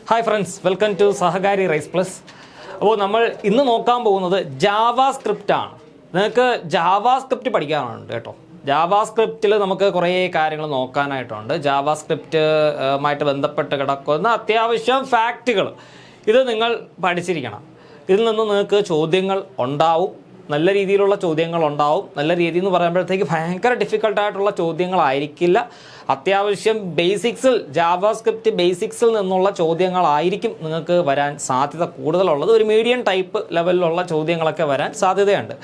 Hi friends, welcome to Sahakari rise plus. അപ്പോൾ നമ്മൾ ഇന്ന് നോക്കാൻ പോകുന്നത് ജാവാ സ്ക്രിപ്റ്റ് ആണ്. നിങ്ങൾക്ക് ജാവാ സ്ക്രിപ്റ്റ് പഠിക്കാനുണ്ട് കേട്ടോ. ജാവാ സ്ക്രിപ്റ്റിൽ നമുക്ക് കുറേ കാര്യങ്ങൾ നോക്കാനായിട്ടുണ്ട്. ജാവാ സ്ക്രിപ്റ്റുമായിട്ട് ബന്ധപ്പെട്ട് കിടക്കുന്ന അത്യാവശ്യം ഫാക്റ്റുകൾ ഇത് നിങ്ങൾ പഠിച്ചിരിക്കണം. ഇതിൽ നിന്ന് നിങ്ങൾക്ക് ചോദ്യങ്ങൾ ഉണ്ടാവും, നല്ല രീതിയിലുള്ള ചോദ്യങ്ങൾ ഉണ്ടാവും. നല്ല രീതി എന്ന് പറയുമ്പോഴത്തേക്ക് ഭയങ്കര ഡിഫിക്കൽട്ടായിട്ടുള്ള ചോദ്യങ്ങളായിരിക്കില്ല. അത്യാവശ്യം ബേസിക്സിൽ ജാവാ സ്ക്രിപ്റ്റ് ബേസിക്സിൽ നിന്നുള്ള ചോദ്യങ്ങളായിരിക്കും നിങ്ങൾക്ക് വരാൻ സാധ്യത കൂടുതലുള്ളത്. ഒരു മീഡിയം ടൈപ്പ് ലെവലിലുള്ള ചോദ്യങ്ങളൊക്കെ വരാൻ സാധ്യതയുണ്ട്.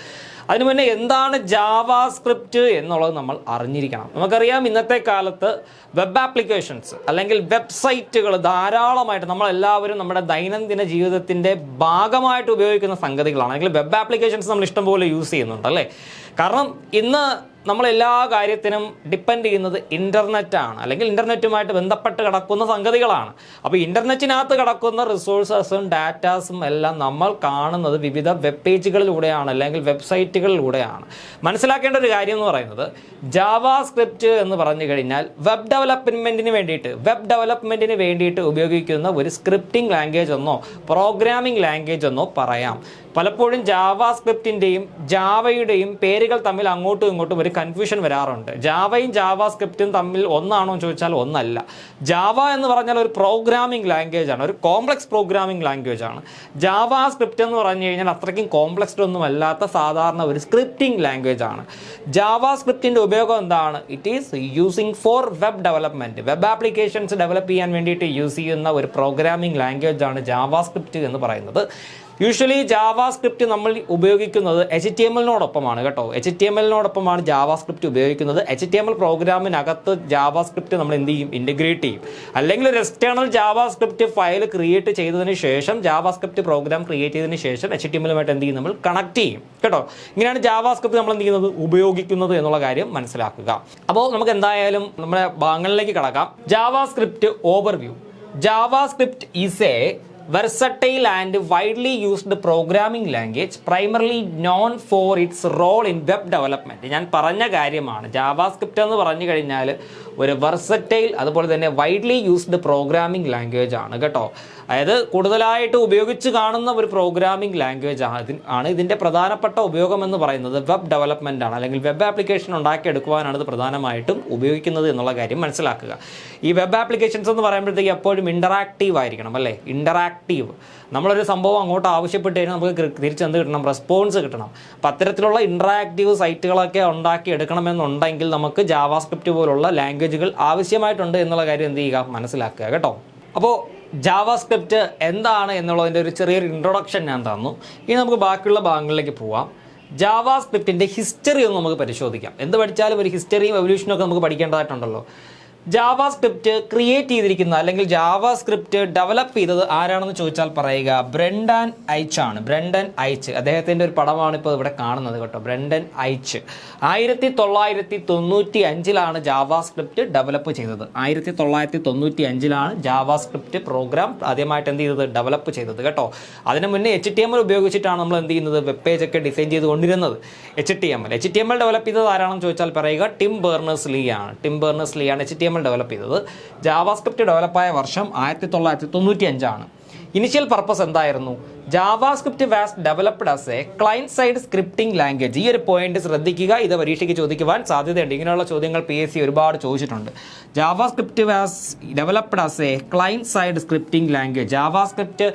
അതിനു മുന്നേ എന്താണ് ജാവാ സ്ക്രിപ്റ്റ് എന്നുള്ളത് നമ്മൾ അറിഞ്ഞിരിക്കണം. നമുക്കറിയാം, ഇന്നത്തെ കാലത്ത് വെബ് ആപ്ലിക്കേഷൻസ് അല്ലെങ്കിൽ വെബ്സൈറ്റുകൾ ധാരാളമായിട്ട് നമ്മളെല്ലാവരും നമ്മുടെ ദൈനംദിന ജീവിതത്തിൻ്റെ ഭാഗമായിട്ട് ഉപയോഗിക്കുന്ന സംഗതികളാണ്. അല്ലെങ്കിൽ വെബ് ആപ്ലിക്കേഷൻസ് നമ്മൾ ഇഷ്ടംപോലെ യൂസ് ചെയ്യുന്നുണ്ട് അല്ലേ. കാരണം ഇന്ന് നമ്മളെല്ലാ കാര്യത്തിനും ഡിപ്പെൻഡ് ചെയ്യുന്നത് ഇൻ്റർനെറ്റാണ്, അല്ലെങ്കിൽ ഇൻ്റർനെറ്റുമായിട്ട് ബന്ധപ്പെട്ട് കിടക്കുന്ന സംഗതികളാണ്. അപ്പോൾ ഇൻ്റർനെറ്റിനകത്ത് കിടക്കുന്ന റിസോഴ്സസും ഡാറ്റാസും എല്ലാം നമ്മൾ കാണുന്നത് വിവിധ വെബ് പേജുകളിലൂടെയാണ്, അല്ലെങ്കിൽ വെബ്സൈറ്റുകളിലൂടെയാണ്. മനസ്സിലാക്കേണ്ട ഒരു കാര്യം എന്ന് പറയുന്നത്, ജാവാ സ്ക്രിപ്റ്റ് എന്ന് പറഞ്ഞു കഴിഞ്ഞാൽ വെബ് ഡെവലപ്മെൻറ്റിന് വേണ്ടിയിട്ട് ഉപയോഗിക്കുന്ന ഒരു സ്ക്രിപ്റ്റിംഗ് ലാംഗ്വേജ് എന്നോ പ്രോഗ്രാമിംഗ് ലാംഗ്വേജ് എന്നോ പറയാം. പലപ്പോഴും ജാവാ സ്ക്രിപ്റ്റിൻ്റെയും ജാവയുടെയും പേരുകൾ തമ്മിൽ അങ്ങോട്ടും ഇങ്ങോട്ടും ഒരു കൺഫ്യൂഷൻ വരാറുണ്ട്. ജാവയും ജാവാ സ്ക്രിപ്റ്റും തമ്മിൽ ഒന്നാണോ എന്ന് ചോദിച്ചാൽ ഒന്നല്ല. ജാവ എന്ന് പറഞ്ഞാൽ ഒരു പ്രോഗ്രാമിംഗ് ലാംഗ്വേജ് ആണ്, ഒരു കോംപ്ലക്സ് പ്രോഗ്രാമിംഗ് ലാംഗ്വേജ് ആണ്. ജാവാ സ്ക്രിപ്റ്റ് എന്ന് പറഞ്ഞു കഴിഞ്ഞാൽ അത്രയ്ക്കും കോംപ്ലക്സ്ഡ് ഒന്നും അല്ലാത്ത സാധാരണ ഒരു സ്ക്രിപ്റ്റിംഗ് ലാംഗ്വേജ് ആണ്. ജാവാ സ്ക്രിപ്റ്റിൻ്റെ ഉപയോഗം എന്താണ്? It is using four web development. Web applications develop ചെയ്യാൻ വേണ്ടിയിട്ട് യൂസ് ചെയ്യുന്ന ഒരു പ്രോഗ്രാമിംഗ് ലാംഗ്വേജ് ആണ് ജാവാ സ്ക്രിപ്റ്റ് എന്ന് പറയുന്നത്. യൂഷ്വലി ജാവാ സ്ക്രിപ്റ്റ് നമ്മൾ ഉപയോഗിക്കുന്നത് HTML-നോടൊപ്പമാണ് കേട്ടോ. HTML-നോടൊപ്പമാണ് ജാവാ സ്ക്രിപ്റ്റ് ഉപയോഗിക്കുന്നത്. HTML പ്രോഗ്രാമിനകത്ത് ജാവാ സ്ക്രിപ്റ്റ് നമ്മൾ എന്ത് ചെയ്യും? ഇൻറ്റഗ്രേറ്റ് ചെയ്യും. അല്ലെങ്കിൽ ഒരു external Java script file create ചെയ്തതിന് ശേഷം, ജാവാ സ്ക്രിപ്റ്റ് പ്രോഗ്രാം ക്രിയേറ്റ് ചെയ്തതിന് ശേഷം HTML-ഉമായിട്ട് എന്ത് ചെയ്യും? നമ്മൾ കണക്ട് ചെയ്യും കേട്ടോ. ഇങ്ങനെയാണ് ജാവാ സ്ക്രിപ്റ്റ് നമ്മൾ എന്ത് ചെയ്യുന്നത്? ഉപയോഗിക്കുന്നത് എന്നുള്ള കാര്യം മനസ്സിലാക്കുക. അപ്പോൾ നമുക്ക് എന്തായാലും നമ്മുടെ ഭാഗങ്ങളിലേക്ക് കടക്കാം. Java script overview. Java script is A versatile and widely used programming language primarily known for its role in web development. ഞാൻ പറഞ്ഞ കാര്യമാണ്. ജാവാ സ്ക്രിപ്റ്റ് എന്ന് പറഞ്ഞു കഴിഞ്ഞാൽ ഒരു വെർസറ്റൈൽ, അതുപോലെ തന്നെ വൈഡ്ലി യൂസ്ഡ് പ്രോഗ്രാമിംഗ് ലാംഗ്വേജ് ആണ് കേട്ടോ. അതായത് കൂടുതലായിട്ട് ഉപയോഗിച്ച് കാണുന്ന ഒരു പ്രോഗ്രാമിംഗ് ലാംഗ്വേജ് ആണ്. ഇതിൻ്റെ പ്രധാനപ്പെട്ട ഉപയോഗം എന്ന് പറയുന്നത് വെബ് ഡെവലപ്മെൻ്റ് ആണ്, അല്ലെങ്കിൽ വെബ് ആപ്ലിക്കേഷൻ ഉണ്ടാക്കിയെടുക്കുവാനാണ് ഇത് പ്രധാനമായിട്ടും ഉപയോഗിക്കുന്നത് എന്നുള്ള കാര്യം മനസ്സിലാക്കുക. ഈ വെബ് ആപ്ലിക്കേഷൻസ് എന്ന് പറയുമ്പോഴത്തേക്ക് എപ്പോഴും ഇൻ്ററാക്റ്റീവ് ആയിരിക്കണം അല്ലേ. ഇൻ്ററാക്റ്റീവ്, നമ്മളൊരു സംഭവം അങ്ങോട്ട് ആവശ്യപ്പെട്ട് കഴിഞ്ഞാൽ നമുക്ക് തിരിച്ചെന്ത് കിട്ടണം? റെസ്പോൺസ് കിട്ടണം. അപ്പം അത്തരത്തിലുള്ള ഇൻ്ററാക്റ്റീവ് സൈറ്റുകളൊക്കെ ഉണ്ടാക്കി എടുക്കണമെന്നുണ്ടെങ്കിൽ നമുക്ക് ജാവാ സ്ക്രിപ്റ്റ് പോലുള്ള ലാംഗ്വേജുകൾ ആവശ്യമായിട്ടുണ്ട് എന്നുള്ള കാര്യം എന്ത് ചെയ്യുക? മനസ്സിലാക്കുക കേട്ടോ. അപ്പോൾ ജാവാ സ്ക്രിപ്റ്റ് എന്താണ് എന്നുള്ളതിൻ്റെ ഒരു ചെറിയൊരു ഇൻട്രൊഡക്ഷൻ ഞാൻ തന്നു. ഇനി നമുക്ക് ബാക്കിയുള്ള ഭാഗങ്ങളിലേക്ക് പോവാം. ജാവാ സ്ക്രിപ്റ്റിൻ്റെ ഹിസ്റ്ററി ഒന്ന് നമുക്ക് പരിശോധിക്കാം. എന്ത് പഠിച്ചാലും ഒരു ഹിസ്റ്ററിയും എവല്യൂഷനും ഒക്കെ നമുക്ക് പഠിക്കേണ്ടതായിട്ടുണ്ടല്ലോ. ജാവാ സ്ക്രിപ്റ്റ് ക്രിയേറ്റ് ചെയ്തിരിക്കുന്ന, അല്ലെങ്കിൽ ജാവാ സ്ക്രിപ്റ്റ് ഡെവലപ്പ് ചെയ്തത് ആരാണെന്ന് ചോദിച്ചാൽ പറയുക ബ്രെൻഡൻ ഐച്ച് ആണ്. ബ്രെൻഡൻ ഐച്ച്, അദ്ദേഹത്തിൻ്റെ ഒരു പടമാണ് ഇപ്പോൾ ഇവിടെ കാണുന്നത് കേട്ടോ. Brendan Eich 1995 Java script develop ചെയ്തത്. 1995 ജാവാ സ്ക്രിപ്റ്റ് പ്രോഗ്രാം ആദ്യമായിട്ട് എന്ത് ചെയ്തത്? ഡെവലപ്പ് ചെയ്തത് കേട്ടോ. അതിന് മുന്നേ HTML ഉപയോഗിച്ചിട്ടാണ് നമ്മൾ എന്ത് ചെയ്യുന്നത്? വെബ് പേജ് ഒക്കെ ഡിസൈൻ ചെയ്തുകൊണ്ടിരുന്നത്. HTML ഡെവലപ്പ് ചെയ്തത് ആരാണെന്ന് ചോദിച്ചാൽ പറയുക ടിം ബെർണേഴ്സ്-ലീ ആണ്. HTML ഡെവലപ്പ് ചെയ്തത്. ജാവാ സ്ക്രിപ്റ്റ് ഡെവലപ്പായ വർഷം 1995 ആണ്. ഇനിഷ്യൽ പർപ്പസ് എന്തായിരുന്നു? Java script was developed as A client side scripting language. ഈ ഒരു പോയിന്റ് ശ്രദ്ധിക്കുക, ഇത് പരീക്ഷയ്ക്ക് ചോദിക്കുവാൻ സാധ്യതയുണ്ട്. ഇങ്ങനെയുള്ള ചോദ്യങ്ങൾ PSC ഒരുപാട് ചോദിച്ചിട്ടുണ്ട്. Java script was developed as A client side scripting language. Java script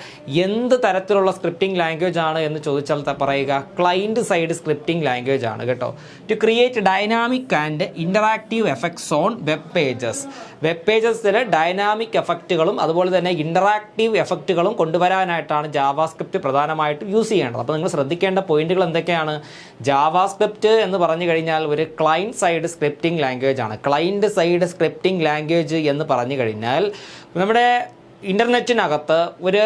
എന്ത് തരത്തിലുള്ള സ്ക്രിപ്റ്റിംഗ് ലാംഗ്വേജ് ആണ് എന്ന് ചോദിച്ചാൽ പറയുക ക്ലയൻറ്റ് സൈഡ് സ്ക്രിപ്റ്റിംഗ് ലാംഗ്വേജ് ആണ് കേട്ടോ. To create dynamic and interactive effects on web pages. Web പേജസിൽ ഡൈനാമിക് എഫക്റ്റുകളും അതുപോലെ തന്നെ ഇൻ്ററാക്റ്റീവ് എഫക്റ്റുകളും കൊണ്ടുവരാനായിട്ടാണ് ജാവാ സ്ക്രിപ്റ്റ് പ്രധാനമായിട്ടും യൂസ് ചെയ്യേണ്ടത്. അപ്പോൾ നിങ്ങൾ ശ്രദ്ധിക്കേണ്ട പോയിന്റുകൾ എന്തൊക്കെയാണ്? ജാവാ സ്ക്രിപ്റ്റ് എന്ന് പറഞ്ഞു കഴിഞ്ഞാൽ ഒരു ക്ലയൻറ്റ് സൈഡ് സ്ക്രിപ്റ്റിംഗ് ലാംഗ്വേജ് ആണ്. ക്ലയൻറ്റ് സൈഡ് സ്ക്രിപ്റ്റിംഗ് ലാംഗ്വേജ് എന്ന് പറഞ്ഞു കഴിഞ്ഞാൽ നമ്മുടെ ഇൻ്റർനെറ്റിനകത്ത് ഒരു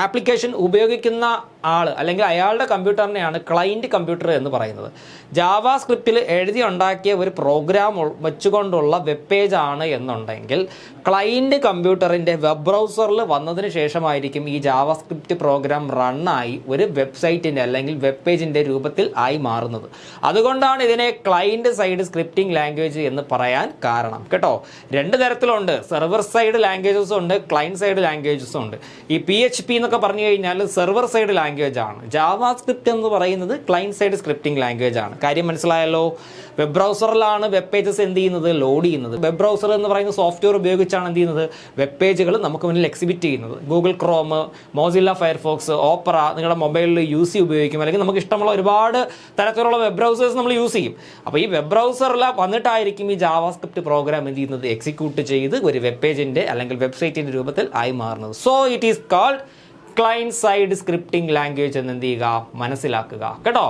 ആപ്ലിക്കേഷൻ ഉപയോഗിക്കുന്ന ആൾ, അല്ലെങ്കിൽ അയാളുടെ കമ്പ്യൂട്ടറിനെയാണ് ക്ലയൻറ്റ് കമ്പ്യൂട്ടർ എന്ന് പറയുന്നത്. ജാവാ സ്ക്രിപ്റ്റിൽ എഴുതി ഉണ്ടാക്കിയ ഒരു പ്രോഗ്രാം വെച്ചുകൊണ്ടുള്ള വെബ് പേജ് ആണ് എന്നുണ്ടെങ്കിൽ ക്ലയൻറ്റ് കമ്പ്യൂട്ടറിൻ്റെ വെബ് ബ്രൗസറിൽ വന്നതിന് ശേഷമായിരിക്കും ഈ ജാവാ സ്ക്രിപ്റ്റ് പ്രോഗ്രാം റണ്ണായി ഒരു വെബ്സൈറ്റിൻ്റെ അല്ലെങ്കിൽ വെബ് പേജിൻ്റെ രൂപത്തിൽ ആയി മാറുന്നത്. അതുകൊണ്ടാണ് ഇതിനെ ക്ലയൻറ്റ് സൈഡ് സ്ക്രിപ്റ്റിംഗ് ലാംഗ്വേജ് എന്ന് പറയാൻ കാരണം കേട്ടോ. രണ്ട് തരത്തിലുണ്ട്, സെർവർ സൈഡ് ലാംഗ്വേജസും ഉണ്ട്, ക്ലയൻറ്റ് ക്ലയൻറ്റ് സൈഡ് ലാംഗ്വേജസും ഉണ്ട്. ഈ PHP എന്നൊക്കെ പറഞ്ഞു കഴിഞ്ഞാൽ സെർവർ സൈഡ് ലാംഗ്വേജ് ആണ്. ജാവാ സ്ക്രിപ്റ്റ് എന്ന് പറയുന്നത് ക്ലയൻറ്റ് സൈഡ് സ്ക്രിപ്റ്റിംഗ് ലാംഗ്വേജ് ആണ്. കാര്യം മനസ്സിലായല്ലോ. വെബ് ബ്രൗസറിലാണ് വെബ് പേജസ് എന്ത് ചെയ്യുന്നത്, ലോഡ് ചെയ്യുന്നത്. വെബ് ബ്രൗസർ എന്ന് പറയുന്ന സോഫ്റ്റ്വെയർ ഉപയോഗിച്ചാണ് എന്ത് ചെയ്യുന്നത്, വെബ് പേജുകൾ നമുക്ക് മുന്നിൽ എക്സിബിറ്റ് ചെയ്യുന്നത്. Google Chrome, Mozilla Firefox, opera നിങ്ങളുടെ മൊബൈലിൽ UC ഉപയോഗിക്കും, അല്ലെങ്കിൽ നമുക്ക് ഇഷ്ടമുള്ള ഒരുപാട് തരത്തിലുള്ള വെബ് ബ്രൗസേഴ്സ് നമ്മൾ യൂസ് ചെയ്യും. അപ്പോൾ ഈ വെബ് ബ്രൗസറിൽ വന്നിട്ടായിരിക്കും ഈ ജാവാ സ്ക്രിപ്റ്റ് പ്രോഗ്രാം എന്ത് ചെയ്യുന്നത്, എക്സിക്യൂട്ട് ചെയ്ത് ഒരു വെബ് പേജിൻ്റെ അല്ലെങ്കിൽ വെബ്സൈറ്റിൻ്റെ രൂപത്തിൽ ആയി മാറുന്നത്. So it is called client side scripting language എന്ന് എന്ത് ചെയ്യുക, മനസ്സിലാക്കുക കേട്ടോ.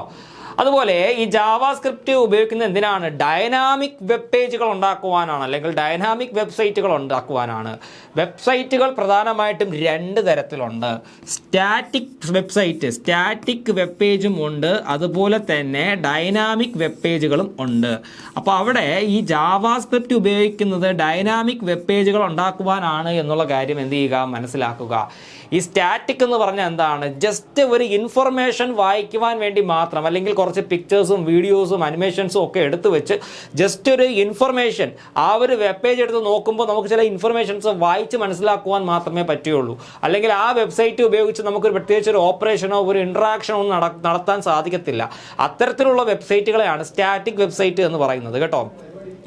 അതുപോലെ ഈ ജാവാ സ്ക്രിപ്റ്റ് ഉപയോഗിക്കുന്നത് എന്തിനാണ്, ഡൈനാമിക് വെബ് പേജുകൾ ഉണ്ടാക്കുവാനാണ്, അല്ലെങ്കിൽ ഡൈനാമിക് വെബ്സൈറ്റുകൾ ഉണ്ടാക്കുവാനാണ്. വെബ്സൈറ്റുകൾ പ്രധാനമായിട്ടും 2 തരത്തിലുണ്ട്. സ്റ്റാറ്റിക് വെബ്സൈറ്റ്, സ്റ്റാറ്റിക് വെബ് പേജും ഉണ്ട്, അതുപോലെ തന്നെ ഡൈനാമിക് വെബ് പേജുകളും ഉണ്ട്. അപ്പോൾ അവിടെ ഈ ജാവാ സ്ക്രിപ്റ്റ് ഉപയോഗിക്കുന്നത് ഡൈനാമിക് വെബ് പേജുകൾ ഉണ്ടാക്കുവാനാണ് എന്നുള്ള കാര്യം എന്ത് ചെയ്യുക, മനസ്സിലാക്കുക. ഈ സ്റ്റാറ്റിക് എന്ന് പറഞ്ഞാൽ എന്താണ്, ജസ്റ്റ് ഒരു ഇൻഫർമേഷൻ വായിക്കുവാൻ വേണ്ടി മാത്രം, അല്ലെങ്കിൽ കുറച്ച് പിക്ചേഴ്സും വീഡിയോസും അനിമേഷൻസും ഒക്കെ എടുത്തു വെച്ച് ജസ്റ്റ് ഒരു ഇൻഫർമേഷൻ, ആ ഒരു വെബ് പേജ് എടുത്ത് നോക്കുമ്പോൾ നമുക്ക് ചില ഇൻഫർമേഷൻസ് വായിച്ച് മനസ്സിലാക്കുവാൻ മാത്രമേ പറ്റുകയുള്ളൂ. അല്ലെങ്കിൽ ആ വെബ്സൈറ്റ് ഉപയോഗിച്ച് നമുക്കൊരു പ്രത്യേകിച്ച് ഒരു ഓപ്പറേഷനോ ഒരു ഇൻട്രാക്ഷനോ ഒന്നും നടത്താൻ സാധിക്കത്തില്ല. അത്തരത്തിലുള്ള വെബ്സൈറ്റുകളെയാണ് സ്റ്റാറ്റിക് വെബ്സൈറ്റ് എന്ന് പറയുന്നത് കേട്ടോ.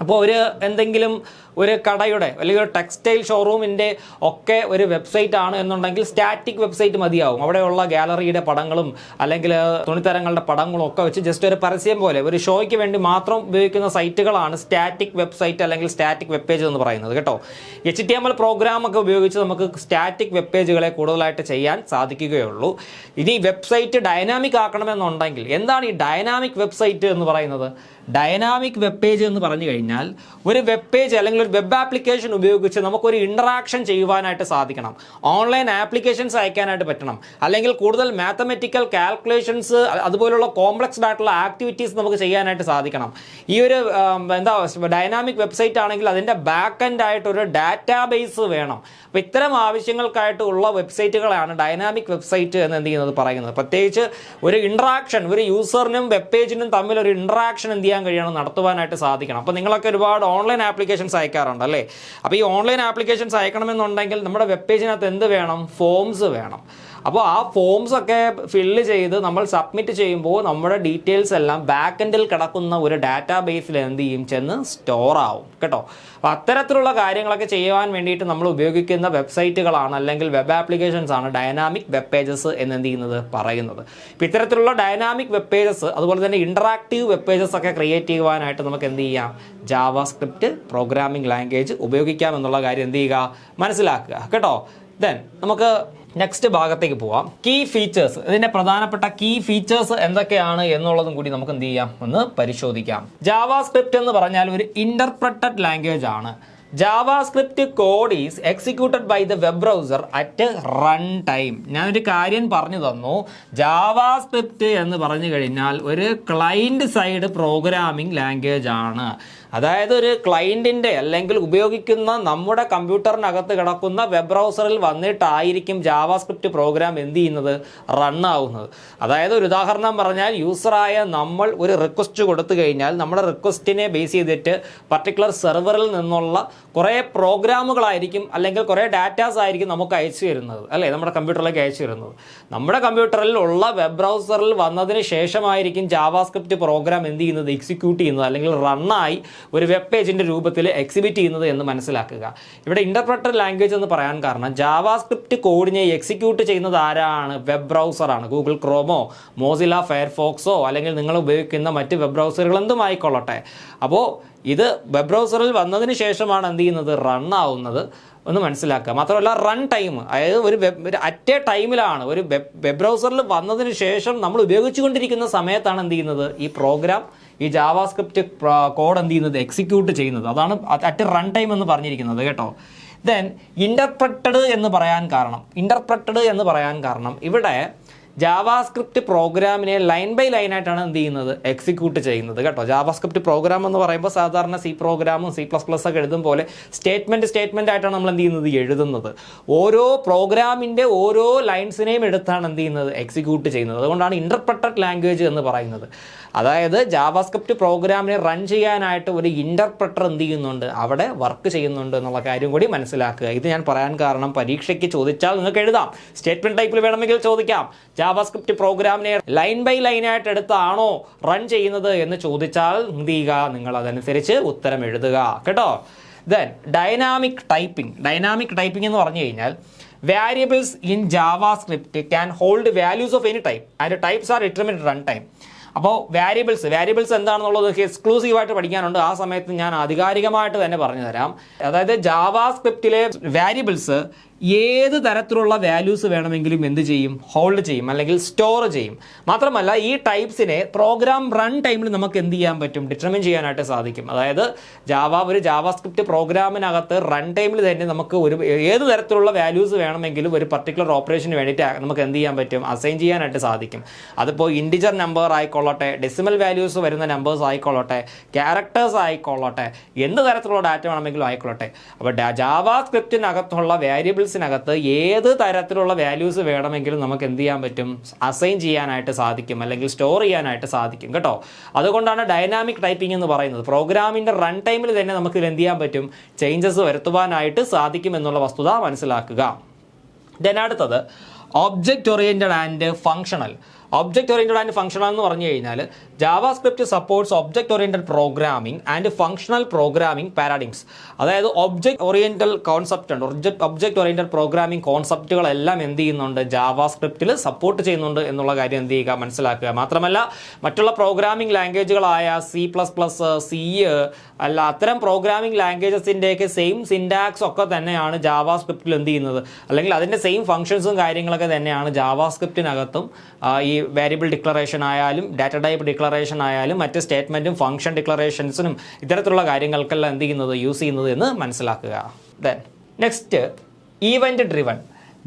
അപ്പോൾ എന്തെങ്കിലും ഒരു കടയുടെ അല്ലെങ്കിൽ ഒരു ടെക്സ്റ്റൈൽ ഷോറൂമിൻ്റെ ഒക്കെ ഒരു വെബ്സൈറ്റ് ആണ് എന്നുണ്ടെങ്കിൽ സ്റ്റാറ്റിക് വെബ്സൈറ്റ് മതിയാവും. അവിടെയുള്ള ഗാലറിയുടെ പടങ്ങളും അല്ലെങ്കിൽ തുണിത്തരങ്ങളുടെ പടങ്ങളും ഒക്കെ വെച്ച് ജസ്റ്റ് ഒരു പരസ്യം പോലെ ഒരു ഷോയ്ക്ക് വേണ്ടി മാത്രം ഉപയോഗിക്കുന്ന സൈറ്റുകളാണ് സ്റ്റാറ്റിക് വെബ്സൈറ്റ് അല്ലെങ്കിൽ സ്റ്റാറ്റിക് വെബ് പേജ് എന്ന് പറയുന്നത് കേട്ടോ. HTML പ്രോഗ്രാമൊക്കെ ഉപയോഗിച്ച് നമുക്ക് സ്റ്റാറ്റിക് വെബ് പേജുകളെ കൂടുതലായിട്ട് ചെയ്യാൻ സാധിക്കുകയുള്ളൂ. ഇനി വെബ്സൈറ്റ് ഡൈനാമിക് ആക്കണമെന്നുണ്ടെങ്കിൽ എന്താണ് ഈ ഡൈനാമിക് വെബ്സൈറ്റ് എന്ന് പറയുന്നത്? ഡൈനാമിക് വെബ് പേജ് എന്ന് പറഞ്ഞു കഴിഞ്ഞാൽ ഒരു വെബ് പേജ് അല്ലെങ്കിൽ ഒരു വെബ് ആപ്ലിക്കേഷൻ ഉപയോഗിച്ച് നമുക്കൊരു ഇൻട്രാക്ഷൻ ചെയ്യുവാനായിട്ട് സാധിക്കണം. ഓൺലൈൻ ആപ്ലിക്കേഷൻസ് അയക്കാനായിട്ട് പറ്റണം, അല്ലെങ്കിൽ കൂടുതൽ മാത്തമെറ്റിക്കൽ കാൽക്കുലേഷൻസ് അതുപോലുള്ള കോംപ്ലക്സ്ഡ് ആയിട്ടുള്ള ആക്ടിവിറ്റീസ് നമുക്ക് ചെയ്യാനായിട്ട് സാധിക്കണം. ഈ ഒരു ഡൈനാമിക് വെബ്സൈറ്റ് ആണെങ്കിൽ അതിൻ്റെ ബാക്ക് എൻഡ് ആയിട്ടൊരു ഡാറ്റാബേസ് വേണം. അപ്പോൾ ഇത്തരം ആവശ്യങ്ങൾക്കായിട്ടുള്ള വെബ്സൈറ്റുകളാണ് ഡൈനാമിക് വെബ്സൈറ്റ് എന്ന് എന്ത് ചെയ്യുന്നത് പറയുന്നത്. പ്രത്യേകിച്ച് ഒരു ഇൻട്രാക്ഷൻ, ഒരു യൂസറിനും വെബ് പേജിനും തമ്മിൽ ഒരു ഇൻട്രാക്ഷൻ എന്ത് ചെയ്യാൻ കഴിയണം, നടത്തുവാനായിട്ട് സാധിക്കണം. അപ്പോൾ നിങ്ങളൊക്കെ ഒരുപാട് ഓൺലൈൻ ആപ്ലിക്കേഷൻസ് അയക്കാറുണ്ട് അല്ലേ? അപ്പോൾ ഈ ഓൺലൈൻ ആപ്ലിക്കേഷൻസ് അയക്കണമെന്നുണ്ടെങ്കിൽ നമ്മുടെ വെബ് പേജിനകത്ത് എന്ത് വേണം, ഫോംസ് വേണം. അപ്പോൾ ആ ഫോംസ് ഒക്കെ ഫില്ല് ചെയ്ത് നമ്മൾ സബ്മിറ്റ് ചെയ്യുമ്പോൾ നമ്മുടെ ഡീറ്റെയിൽസ് എല്ലാം ബാക്ക് എൻഡിൽ കിടക്കുന്ന ഒരു ഡാറ്റാബേസിൽ എന്ത് ചെയ്യും, ചെന്ന് സ്റ്റോർ ആവും കേട്ടോ. അപ്പോൾ അത്തരത്തിലുള്ള കാര്യങ്ങളൊക്കെ ചെയ്യുവാൻ വേണ്ടിയിട്ട് നമ്മൾ ഉപയോഗിക്കുന്ന വെബ്സൈറ്റുകളാണ് അല്ലെങ്കിൽ വെബ് ആപ്ലിക്കേഷൻസ് ആണ് ഡൈനാമിക് വെബ് പേജസ് എന്ന് എന്ത് ചെയ്യുന്നത് പറയുന്നത്. ഇപ്പോൾ ഇത്തരത്തിലുള്ള ഡൈനാമിക് വെബ് പേജസ് അതുപോലെ തന്നെ ഇൻറ്ററാക്റ്റീവ് വെബ് പേജസ് ഒക്കെ ക്രിയേറ്റ് ചെയ്യുവാനായിട്ട് നമുക്ക് എന്ത് ചെയ്യാം, ജാവാ സ്ക്രിപ്റ്റ് പ്രോഗ്രാമിംഗ് ലാംഗ്വേജ് ഉപയോഗിക്കാം എന്നുള്ള കാര്യം എന്ത് ചെയ്യുക, മനസ്സിലാക്കുക കേട്ടോ. ദെൻ നമുക്ക് നെക്സ്റ്റ് ഭാഗത്തേക്ക് പോവാം. കീ ഫീച്ചേഴ്സ്, ഇതിന്റെ പ്രധാനപ്പെട്ട കീ ഫീച്ചേഴ്സ് എന്തൊക്കെയാണ് എന്നുള്ളതും കൂടി നമുക്ക് എന്ത് ചെയ്യാം, ഒന്ന് പരിശോധിക്കാം. ജാവാ സ്ക്രിപ്റ്റ് എന്ന് പറഞ്ഞാൽ ഒരു ഇന്റർപ്രറ്റഡ് ലാംഗ്വേജ് ആണ്. JavaScript code is executed by the web browser at run time. ഞാനൊരു കാര്യം പറഞ്ഞു തന്നു. JavaScript എന്ന് പറഞ്ഞു കഴിഞ്ഞാൽ ഒരു ക്ലയൻറ്റ് സൈഡ് പ്രോഗ്രാമിംഗ് ലാംഗ്വേജ് ആണ്. അതായത് ഒരു ക്ലയൻറ്റിൻ്റെ അല്ലെങ്കിൽ ഉപയോഗിക്കുന്ന നമ്മുടെ കമ്പ്യൂട്ടറിനകത്ത് കിടക്കുന്ന വെബ് ബ്രൗസറിൽ വന്നിട്ടായിരിക്കും ജാവാസ്ക്രിപ്റ്റ് പ്രോഗ്രാം എന്ത് ചെയ്യുന്നത്, റൺ ആവുന്നത്. അതായത് ഒരു ഉദാഹരണം പറഞ്ഞാൽ യൂസറായ നമ്മൾ ഒരു റിക്വസ്റ്റ് കൊടുത്തു കഴിഞ്ഞാൽ നമ്മുടെ റിക്വസ്റ്റിനെ ബേസ് ചെയ്തിട്ട് പർട്ടിക്കുലർ സെർവറിൽ നിന്നുള്ള കുറേ പ്രോഗ്രാമുകളായിരിക്കും അല്ലെങ്കിൽ കുറേ ഡാറ്റാസ് ആയിരിക്കും നമുക്ക് അയച്ചു തരുന്നത് അല്ലേ, നമ്മുടെ കമ്പ്യൂട്ടറിലേക്ക് അയച്ചു തരുന്നത്. നമ്മുടെ കമ്പ്യൂട്ടറിൽ ഉള്ള വെബ് ബ്രൗസറിൽ വന്നതിന് ശേഷമായിരിക്കും ജാവാസ്ക്രിപ്റ്റ് പ്രോഗ്രാം എന്ത് ചെയ്യുന്നത്, എക്സിക്യൂട്ട് ചെയ്യുന്നത് അല്ലെങ്കിൽ റണ്ണായി ഒരു വെബ് പേജിൻ്റെ രൂപത്തിൽ എക്സിബിറ്റ് ചെയ്യുന്നത് എന്ന് മനസ്സിലാക്കുക. ഇവിടെ ഇന്റർപ്രറ്റഡ് ലാംഗ്വേജ് എന്ന് പറയാൻ കാരണം ജാവാസ്ക്രിപ്റ്റ് കോഡിനെ എക്സിക്യൂട്ട് ചെയ്യുന്നത് ആരാണ്, വെബ് ബ്രൗസറാണ്. ഗൂഗിൾ ക്രോമോ മോസില്ല ഫയർഫോക്സോ അല്ലെങ്കിൽ നിങ്ങൾ ഉപയോഗിക്കുന്ന മറ്റ് വെബ് ബ്രൗസറുകൾ എന്തും ആയിക്കൊള്ളട്ടെ. അപ്പോൾ ഇത് വെബ് ബ്രൗസറിൽ വന്നതിന് ശേഷമാണ് എന്ത് ചെയ്യുന്നത്, റൺ ആവുന്നത് ഒന്ന് മനസ്സിലാക്കുക. മാത്രമല്ല റൺ ടൈം, അതായത് ഒരു അറ്റ് എ ടൈമിലാണ് ഒരു വെബ് ബ്രൗസറിൽ വന്നതിന് ശേഷം നമ്മൾ ഉപയോഗിച്ചുകൊണ്ടിരിക്കുന്ന സമയത്താണ് എന്ത് ചെയ്യുന്നത്, ഈ പ്രോഗ്രാം ഈ ജാവാസ്ക്രിപ്റ്റ് കോഡ് എന്ത് ചെയ്യുന്നത്, എക്സിക്യൂട്ട് ചെയ്യുന്നത്. അതാണ് അറ്റ് റൺ ടൈം എന്ന് പറഞ്ഞിരിക്കുന്നത് കേട്ടോ. ദെൻ ഇൻ്റർപ്രറ്റഡ് എന്ന് പറയാൻ കാരണം ഇവിടെ ജാവാസ്ക്രിപ്റ്റ് പ്രോഗ്രാമിനെ ലൈൻ ബൈ ലൈൻ ആയിട്ടാണ് എന്ത് ചെയ്യുന്നത്, എക്സിക്യൂട്ട് ചെയ്യുന്നത് കേട്ടോ. ജാവാസ്ക്രിപ്റ്റ് പ്രോഗ്രാം എന്ന് പറയുമ്പോൾ സാധാരണ സി പ്രോഗ്രാമും C++ ഒക്കെ എഴുതും പോലെ സ്റ്റേറ്റ്മെൻറ്റ് ആയിട്ടാണ് നമ്മൾ എന്ത് ചെയ്യുന്നത്, എഴുതുന്നത്. ഓരോ പ്രോഗ്രാമിൻ്റെ ഓരോ ലൈൻസിനെയും എടുത്താണ് എന്ത് ചെയ്യുന്നത്, എക്സിക്യൂട്ട് ചെയ്യുന്നത്. അതുകൊണ്ടാണ് ഇൻ്റർപ്രറ്റഡ് ലാംഗ്വേജ് എന്ന് പറയുന്നത്. അതായത് ജാവാസ്ക്രിപ്റ്റ് പ്രോഗ്രാമിനെ റൺ ചെയ്യാനായിട്ട് ഒരു ഇൻ്റർപ്രറ്റർ എന്ത് ചെയ്യുന്നുണ്ട്, അവിടെ വർക്ക് ചെയ്യുന്നുണ്ട് എന്നുള്ള കാര്യം കൂടി മനസ്സിലാക്കുക. ഇത് ഞാൻ പറയാൻ കാരണം പരീക്ഷയ്ക്ക് ചോദിച്ചാൽ നിങ്ങൾക്ക് എഴുതാം, സ്റ്റേറ്റ്മെൻറ്റ് ടൈപ്പിൽ വേണമെങ്കിൽ ചോദിക്കാം, ജാവാസ്ക്രിപ്റ്റ് പ്രോഗ്രാമിനെ ലൈൻ ബൈ ലൈനായിട്ട് എടുത്താണോ റൺ ചെയ്യുന്നത് എന്ന് ചോദിച്ചാൽ എന്ത് ചെയ്യുക, നിങ്ങൾ അതനുസരിച്ച് ഉത്തരം എഴുതുക കേട്ടോ. ദെൻ ഡൈനാമിക് ടൈപ്പിംഗ് എന്ന് പറഞ്ഞു കഴിഞ്ഞാൽ variables in JavaScript can hold values of any type and types are determined at runtime. അപ്പോൾ വാരിയബിൾസ് എന്താണെന്നുള്ളത് എക്സ്ക്ലൂസീവായിട്ട് പഠിക്കാനുണ്ട്. ആ സമയത്ത് ഞാൻ ആധികാരികമായിട്ട് തന്നെ പറഞ്ഞു തരാം. അതായത് ജാവാസ്ക്രിപ്റ്റിലെ വാരിയബിൾസ് ഏത് തരത്തിലുള്ള വാല്യൂസ് വേണമെങ്കിലും എന്ത് ചെയ്യും, ഹോൾഡ് ചെയ്യും അല്ലെങ്കിൽ സ്റ്റോർ ചെയ്യും. മാത്രമല്ല ഈ ടൈപ്സിനെ പ്രോഗ്രാം റൺ ടൈമിൽ നമുക്ക് എന്ത് ചെയ്യാൻ പറ്റും, ഡിറ്റർമിൻ ചെയ്യാനായിട്ട് സാധിക്കും. അതായത് ഒരു ജാവാസ്ക്രിപ്റ്റ് പ്രോഗ്രാമിനകത്ത് റൺ ടൈമിൽ തന്നെ നമുക്ക് ഏത് തരത്തിലുള്ള വാല്യൂസ് വേണമെങ്കിലും ഒരു പർട്ടിക്കുലർ ഓപ്പറേഷന് വേണ്ടിയിട്ട് നമുക്ക് എന്ത് ചെയ്യാൻ പറ്റും, അസൈൻ ചെയ്യാനായിട്ട് സാധിക്കും. അതിപ്പോൾ ഇൻറ്റിജർ നമ്പർ ആയിക്കൊള്ളട്ടെ, ഡെസിമൽ വാല്യൂസ് വരുന്ന നമ്പേഴ്സ് ആയിക്കൊള്ളട്ടെ, ക്യാരക്ടേഴ്സ് ആയിക്കൊള്ളട്ടെ, എന്ത് തരത്തിലുള്ള ഡാറ്റ വേണമെങ്കിലും ആയിക്കൊള്ളട്ടെ. അപ്പോൾ ജാവാസ്ക്രിപ്റ്റിനകത്തുള്ള വാരിയബിൾസിനകത്ത് ഏത് തരത്തിലുള്ള വാല്യൂസ് വേണമെങ്കിലും നമുക്ക് എന്ത് ചെയ്യാൻ പറ്റും, അസൈൻ ചെയ്യാനായിട്ട് സാധിക്കും അല്ലെങ്കിൽ സ്റ്റോർ ചെയ്യാനായിട്ട് സാധിക്കും കേട്ടോ. അതുകൊണ്ടാണ് ഡൈനാമിക് ടൈപ്പിംഗ് എന്ന് പറയുന്നത്. പ്രോഗ്രാമിൻ്റെ റൺ ടൈമിൽ തന്നെ നമുക്ക് എന്ത് ചെയ്യാൻ പറ്റും, ചേഞ്ചസ് വരുത്തുവാനായിട്ട് സാധിക്കും എന്നുള്ള വസ്തുത മനസ്സിലാക്കുക. അടുത്തത് object oriented and functional. Object oriented and functional എന്ന് പറഞ്ഞു കഴിഞ്ഞാൽ JavaScript supports object oriented programming and functional programming paradigms. അതായത് ഒബ്ജക്റ്റ് ഓറിയൻറ്റൽ കോൺസെപ്റ്റ് ഉണ്ട്, ഒബ്ജക്റ്റ് ഓറിയൻറ്റഡ് പ്രോഗ്രാമിംഗ് കോൺസെപ്റ്റുകളെല്ലാം എന്ത് ചെയ്യുന്നുണ്ട്, ജാവാസ്ക്രിപ്റ്റിൽ സപ്പോർട്ട് ചെയ്യുന്നുണ്ട് എന്നുള്ള കാര്യം എന്ത് ചെയ്യുക, മനസ്സിലാക്കുക. മാത്രമല്ല മറ്റുള്ള പ്രോഗ്രാമിംഗ് ലാംഗ്വേജുകളായ C++, C അല്ല അത്തരം പ്രോഗ്രാമിംഗ് ലാംഗ്വേജസിൻ്റെയൊക്കെ സെയിം സിൻടാക്സ് ഒക്കെ തന്നെയാണ് ജാവാസ്ക്രിപ്റ്റിൽ എന്ത് ചെയ്യുന്നത്, അല്ലെങ്കിൽ അതിൻ്റെ സെയിം ഫങ്ഷൻസും കാര്യങ്ങളൊക്കെ തന്നെയാണ് ജാവാസ്ക്രിപ്റ്റിനകത്തും ഈ വേരിയബിൾ ഡിക്ലറേഷൻ ആയാലും ഡാറ്റ ടൈപ്പ് ഡിക്ലറേഷൻ ആയാലും മറ്റ് സ്റ്റേറ്റ്മെൻറ്റും ഫംഗ്ഷൻ ഡിക്ലറേഷൻസിനും ഇത്തരത്തിലുള്ള കാര്യങ്ങൾക്കെല്ലാം എന്ത് ചെയ്യുന്നത്, യൂസ് ചെയ്യുന്നത് എന്ന് മനസ്സിലാക്കുക. Then next event driven.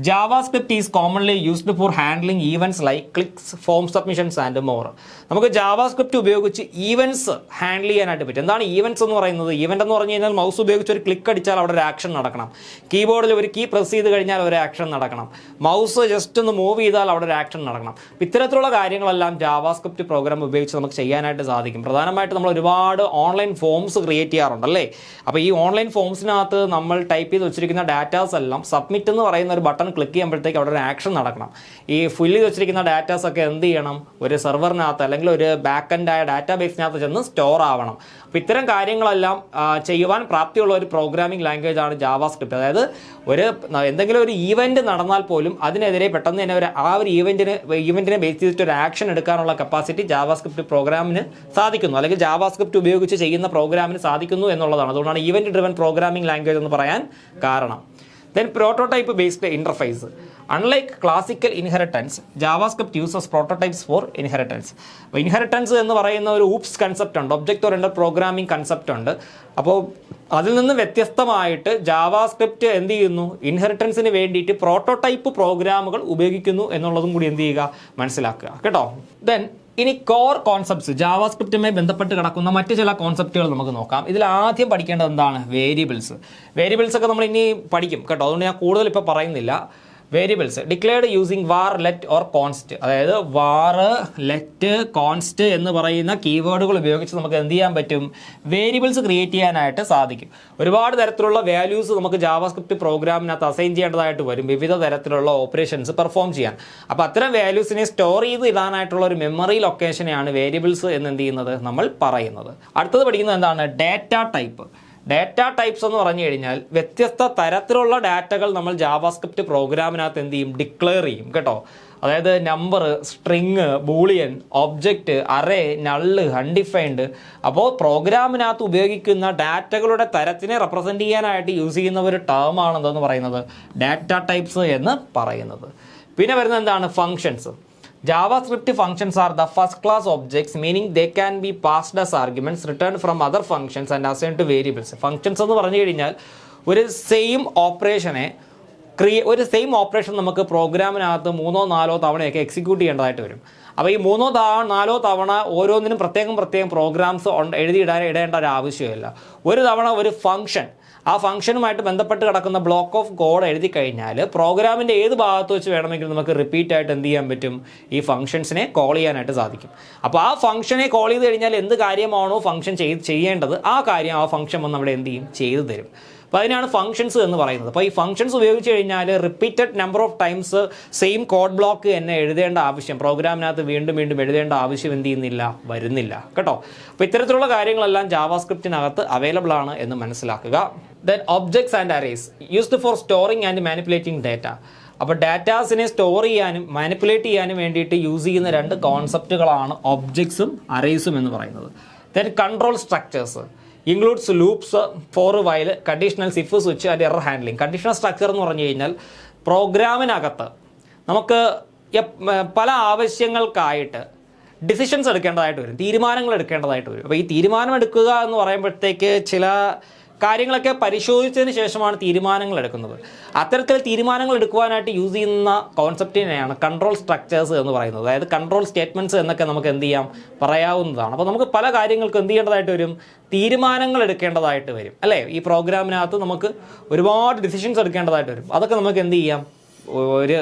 JavaScript is commonly used for handling events like clicks, form submissions and more. നമുക്ക് ജാവാസ്ക്രിപ്റ്റ് ഉപയോഗിച്ച് ഈവൻസ് ഹാൻഡിൽ ചെയ്യാനായിട്ട് പറ്റും. എന്താണ് ഈവൻസ് എന്ന് പറയുന്നത്? ഈവൻ്റ് എന്ന് പറഞ്ഞു കഴിഞ്ഞാൽ മൗസ് ഉപയോഗിച്ച് ഒരു ക്ലിക്ക് അടിച്ചാൽ അവിടെ ഒരു ആക്ഷൻ നടക്കണം, കീബോർഡിൽ ഒരു കീ പ്രസ് ചെയ്ത് കഴിഞ്ഞാൽ ഒരു ആക്ഷൻ നടക്കണം, മൗസ് ജസ്റ്റ് ഒന്ന് മൂവ് ചെയ്താൽ അവിടെ ഒരു ആക്ഷൻ നടക്കണം. ഇത്തരത്തിലുള്ള കാര്യങ്ങളെല്ലാം ജാവാസ്ക്രിപ്റ്റ് പ്രോഗ്രാം ഉപയോഗിച്ച് നമുക്ക് ചെയ്യാനായിട്ട് സാധിക്കും. പ്രധാനമായിട്ട് നമ്മൾ ഒരുപാട് ഓൺലൈൻ ഫോംസ് ക്രിയേറ്റ് ചെയ്യാറുണ്ടല്ലേ. അപ്പോൾ ഈ ഓൺലൈൻ ഫോംസിനകത്ത് നമ്മൾ ടൈപ്പ് ചെയ്ത് വെച്ചിരിക്കുന്ന ഡാറ്റാസ് എല്ലാം സബ്മിറ്റ് എന്ന് പറയുന്ന ഒരു ബട്ടൺ ക്ലിക്ക് ചെയ്യുമ്പോഴത്തേക്ക് അവിടെ ഒരു ആക്ഷൻ നടക്കണം. ഈ ഫില്ല് ചെയ്ത് വെച്ചിരിക്കുന്ന ഡാറ്റാസ് ഒക്കെ എന്ത് ചെയ്യണം, ഒരു സെർവറിനകത്ത് അല്ലെങ്കിൽ ഒരു ബാക്ക് എൻഡ് ആയ ഡാറ്റാ ബേസിനകത്ത് ചെന്ന് സ്റ്റോർ ആവണം. അപ്പോൾ ഇത്തരം കാര്യങ്ങളെല്ലാം ചെയ്യുവാൻ പ്രാപ്തിയുള്ള ഒരു പ്രോഗ്രാമിംഗ് ലാംഗ്വേജ് ആണ് ജാവാസ്ക്രിപ്റ്റ്. അതായത് എന്തെങ്കിലും ഒരു ഈവൻറ്റ് നടന്നാൽ പോലും അതിനെതിരെ പെട്ടെന്ന് തന്നെ ഒരു ഈവൻറ്റിനെ ബേസ് ചെയ്തിട്ട് ഒരു ആക്ഷൻ എടുക്കാനുള്ള കപ്പാസിറ്റി ജാവാസ്ക്രിപ്റ്റ് പ്രോഗ്രാമിന് സാധിക്കുന്നു, അല്ലെങ്കിൽ ജാവാസ്ക്രിപ്റ്റ് ഉപയോഗിച്ച് ചെയ്യുന്ന പ്രോഗ്രാമിന് സാധിക്കുന്നു എന്നുള്ളതാണ്. അതുകൊണ്ടാണ് ഈവൻറ്റ് ഡ്രിവൻ പ്രോഗ്രാമിംഗ് ലാംഗ്വേജ് എന്ന് പറയാൻ കാരണം. Then prototype based interface. Unlike classical inheritance, JavaScript uses prototypes for inheritance. Inheritance എന്ന് പറയുന്ന ഒരു ഊപ്സ് കൺസെപ്റ്റ് ഉണ്ട്, ഒബ്ജക്റ്റ് ഓറിയൻറ്റഡ് പ്രോഗ്രാമിംഗ് കൺസെപ്റ്റ് ഉണ്ട്. അപ്പോൾ അതിൽ നിന്ന് വ്യത്യസ്തമായിട്ട് ജാവാസ്ക്രിപ്റ്റ് എന്ത് ചെയ്യുന്നു, ഇൻഹെറിറ്റൻസിന് വേണ്ടിയിട്ട് പ്രോട്ടോടൈപ്പ് പ്രോഗ്രാമുകൾ ഉപയോഗിക്കുന്നു എന്നുള്ളതും കൂടി എന്ത് ചെയ്യുക, മനസ്സിലാക്കുക കേട്ടോ. ദെൻ ഇനി കോർ കോൺസെപ്റ്റ്സ്, ജാവാസ്ക്രിപ്റ്റുമായി ബന്ധപ്പെട്ട് കിടക്കുന്ന മറ്റ് ചില കോൺസെപ്റ്റുകൾ നമുക്ക് നോക്കാം. ഇതിൽ ആദ്യം പഠിക്കേണ്ടത് എന്താണ്, വേരിയബിൾസ് ഒക്കെ നമ്മൾ ഇനി പഠിക്കും കേട്ടോ, അതുകൊണ്ട് ഞാൻ കൂടുതൽ ഇപ്പോൾ പറയുന്നില്ല. Variables declared using var, let or const. അതായത് var, let, const എന്ന് പറയുന്ന കീവേഡുകൾ ഉപയോഗിച്ച് നമുക്ക് എന്ത് ചെയ്യാൻ പറ്റും, വേരിയബിൾസ് ക്രിയേറ്റ് ചെയ്യാനായിട്ട് സാധിക്കും. ഒരുപാട് തരത്തിലുള്ള വാല്യൂസ് നമുക്ക് ജാവാസ്ക്രിപ്റ്റ് പ്രോഗ്രാമിനകത്ത് അസൈൻ ചെയ്യേണ്ടതായിട്ട് വരും, വിവിധ തരത്തിലുള്ള ഓപ്പറേഷൻസ് പെർഫോം ചെയ്യാൻ. അപ്പോൾ അത്തരം വാല്യൂസിനെ സ്റ്റോർ ചെയ്ത് ഇടാനായിട്ടുള്ള ഒരു മെമ്മറി ലൊക്കേഷനെയാണ് വേരിയബിൾസ് എന്ന് എന്ത് ചെയ്യുന്നത്, നമ്മൾ പറയുന്നത്. അടുത്തത് പഠിക്കുന്നത് എന്താണ്, ഡാറ്റ ടൈപ്പ്. ഡാറ്റ ടൈപ്സ് എന്ന് പറഞ്ഞു കഴിഞ്ഞാൽ വ്യത്യസ്ത തരത്തിലുള്ള ഡാറ്റകൾ നമ്മൾ ജാവാസ്ക്രിപ്റ്റ് പ്രോഗ്രാമിനകത്ത് എന്ത് ചെയ്യും, ഡിക്ലെയർ ചെയ്യും കേട്ടോ. അതായത് number, string, Boolean, object, array, നള്ള്, undefined. അപ്പോൾ പ്രോഗ്രാമിനകത്ത് ഉപയോഗിക്കുന്ന ഡാറ്റകളുടെ തരത്തിനെ റെപ്രസെൻറ്റ് ചെയ്യാനായിട്ട് യൂസ് ചെയ്യുന്ന ഒരു ടേമാണ് എന്തെന്ന് പറയുന്നത്, ഡാറ്റ ടൈപ്സ് എന്ന് പറയുന്നത്. പിന്നെ വരുന്നത് എന്താണ്, functions. JavaScript functions are the first class objects, meaning they can be passed as arguments returned from other functions and assigned to variables. Functions എന്ന് പറഞ്ഞു കഴിഞ്ഞാൽ ഒരു സെയിം ഓപ്പറേഷൻ നമുക്ക് പ്രോഗ്രാമിനകത്ത് 3-4 തവണയൊക്കെ എക്സിക്യൂട്ട് ചെയ്യേണ്ടതായിട്ട് വരും. അപ്പോൾ ഈ 3-4 തവണ ഓരോന്നിനും പ്രത്യേകം പ്രോഗ്രാംസ് ഇടേണ്ട ഒരു ആവശ്യമില്ല. ഒരു തവണ ഒരു ഫംഗ്ഷൻ, ആ ഫംഗ്ഷനുമായിട്ട് ബന്ധപ്പെട്ട് കിടക്കുന്ന ബ്ലോക്ക് ഓഫ് കോഡ് എഴുതി കഴിഞ്ഞാൽ പ്രോഗ്രാമിൻ്റെ ഏത് ഭാഗത്ത് വെച്ച് വേണമെങ്കിലും നമുക്ക് റിപ്പീറ്റ് ആയിട്ട് എന്ത് ചെയ്യാൻ പറ്റും, ഈ ഫംഗ്ഷൻസിനെ കോൾ ചെയ്യാനായിട്ട് സാധിക്കും. അപ്പോൾ ആ ഫംഗ്ഷനെ കോൾ ചെയ്ത് കഴിഞ്ഞാൽ എന്ത് കാര്യമാണോ ഫംഗ്ഷൻ ചെയ്യേണ്ടത് ആ കാര്യം ആ ഫംഗ്ഷൻ വന്ന് നമ്മുടെ എന്ത് ചെയ്യും, ചെയ്തു തരും. അപ്പോൾ അതിനാണ് ഫംഗ്ഷൻസ് എന്ന് പറയുന്നത്. അപ്പോൾ ഈ ഫംഗ്ഷൻസ് ഉപയോഗിച്ച് കഴിഞ്ഞാൽ repeated number of times same code block തന്നെ എഴുതേണ്ട ആവശ്യം, പ്രോഗ്രാമിനകത്ത് വീണ്ടും എഴുതേണ്ട ആവശ്യം എന്ത് ചെയ്യുന്നില്ല, വരുന്നില്ല കേട്ടോ. അപ്പോൾ ഇത്തരത്തിലുള്ള കാര്യങ്ങളെല്ലാം ജാവാസ്ക്രിപ്റ്റിനകത്ത് അവൈലബിൾ ആണ് എന്ന് മനസ്സിലാക്കുക. Then objects and arrays used for storing and manipulating data. അപ്പോൾ ഡാറ്റാസിനെ സ്റ്റോർ ചെയ്യാനും മാനിപ്പുലേറ്റ് ചെയ്യാനും വേണ്ടിയിട്ട് യൂസ് ചെയ്യുന്ന 2 കോൺസെപ്റ്റുകളാണ് ഒബ്ജക്ട്സും അറേസും എന്ന് പറയുന്നത്. Then control structures includes loops, for while, conditionals, if, switch and error handling. Conditional structure എന്ന് പറഞ്ഞു കഴിഞ്ഞാൽ പ്രോഗ്രാമിനകത്ത് നമുക്ക് പല ആവശ്യങ്ങൾക്കായിട്ട് ഡിസിഷൻസ് എടുക്കേണ്ടതായിട്ട് വരും, തീരുമാനങ്ങൾ എടുക്കേണ്ടതായിട്ട് വരും. അപ്പോൾ ഈ തീരുമാനം എടുക്കുക എന്ന് പറയുമ്പോഴത്തേക്ക് ചില കാര്യങ്ങളൊക്കെ പരിശോധിച്ചതിന് ശേഷമാണ് തീരുമാനങ്ങൾ എടുക്കുന്നത്. അത്തരത്തിൽ തീരുമാനങ്ങൾ എടുക്കുവാനായിട്ട് യൂസ് ചെയ്യുന്ന കോൺസെപ്റ്റിനെയാണ് കൺട്രോൾ സ്ട്രക്ചേഴ്സ് എന്ന് പറയുന്നത്. അതായത് കൺട്രോൾ സ്റ്റേറ്റ്മെൻറ്റ്സ് എന്നൊക്കെ നമുക്ക് എന്ത് ചെയ്യാം, പറയാവുന്നതാണ്. അപ്പോൾ നമുക്ക് പല കാര്യങ്ങൾക്ക് എന്ത് ചെയ്യേണ്ടതായിട്ട് വരും, തീരുമാനങ്ങൾ എടുക്കേണ്ടതായിട്ട് വരും അല്ലേ. ഈ പ്രോഗ്രാമിനകത്ത് നമുക്ക് ഒരുപാട് ഡിസിഷൻസ് എടുക്കേണ്ടതായിട്ട് വരും. അതൊക്കെ നമുക്ക് എന്ത് ചെയ്യാം, ഒരു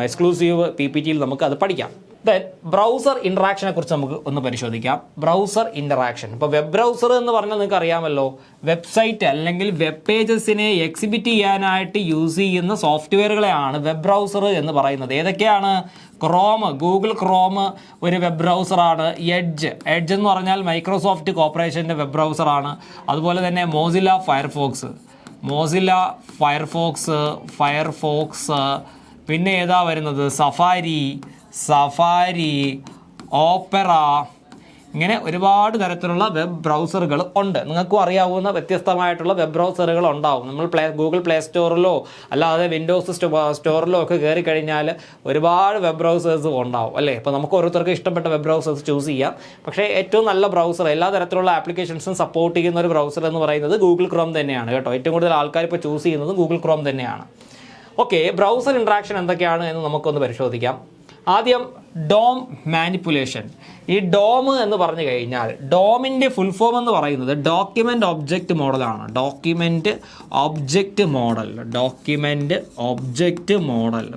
എക്സ്ക്ലൂസീവ് PPTയിൽ നമുക്ക് അത് പഠിക്കാം. ദെൻ ബ്രൗസർ ഇൻട്രാക്ഷനെ കുറിച്ച് നമുക്ക് ഒന്ന് പരിശോധിക്കാം. ബ്രൗസർ ഇൻട്രാക്ഷൻ, ഇപ്പോൾ വെബ് ബ്രൗസർ എന്ന് പറഞ്ഞാൽ നിങ്ങൾക്ക് അറിയാമല്ലോ, വെബ്സൈറ്റ് അല്ലെങ്കിൽ വെബ് പേജസിനെ എക്സിബിറ്റ് ചെയ്യാനായിട്ട് യൂസ് ചെയ്യുന്ന സോഫ്റ്റ്വെയറുകളെയാണ് വെബ് ബ്രൗസർ എന്ന് പറയുന്നത്. ഏതൊക്കെയാണ്? ക്രോം, ഗൂഗിൾ ക്രോം ഒരു വെബ് ബ്രൗസറാണ്. എഡ്ജ് എന്ന് പറഞ്ഞാൽ മൈക്രോസോഫ്റ്റ് കോർപ്പറേഷൻ്റെ വെബ് ബ്രൗസറാണ്. അതുപോലെ തന്നെ മോസില്ല ഫയർഫോക്സ്, പിന്നെ ഏതാ വരുന്നത്, സഫാരി, ഓപ്പറ, ഇങ്ങനെ ഒരുപാട് തരത്തിലുള്ള വെബ് ബ്രൗസറുകൾ ഉണ്ട്. നിങ്ങൾക്കും അറിയാവുന്ന വ്യത്യസ്തമായിട്ടുള്ള വെബ് ബ്രൗസറുകൾ ഉണ്ടാവും. നമ്മൾ ഗൂഗിൾ പ്ലേ സ്റ്റോറിലോ അല്ലാതെ വിൻഡോസ് സ്റ്റോറിലോ ഒക്കെ കയറി കഴിഞ്ഞാൽ ഒരുപാട് വെബ് ബ്രൗസേഴ്സ് ഉണ്ടാവും അല്ലേ. ഇപ്പോൾ നമുക്ക് ഓരോരുത്തർക്ക് ഇഷ്ടപ്പെട്ട വെബ് ബ്രൗസേഴ്സ് ചൂസ് ചെയ്യാം. പക്ഷേ ഏറ്റവും നല്ല ബ്രൗസർ, എല്ലാ തരത്തിലുള്ള ആപ്ലിക്കേഷൻസും സപ്പോർട്ട് ചെയ്യുന്ന ഒരു ബ്രൗസർ എന്ന് പറയുന്നത് ഗൂഗിൾ ക്രോം തന്നെയാണ് കേട്ടോ. ഏറ്റവും കൂടുതൽ ആൾക്കാർ ഇപ്പോൾ ചൂസ് ചെയ്യുന്നത് ഗൂഗിൾ ക്രോം തന്നെയാണ്. ഓക്കെ, ബ്രൗസർ ഇൻട്രാക്ഷൻ എന്തൊക്കെയാണ് എന്ന് നമുക്കൊന്ന് പരിശോധിക്കാം. ആദ്യം ഡോം മാനിപ്പുലേഷൻ. ഈ ഡോം എന്ന് പറഞ്ഞു കഴിഞ്ഞാൽ ഡോമിൻ്റെ ഫുൾ ഫോം എന്ന് പറയുന്നത് ഡോക്യുമെൻ്റ് ഒബ്ജക്റ്റ് മോഡലാണ്. ഡോക്യുമെൻ്റ് ഒബ്ജക്റ്റ് മോഡൽ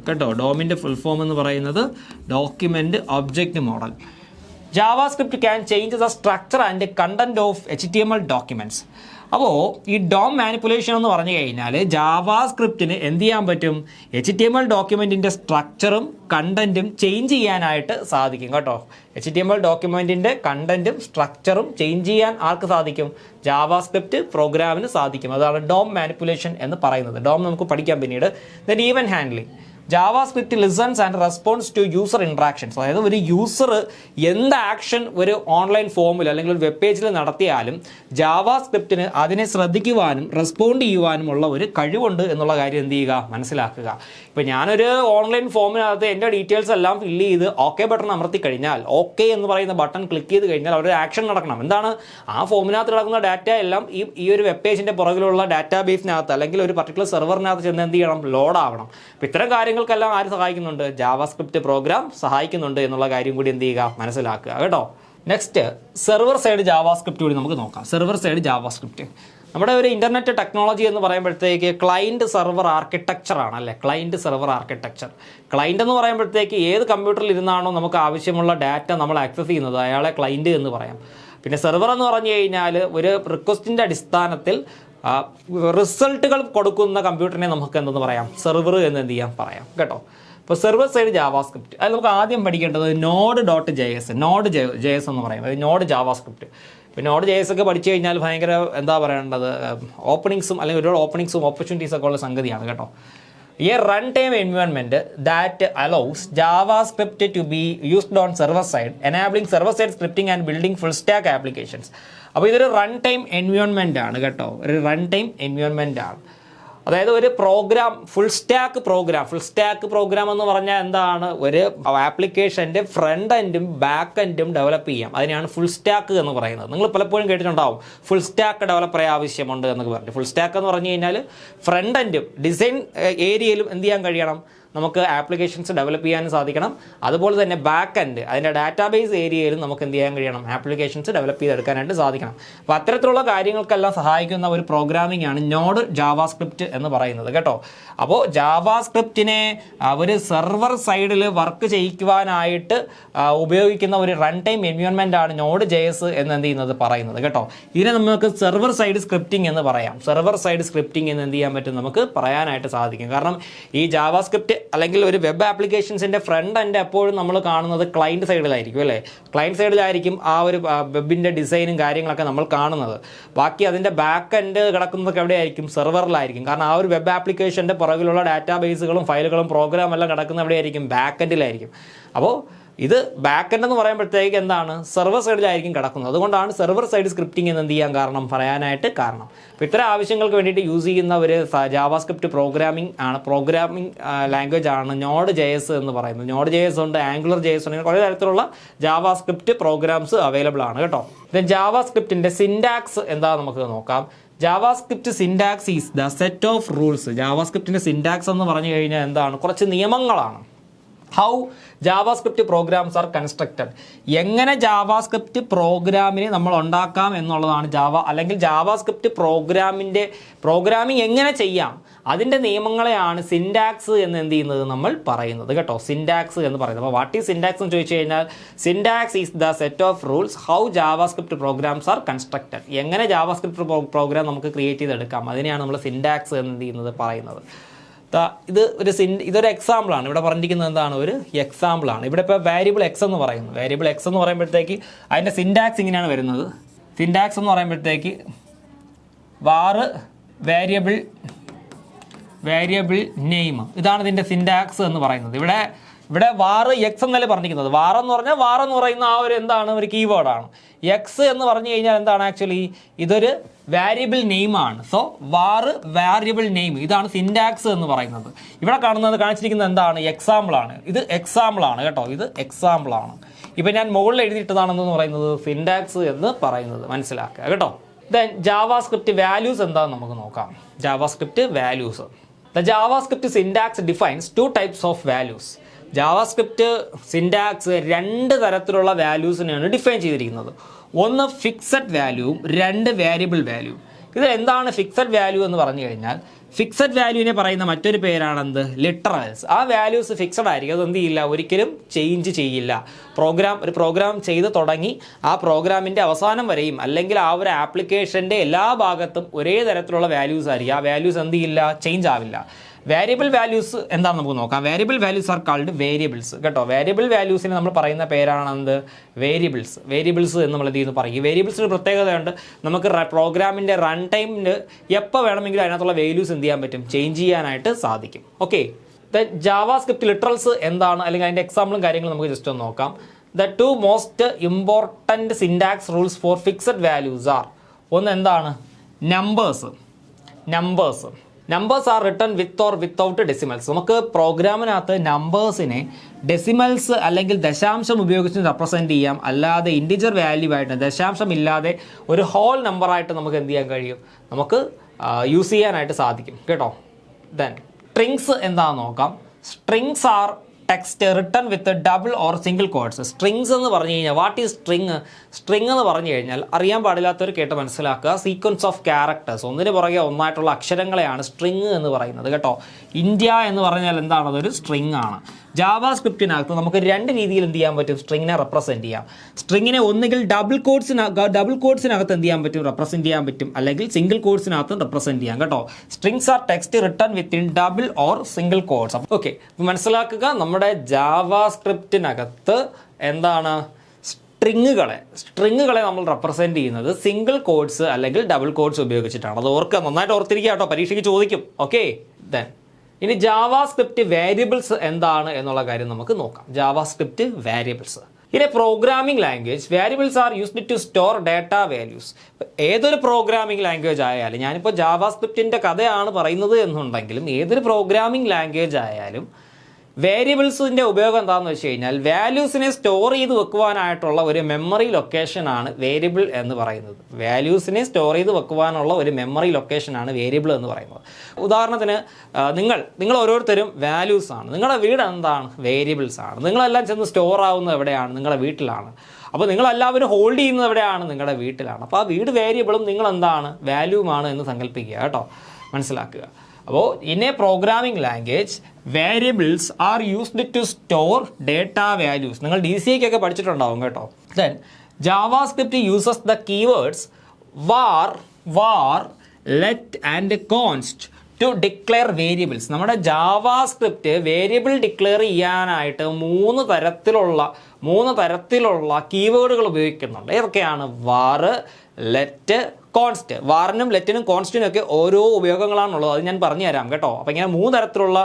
കേട്ടോ. ഡോമിൻ്റെ ഫുൾ ഫോം എന്ന് പറയുന്നത് document object model. JavaScript can change the structure and content of HTML documents. അപ്പോൾ ഈ ഡോം മാനിപ്പുലേഷൻ എന്ന് പറഞ്ഞു കഴിഞ്ഞാൽ ജാവാസ്ക്രിപ്റ്റിന് എന്ത് ചെയ്യാൻ പറ്റും, HTML ഡോക്യുമെൻറ്റിൻ്റെ സ്ട്രക്ചറും കണ്ടൻറ്റും ചേഞ്ച് ചെയ്യാനായിട്ട് സാധിക്കും കേട്ടോ. HTML ഡോക്യുമെൻറ്റിൻ്റെ കണ്ടൻറ്റും സ്ട്രക്ചറും ചേഞ്ച് ചെയ്യാൻ ആർക്ക് സാധിക്കും, ജാവാസ്ക്രിപ്റ്റ് പ്രോഗ്രാമിന് സാധിക്കും. അതാണ് ഡോം മാനിപ്പുലേഷൻ എന്ന് പറയുന്നത്. ഡോം നമുക്ക് പഠിക്കാം പിന്നീട്. Then event handling. JavaScript listens and responds to user interactions. അതായത് ഒരു യൂസർ എന്ത് ആക്ഷൻ ഒരു ഓൺലൈൻ ഫോമിൽ അല്ലെങ്കിൽ ഒരു വെബ് പേജിൽ നടത്തിയാലും ജാവാസ്ക്രിപ്റ്റിന് അതിനെ ശ്രദ്ധിക്കുവാനും റെസ്പോണ്ട് ചെയ്യുവാനുമുള്ള ഒരു കഴിവുണ്ട് എന്നുള്ള കാര്യം എന്ത് ചെയ്യുക, മനസ്സിലാക്കുക. ഇപ്പോൾ ഞാനൊരു ഓൺലൈൻ ഫോമിനകത്ത് എൻ്റെ ഡീറ്റെയിൽസ് എല്ലാം ഫില്ല് ചെയ്ത് ഓക്കെ ബട്ടൺ അമർത്തി കഴിഞ്ഞാൽ, ഓക്കെ എന്ന് പറയുന്ന ബട്ടൺ ക്ലിക്ക് ചെയ്ത് കഴിഞ്ഞാൽ ഒരു ആക്ഷൻ നടക്കണം. എന്താണ്, ആ ഫോമിനകത്ത് നടക്കുന്ന ഡാറ്റ എല്ലാം ഈ ഒരു വെബ് പേജിൻ്റെ പുറകിലുള്ള ഡാറ്റാ ബേസിനകത്ത് അല്ലെങ്കിൽ ഒരു പർട്ടിക്കുലർ സെർവറിനകത്ത് ചെന്ന് എന്ത് ചെയ്യണം, ലോഡ് ആവണം. അപ്പോൾ ഇത്തരം കാര്യങ്ങൾക്കെല്ലാം ആര് സഹായിക്കുന്നുണ്ട്, ജാവാസ്ക്രിപ്റ്റ് പ്രോഗ്രാം സഹായിക്കുന്നുണ്ട് എന്നുള്ള കാര്യം കൂടി എന്ത് ചെയ്യുക, മനസ്സിലാക്കുക കേട്ടോ. നെക്സ്റ്റ് സെർവർ സൈഡ് ജാവാസ്ക്രിപ്റ്റ് കൂടി നമുക്ക് നോക്കാം. സെർവർ സൈഡ് ജാവാസ്ക്രിപ്റ്റ് നമ്മുടെ ഒരു ഇൻ്റർനെറ്റ് ടെക്നോളജി എന്ന് പറയുമ്പോഴത്തേക്ക് ക്ലയൻറ്റ് സെർവർ ആർക്കിടെക്ചർ ആണ് അല്ലേ. ക്ലയൻറ്റ് എന്ന് പറയുമ്പോഴത്തേക്ക് ഏത് കമ്പ്യൂട്ടറിൽ ഇരുന്നാണോ നമുക്ക് ആവശ്യമുള്ള ഡാറ്റ നമ്മൾ ആക്സസ് ചെയ്യുന്നത് അയാളെ ക്ലയൻറ്റ് എന്ന് പറയാം. പിന്നെ സെർവർ എന്ന് പറഞ്ഞു കഴിഞ്ഞാൽ ഒരു റിക്വസ്റ്റിൻ്റെ അടിസ്ഥാനത്തിൽ റിസൾട്ടുകൾ കൊടുക്കുന്ന കമ്പ്യൂട്ടറിനെ നമുക്ക് എന്തെന്ന് പറയാം, സെർവർ എന്ന് എന്ത് ചെയ്യാം പറയാം കേട്ടോ. ഇപ്പോൾ സെർവർ സൈഡ് ജാവാസ്ക്രിപ്റ്റ് അത് നമുക്ക് ആദ്യം പഠിക്കേണ്ടത് Node.js എന്ന് പറയും. അത് നോഡ് ജാവാസ്ക്രിപ്റ്റ്. ഇപ്പോൾ Node.js ഒക്കെ പഠിച്ചു കഴിഞ്ഞാൽ ഭയങ്കര എന്താ പറയേണ്ടത്, ഓപ്പണിങ്സും അല്ലെങ്കിൽ ഒരുപാട് ഓപ്പണിങ്സും ഓപ്പർച്യൂണിറ്റീസ് ഒക്കെ ഉള്ള സംഗതിയാണ് കേട്ടോ. A runtime environment that allows JavaScript to be used on server side, enabling server side scripting and building full stack applications. അപ്പോൾ ഇതൊരു റൺ ടൈം എൻവയോൺമെൻ്റ് ആണ് കേട്ടോ. ഒരു റൺ ടൈം എൻവയോൺമെൻ്റ് ആണ്. അതായത് ഒരു പ്രോഗ്രാം ഫുൾ സ്റ്റാക്ക് പ്രോഗ്രാം എന്ന് പറഞ്ഞാൽ എന്താണ്, ഒരു ആപ്ലിക്കേഷൻ്റെ ഫ്രണ്ട് എൻഡും ബാക്ക് എൻഡും ഡെവലപ്പ് ചെയ്യാം. അതിനെയാണ് ഫുൾ സ്റ്റാക്ക് എന്ന് പറയുന്നത്. നിങ്ങൾ പലപ്പോഴും കേട്ടിട്ടുണ്ടാവും ഫുൾ സ്റ്റാക്ക് ഡെവലപ്പറെ ആവശ്യമുണ്ട് എന്നൊക്കെ പറഞ്ഞു. ഫുൾ സ്റ്റാക്ക് എന്ന് പറഞ്ഞു കഴിഞ്ഞാൽ ഫ്രണ്ട് എൻഡും ഡിസൈൻ ഏരിയയിലും എന്ത് ചെയ്യാൻ കഴിയണം, നമുക്ക് ആപ്ലിക്കേഷൻസ് ഡെവലപ്പ് ചെയ്യാനും സാധിക്കണം. അതുപോലെ തന്നെ ബാക്ക് എൻഡ് അതിൻ്റെ ഡാറ്റാബേസ് ഏരിയയിലും നമുക്ക് എന്ത് ചെയ്യാൻ കഴിയണം, ആപ്ലിക്കേഷൻസ് ഡെവലപ്പ് ചെയ്തെടുക്കാനായിട്ട് സാധിക്കണം. അപ്പോൾ അത്തരത്തിലുള്ള കാര്യങ്ങൾക്കെല്ലാം സഹായിക്കുന്ന ഒരു പ്രോഗ്രാമിംഗ് ആണ് നോഡ് ജാവാസ്ക്രിപ്റ്റ് എന്ന് പറയുന്നത് കേട്ടോ. അപ്പോൾ ജാവാസ്ക്രിപ്റ്റിനെ ഒരു സെർവർ സൈഡിൽ വർക്ക് ചെയ്യിക്കുവാനായിട്ട് ഉപയോഗിക്കുന്ന ഒരു റൺ ടൈം എൻവയോൺമെൻ്റ് ആണ് നോഡ് JS എന്ന് എന്ത് ചെയ്യുന്നത് പറയുന്നത് കേട്ടോ. ഇതിനെ നമുക്ക് സെർവർ സൈഡ് സ്ക്രിപ്റ്റിംഗ് എന്ന് പറയാം. സെർവർ സൈഡ് സ്ക്രിപ്റ്റിംഗ് എന്ന് എന്ത് ചെയ്യാൻ പറ്റും, നമുക്ക് പറയാനായിട്ട് സാധിക്കും. കാരണം ഈ ജാവാസ്ക്രിപ്റ്റ് അല്ലെങ്കിൽ ഒരു വെബ് ആപ്ലിക്കേഷൻസിൻ്റെ ഫ്രണ്ട് എൻഡ് എപ്പോഴും നമ്മൾ കാണുന്നത് ക്ലയൻറ്റ് സൈഡിലായിരിക്കും അല്ലേ. ക്ലയൻറ്റ് സൈഡിലായിരിക്കും ആ ഒരു വെബിൻ്റെ ഡിസൈനും കാര്യങ്ങളൊക്കെ നമ്മൾ കാണുന്നത്. ബാക്കി അതിൻ്റെ ബാക്ക് എൻഡ് കിടക്കുന്നതൊക്കെ എവിടെയായിരിക്കും, സെർവറിലായിരിക്കും. കാരണം ആ ഒരു വെബ് ആപ്ലിക്കേഷൻ്റെ പുറകിലുള്ള ഡാറ്റാബേസുകളും ഫയലുകളും പ്രോഗ്രാം എല്ലാം കിടക്കുന്ന എവിടെയായിരിക്കും, ബാക്ക് എൻഡിലായിരിക്കും. അപ്പോൾ ഇത് ബാക്ക് എൻഡ് എന്ന് പറയുമ്പോഴത്തേക്ക് എന്താണ്, സെർവർ സൈഡിലായിരിക്കും കിടക്കുന്നത്. അതുകൊണ്ടാണ് സെർവർ സൈഡ് സ്ക്രിപ്റ്റിംഗ് എന്ന് എന്ത് ചെയ്യാൻ കാരണം, പറയാനായിട്ട് കാരണം. അപ്പോൾ ഇത്തരം ആവശ്യങ്ങൾക്ക് വേണ്ടിയിട്ട് യൂസ് ചെയ്യുന്ന ഒരു ജാവാസ്ക്രിപ്റ്റ് പ്രോഗ്രാമിംഗ് ലാംഗ്വേജ് ആണ് നോഡ് JS എന്ന് പറയുന്നത്. നോഡ് JS ഉണ്ട്, ആംഗുലർ JS ഉണ്ട്, കുറേ തരത്തിലുള്ള ജാവാസ്ക്രിപ്റ്റ് പ്രോഗ്രാംസ് അവൈലബിൾ ആണ് കേട്ടോ. ദെൻ ജാവാസ്ക്രിപ്റ്റിൻ്റെ സിൻടാക്സ് എന്താ നമുക്ക് നോക്കാം. JavaScript syntax is the set of rules. ജാവാസ്ക്രിപ്റ്റിൻ്റെ സിൻടാക്സ് എന്ന് പറഞ്ഞു കഴിഞ്ഞാൽ എന്താണ്, കുറച്ച് നിയമങ്ങളാണ്. How JavaScript programs are constructed, എങ്ങനെ ജാവാസ്ക്രിപ്റ്റ് പ്രോഗ്രാമിനെ നമ്മൾ ഉണ്ടാക്കാം എന്നുള്ളതാണ് അല്ലെങ്കിൽ ജാവാസ്ക്രിപ്റ്റ് പ്രോഗ്രാമിംഗ് എങ്ങനെ ചെയ്യാം അതിൻ്റെ നിയമങ്ങളെയാണ് സിൻടാക്സ് എന്ന് എന്ത് ചെയ്യുന്നത് നമ്മൾ പറയുന്നത് കേട്ടോ. സിൻടാക്സ് എന്ന് പറയുന്നത്. അപ്പോൾ വാട്ട് ഈസ് സിൻടാക്സ് എന്ന് ചോദിച്ചു കഴിഞ്ഞാൽ syntax is the set of rules how JavaScript programs are constructed, എങ്ങനെ ജാവാസ്ക്രിപ്റ്റ് പ്രോഗ്രാം നമുക്ക് ക്രിയേറ്റ് ചെയ്തെടുക്കാം അതിനെയാണ് നമ്മൾ സിൻടാക്സ് എന്ന് എന്ത് ചെയ്യുന്നത് പറയുന്നത്. ഇതൊരു എക്സാമ്പിളാണ്. ഇവിടെ പറഞ്ഞിരിക്കുന്നത് എന്താണ്, ഒരു എക്സാമ്പിളാണ്. ഇവിടെ ഇപ്പോൾ വേരിയബിൾ എക്സ് എന്ന് പറയുന്നു. വേരിയബിൾ എക്സ് എന്ന് പറയുമ്പോഴത്തേക്ക് അതിൻ്റെ സിൻടാക്സ് ഇങ്ങനെയാണ് വരുന്നത്. സിൻടാക്സ് എന്ന് പറയുമ്പോഴത്തേക്ക് വാറ് വേരിയബിൾ നെയിം, ഇതാണ് ഇതിൻ്റെ സിൻടാക്സ് എന്ന് പറയുന്നത്. ഇവിടെ വാറ് എക്സ് എന്നല്ലേ പറഞ്ഞിരിക്കുന്നത്. വാറെന്ന് പറയുന്ന ആ ഒരു എന്താണ്, ഒരു കീവേഡാണ്. എക്സ് എന്ന് പറഞ്ഞു കഴിഞ്ഞാൽ എന്താണ്, ആക്ച്വലി ഇതൊരു വേരിയബിൾ നെയിമാണ്. സോ വേരിയബിൾ നെയിം, ഇതാണ് സിൻടാക്സ് എന്ന് പറയുന്നത്. ഇവിടെ കാണിച്ചിരിക്കുന്നത് എന്താണ്, എക്സാമ്പിളാണ്. ഇത് എക്സാമ്പിളാണ് കേട്ടോ, ഇത് എക്സാമ്പിളാണ്. ഇപ്പം ഞാൻ മുകളിൽ എഴുതിയിട്ടതാണെന്ന് പറയുന്നത് സിൻടാക്സ് എന്ന് പറയുന്നത് മനസ്സിലാക്കുക കേട്ടോ. ദെൻ ജാവാസ്ക്രിപ്റ്റ് വാല്യൂസ് എന്താണെന്ന് നമുക്ക് നോക്കാം. JavaScript values. The JavaScript syntax defines 2 types of values. JavaScript syntax 2 തരത്തിലുള്ള വാല്യൂസിനെയാണ് ഡിഫൈൻ ചെയ്തിരിക്കുന്നത്. ഒന്ന് ഫിക്സഡ് വാല്യൂവും 2 വേരിയബിൾ വാല്യൂ. ഇത് എന്താണ് ഫിക്സഡ് വാല്യൂ എന്ന് പറഞ്ഞു കഴിഞ്ഞാൽ, ഫിക്സഡ് വാല്യൂവിനെ പറയുന്ന മറ്റൊരു പേരാണെന്ത്, ലിറ്ററൽസ്. ആ വാല്യൂസ് ഫിക്സഡ് ആയിരിക്കും, അത് എന്ത് ചെയ്യില്ല, ഒരിക്കലും ചേഞ്ച് ചെയ്യില്ല. ഒരു പ്രോഗ്രാം ചെയ്ത് തുടങ്ങി ആ പ്രോഗ്രാമിൻ്റെ അവസാനം വരെയും അല്ലെങ്കിൽ ആ ഒരു ആപ്ലിക്കേഷൻ്റെ എല്ലാ ഭാഗത്തും ഒരേ തരത്തിലുള്ള വാല്യൂസ് ആയിരിക്കും. ആ വാല്യൂസ് എന്ത് ചെയ്യില്ല, ചേഞ്ച് ആവില്ല. വേരിയബിൾ വാല്യൂസ് എന്താണെന്ന് നമുക്ക് നോക്കാം. Variable values are called variables കേട്ടോ. വേരിയബിൾ വാല്യൂസിന് നമ്മൾ പറയുന്ന പേരാണ് എന്ത്, വേരിയബിൾസ് എന്ന് നമ്മൾ എന്ത് ചെയ്യുന്നു പറയും. വേരിയബിൾസിന് പ്രത്യേകതയുണ്ട്. നമുക്ക് പ്രോഗ്രാമിൻ്റെ റൺ ടൈമിന് എപ്പോൾ വേണമെങ്കിലും അതിനകത്തുള്ള വാല്യൂസ് എന്ത് ചെയ്യാൻ പറ്റും, ചേഞ്ച് ചെയ്യാനായിട്ട് സാധിക്കും. ഓക്കെ, ദെൻ ജാവാസ്ക്രിപ്റ്റ് ലിറ്ററൽസ് എന്താണ്, അല്ലെങ്കിൽ അതിൻ്റെ എക്സാമ്പിളും കാര്യങ്ങളും നമുക്ക് ജസ്റ്റ് ഒന്ന് നോക്കാം. The 2 most important syntax rules for fixed values are, ഒന്ന് എന്താണ്, numbers are written with or without decimals. നമുക്ക് പ്രോഗ്രാമിനകത്ത് നമ്പേഴ്സിനെ ഡെസിമൽസ് അല്ലെങ്കിൽ ദശാംശം ഉപയോഗിച്ച് റെപ്രസെൻറ്റ് ചെയ്യാം, അല്ലാതെ ഇൻറ്റിജർ വാല്യൂ ആയിട്ട് ദശാംശം ഇല്ലാതെ ഒരു ഹോൾ നമ്പറായിട്ട് നമുക്ക് എന്ത് ചെയ്യാൻ കഴിയും, നമുക്ക് യൂസ് ചെയ്യാനായിട്ട് സാധിക്കും കേട്ടോ. ദെൻ സ്ട്രിങ്സ് എന്താണെന്ന് നോക്കാം. Strings are text written with double or single codes. Strings എന്ന് പറഞ്ഞു കഴിഞ്ഞാൽ, വാട്ട് ഈസ് സ്ട്രിങ് എന്ന് പറഞ്ഞു കഴിഞ്ഞാൽ അറിയാൻ പാടില്ലാത്തവർ കേട്ട് മനസ്സിലാക്കുക. സീക്വൻസ് ഓഫ് ക്യാരക്ടേഴ്സ്, ഒന്നിന് പുറകെ ഒന്നായിട്ടുള്ള അക്ഷരങ്ങളെയാണ് സ്ട്രിങ് എന്ന് പറയുന്നത് കേട്ടോ. ഇന്ത്യ എന്ന് പറഞ്ഞാൽ എന്താണ്, അതൊരു സ്ട്രിങ് ആണ്. ജാവാസ്ക്രിപ്റ്റിനകത്ത് നമുക്ക് 2 രീതിയിൽ എന്ത് ചെയ്യാൻ പറ്റും, സ്ട്രിങ്ങിനെ റെപ്രസെൻറ്റ് ചെയ്യാം. സ്ട്രിങ്ങിനെ ഒന്നുകിൽ ഡബിൾ കോഡ്സിനകത്ത് എന്ത് ചെയ്യാൻ പറ്റും, റെപ്രസെൻറ്റ് ചെയ്യാൻ പറ്റും, അല്ലെങ്കിൽ സിംഗിൾ കോഡ്സിനകത്തും റെപ്രസെൻറ്റ് ചെയ്യാം കേട്ടോ. Strings are text written within double or single quotes. Okay, മനസ്സിലാക്കുക, നമ്മുടെ ജാവാസ്ക്രിപ്റ്റിനകത്ത് എന്താണ്, സ്ട്രിങ്ങുകളെ നമ്മൾ റെപ്രസെൻറ്റ് ചെയ്യുന്നത് സിംഗിൾ കോഡ്സ് അല്ലെങ്കിൽ ഡബിൾ കോഡ്സ് ഉപയോഗിച്ചിട്ടാണ്. അത് നന്നായിട്ട് ഓർത്തിരിക്കുക കേട്ടോ, പരീക്ഷയ്ക്ക് ചോദിക്കും. ഓക്കെ, ദെൻ ഇനി ജാവാസ്ക്രിപ്റ്റ് വേരിയബിൾസ് എന്താണ് എന്നുള്ള കാര്യം നമുക്ക് നോക്കാം. JavaScript variables. In a programming language variables are used to store data values. ഏതൊരു പ്രോഗ്രാമിംഗ് ലാംഗ്വേജ് ആയാലും, ഞാനിപ്പോൾ ജാവാസ്ക്രിപ്റ്റിൻ്റെ കഥയാണ് പറയുന്നത് എന്നുണ്ടെങ്കിലും ഏതൊരു പ്രോഗ്രാമിംഗ് ലാംഗ്വേജ് ആയാലും വേരിയബിൾസിൻ്റെ ഉപയോഗം എന്താണെന്ന് വെച്ച് കഴിഞ്ഞാൽ വാല്യൂസിനെ സ്റ്റോർ ചെയ്ത് വെക്കുവാനായിട്ടുള്ള ഒരു മെമ്മറി ലൊക്കേഷനാണ് വേരിയബിൾ എന്ന് പറയുന്നത്. വാല്യൂസിനെ സ്റ്റോർ ചെയ്ത് വെക്കുവാനുള്ള ഒരു മെമ്മറി ലൊക്കേഷനാണ് വേരിയബിൾ എന്ന് പറയുന്നത്. ഉദാഹരണത്തിന് നിങ്ങൾ ഓരോരുത്തരും വാല്യൂസ് ആണ്, നിങ്ങളുടെ വീട് എന്താണ്? വേരിയബിൾസ് ആണ്. നിങ്ങളെല്ലാം ചെന്ന് സ്റ്റോർ ആവുന്നത് എവിടെയാണ്? നിങ്ങളുടെ വീട്ടിലാണ്. അപ്പോൾ നിങ്ങളെല്ലാവരും ഹോൾഡ് ചെയ്യുന്നത് എവിടെയാണ്? നിങ്ങളുടെ വീട്ടിലാണ്. അപ്പോൾ ആ വീട് വേരിയബിളും നിങ്ങളെന്താണ്? വാല്യൂമാണ് എന്ന് സങ്കല്പിക്കുക കേട്ടോ, മനസ്സിലാക്കുക. അപ്പോൾ in a programming language variables are used to store data values. നിങ്ങൾ DCA ഒക്കെ പഠിച്ചിട്ടുണ്ടാവും കേട്ടോ. Then JavaScript uses the keywords var, let and const to declare variables. നമ്മുടെ ജാവാസ്ക്രിപ്റ്റ് വേരിയബിൾ ഡിക്ലെയർ ചെയ്യാനായിട്ട് മൂന്ന് തരത്തിലുള്ള കീവേഡുകൾ ഉപയോഗിക്കുന്നുണ്ട്. ഏതൊക്കെയാണ്? var, let, const. വാറിനും ലെറ്റിനും കോൺസ്റ്റിനും ഒക്കെ ഓരോ ഉപയോഗങ്ങളാണുള്ളത്. അത് ഞാൻ പറഞ്ഞു തരാം കേട്ടോ. അപ്പോൾ ഇങ്ങനെ മൂന്ന് തരത്തിലുള്ള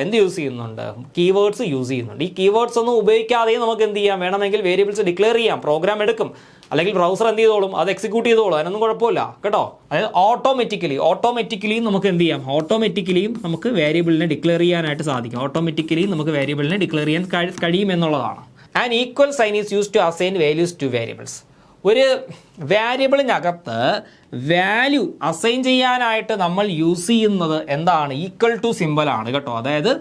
എന്ത് യൂസ് ചെയ്യുന്നുണ്ട്? കീവേഡ്സ് യൂസ് ചെയ്യുന്നുണ്ട്. ഈ കീവേഡ്സ് ഒന്നും ഉപയോഗിക്കാതെയും നമുക്ക് എന്ത് ചെയ്യാം? വേണമെങ്കിൽ വേരിയബിൾസ് ഡിക്ലെയർ ചെയ്യാം. പ്രോഗ്രാം എടുക്കും, അല്ലെങ്കിൽ ബ്രൗസർ എന്ത് ചെയ്തോളും? അത് എക്സിക്യൂട്ട് ചെയ്തോളും. അതിനൊന്നും കുഴപ്പമില്ല കേട്ടോ. അതായത് ഓട്ടോമാറ്റിക്കലിയും നമുക്ക് എന്ത് ചെയ്യാം? ഓട്ടോമാറ്റിക്കലിയും നമുക്ക് വേരിയബിളിനെ ഡിക്ലെയർ ചെയ്യാനായിട്ട് സാധിക്കും. ഓട്ടോമാറ്റിക്കലിയും നമുക്ക് വേരിയബിളിനെ ഡിക്ലെയർ ചെയ്യാൻ കഴിയും എന്നുള്ളതാണ്. And equal sign is use to assign values to variables. ഒരു വേരിയബിളിനകത്ത് വാല്യൂ അസൈൻ ചെയ്യാനായിട്ട് നമ്മൾ യൂസ് ചെയ്യുന്നത് എന്താണ്? ഈക്വൽ ടു സിമ്പലാണ് കേട്ടോ. അതായത്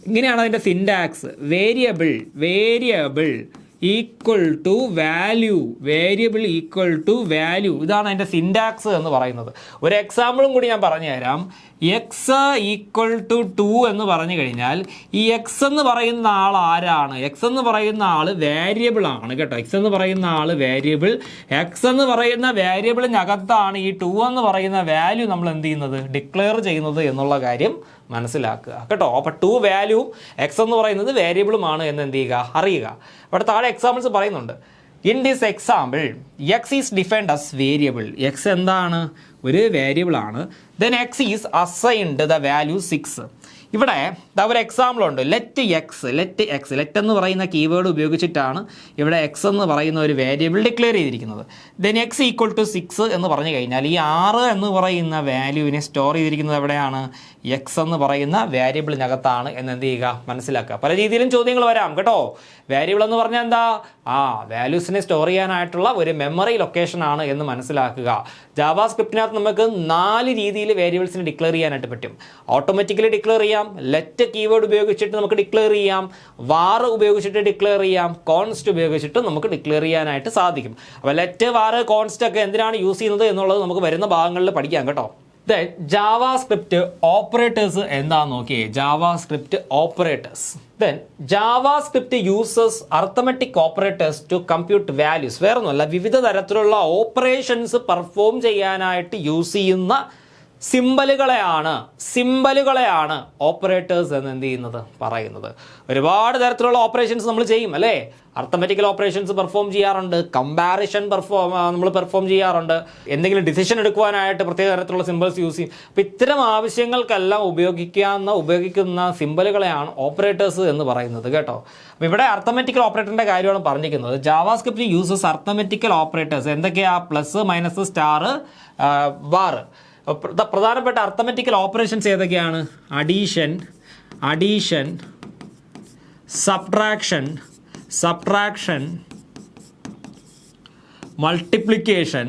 ഇങ്ങനെയാണ് അതിൻ്റെ syntax. Variable equal to value, variable equal to value. ഇതാണ് അതിൻ്റെ സിൻടാക്സ് എന്ന് പറയുന്നത്. ഒരു എക്സാമ്പിളും കൂടി ഞാൻ പറഞ്ഞു തരാം. എക്സ് ഈക്വൽ ടു 2 എന്ന് പറഞ്ഞു കഴിഞ്ഞാൽ ഈ എക്സ് എന്ന് പറയുന്ന ആൾ ആരാണ്? എക്സ് എന്ന് പറയുന്ന ആൾ വേരിയബിൾ ആണ് കേട്ടോ. എക്സ് എന്ന് പറയുന്ന ആൾ വേരിയബിൾ. എക്സ് എന്ന് പറയുന്ന വേരിയബിളിനകത്താണ് ഈ 2 എന്ന് പറയുന്ന വാല്യൂ നമ്മൾ എന്ത് ചെയ്യുന്നത്? ഡിക്ലെയർ ചെയ്യുന്നത് എന്നുള്ള കാര്യം മനസ്സിലാക്കുക കേട്ടോ. അപ്പോൾ 2 വാല്യൂവും എക്സ് എന്ന് പറയുന്നത് വേരിയബിളുമാണ് എന്ന് എന്ത് ചെയ്യുക? അറിയുക. അവിടെ താഴെ എക്സാമ്പിൾസ് പറയുന്നുണ്ട്. In this example X is defined as variable. X എന്താണ്? ഒരു വേരിയബിൾ ആണ്. Then X is assigned the value 6. ഇവിടെ ഒരു എക്സാമ്പിൾ ഉണ്ട്. ലെറ്റ് എന്ന് പറയുന്ന കീവേഡ് ഉപയോഗിച്ചിട്ടാണ് ഇവിടെ എക്സ് എന്ന് പറയുന്ന ഒരു വേരിയബിൾ ഡിക്ലെയർ ചെയ്തിരിക്കുന്നത്. ദെൻ എക്സ് ഈക്വൽ ടു 6 എന്ന് പറഞ്ഞു കഴിഞ്ഞാൽ ഈ 6 എന്ന് പറയുന്ന വാല്യൂവിനെ സ്റ്റോർ ചെയ്തിരിക്കുന്നത് എവിടെയാണ്? എക്സ് എന്ന് പറയുന്ന വേരിയബിളിനകത്താണ് എന്ന് എന്ത് ചെയ്യുക? മനസ്സിലാക്കുക. പല രീതിയിലും ചോദ്യങ്ങൾ വരാം കേട്ടോ. വേരിയബിൾ എന്ന് പറഞ്ഞാൽ എന്താ? വാല്യൂസിനെ സ്റ്റോർ ചെയ്യാനായിട്ടുള്ള ഒരു മെമ്മറി ലൊക്കേഷൻ ആണ് എന്ന് മനസ്സിലാക്കുക. ജാവാസ്ക്രിപ്റ്റിനകത്ത് നമുക്ക് 4 രീതിയിൽ വേരിയബിൾസിനെ ഡിക്ലെയർ ചെയ്യാനായിട്ട് പറ്റും. ഓട്ടോമാറ്റിക്കലി ഡിക്ലെയർ ചെയ്യാം, ലെറ്റ് കീവേഡ് ഉപയോഗിച്ചിട്ട് നമുക്ക് ഡിക്ലെയർ ചെയ്യാം, വാർ ഉപയോഗിച്ചിട്ട് ഡിക്ലെയർ ചെയ്യാം, കോൺസ്റ്റ് ഉപയോഗിച്ചിട്ട് നമുക്ക് ഡിക്ലെയർ ചെയ്യാനായിട്ട് സാധിക്കും. അപ്പോൾ ലെറ്റ്, വാർ, കോൺസ്റ്റ് ഒക്കെ എന്തിനാണ് യൂസ് ചെയ്യുന്നത് എന്നുള്ളത് നമുക്ക് വരുന്ന ഭാഗങ്ങളിൽ പഠിക്കാം കേട്ടോ. ജാവാസ്ക്രിപ്റ്റ് ഓപ്പറേറ്റേഴ്സ് എന്താന്ന് നോക്കിയേ. JavaScript operators. Then JavaScript uses arithmetic operators to compute values. വേറൊന്നുമല്ല, വിവിധ തരത്തിലുള്ള ഓപ്പറേഷൻസ് പെർഫോം ചെയ്യാനായിട്ട് യൂസ് ചെയ്യുന്ന സിമ്പലുകളെയാണ് ഓപ്പറേറ്റേഴ്സ് എന്ന് എന്ത് ചെയ്യുന്നത്? പറയുന്നത്. ഒരുപാട് തരത്തിലുള്ള ഓപ്പറേഷൻസ് നമ്മൾ ചെയ്യും അല്ലേ? അർത്തമെറ്റിക്കൽ ഓപ്പറേഷൻസ് പെർഫോം ചെയ്യാറുണ്ട്, കമ്പാരിഷൻ നമ്മൾ പെർഫോം ചെയ്യാറുണ്ട്, എന്തെങ്കിലും ഡിസിഷൻ എടുക്കുവാനായിട്ട് പ്രത്യേക തരത്തിലുള്ള സിമ്പിൾസ് യൂസ് ചെയ്യും. അപ്പോൾ ഇത്തരം ആവശ്യങ്ങൾക്കെല്ലാം ഉപയോഗിക്കുന്ന സിമ്പലുകളെയാണ് ഓപ്പറേറ്റേഴ്സ് എന്ന് പറയുന്നത് കേട്ടോ. അപ്പോൾ ഇവിടെ അർത്തമെറ്റിക്കൽ ഓപ്പറേറ്ററിൻ്റെ കാര്യമാണ് പറഞ്ഞിരിക്കുന്നത്. JavaScript uses arithmetical operators. എന്തൊക്കെയാ? Plus, minus, star, bar. പ്രധാനപ്പെട്ട അർത്തമെറ്റിക്കൽ ഓപ്പറേഷൻസ് ഏതൊക്കെയാണ്? അഡീഷൻ, സബ്ട്രാക്ഷൻ, മൾട്ടിപ്ലിക്കേഷൻ,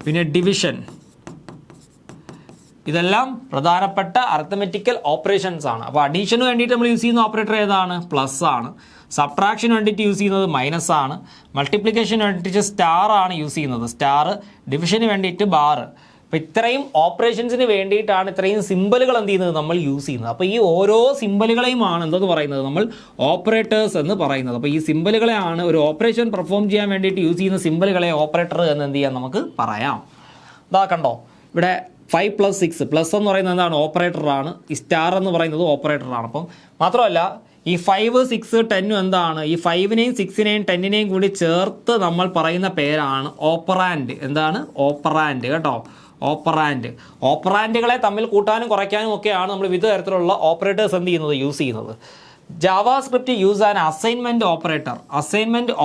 പിന്നെ ഡിവിഷൻ. ഇതെല്ലാം പ്രധാനപ്പെട്ട അർത്തമെറ്റിക്കൽ ഓപ്പറേഷൻസ് ആണ്. അപ്പോൾ അഡീഷന് വേണ്ടിയിട്ട് നമ്മൾ യൂസ് ചെയ്യുന്ന ഓപ്പറേറ്റർ ഏതാണ്? പ്ലസ് ആണ്. സബ്ട്രാക്ഷന് വേണ്ടിയിട്ട് യൂസ് ചെയ്യുന്നത് മൈനസ് ആണ്. മൾട്ടിപ്ലിക്കേഷന് വേണ്ടിയിട്ട് സ്റ്റാർ ആണ് യൂസ് ചെയ്യുന്നത്, സ്റ്റാർ. ഡിവിഷന് വേണ്ടിയിട്ട് ബാർ. അപ്പോൾ ഇത്രയും ഓപ്പറേഷൻസിന് വേണ്ടിയിട്ടാണ് ഇത്രയും സിമ്പലുകൾ എന്ത് ചെയ്യുന്നത്? നമ്മൾ യൂസ് ചെയ്യുന്നത്. അപ്പോൾ ഈ ഓരോ സിമ്പലുകളെയുമാണ് എന്തെന്ന് പറയുന്നത്? നമ്മൾ ഓപ്പറേറ്റേഴ്സ് എന്ന് പറയുന്നത്. അപ്പോൾ ഈ സിമ്പലുകളെയാണ്, ഒരു ഓപ്പറേഷൻ പെർഫോം ചെയ്യാൻ വേണ്ടിയിട്ട് യൂസ് ചെയ്യുന്ന സിമ്പലുകളെ ഓപ്പറേറ്റർ എന്ന് എന്ത് ചെയ്യാൻ നമുക്ക് പറയാം. ഇതാ കണ്ടോ, ഇവിടെ 5 + 6. പ്ലസ് എന്ന് പറയുന്നത് എന്താണ്? ഓപ്പറേറ്ററാണ്. ഈ സ്റ്റാർ എന്ന് പറയുന്നത് ഓപ്പറേറ്ററാണ്. അപ്പം മാത്രമല്ല ഈ 5, 6, 10 എന്താണ്? ഈ 5നെയും 6നെയും 10നെയും കൂടി ചേർത്ത് നമ്മൾ പറയുന്ന പേരാണ് ഓപ്പറാൻഡ്. എന്താണ്? ഓപ്പറാൻഡ് കേട്ടോ. ഓപ്പറാൻഡുകളെ തമ്മിൽ കൂട്ടാനും കുറയ്ക്കാനും ഒക്കെയാണ് നമ്മൾ വിവിധ തരത്തിലുള്ള ഓപ്പറേറ്റേഴ്സ് എന്ത് ചെയ്യുന്നത്? യൂസ് ചെയ്യുന്നത്. JavaScript use an assignment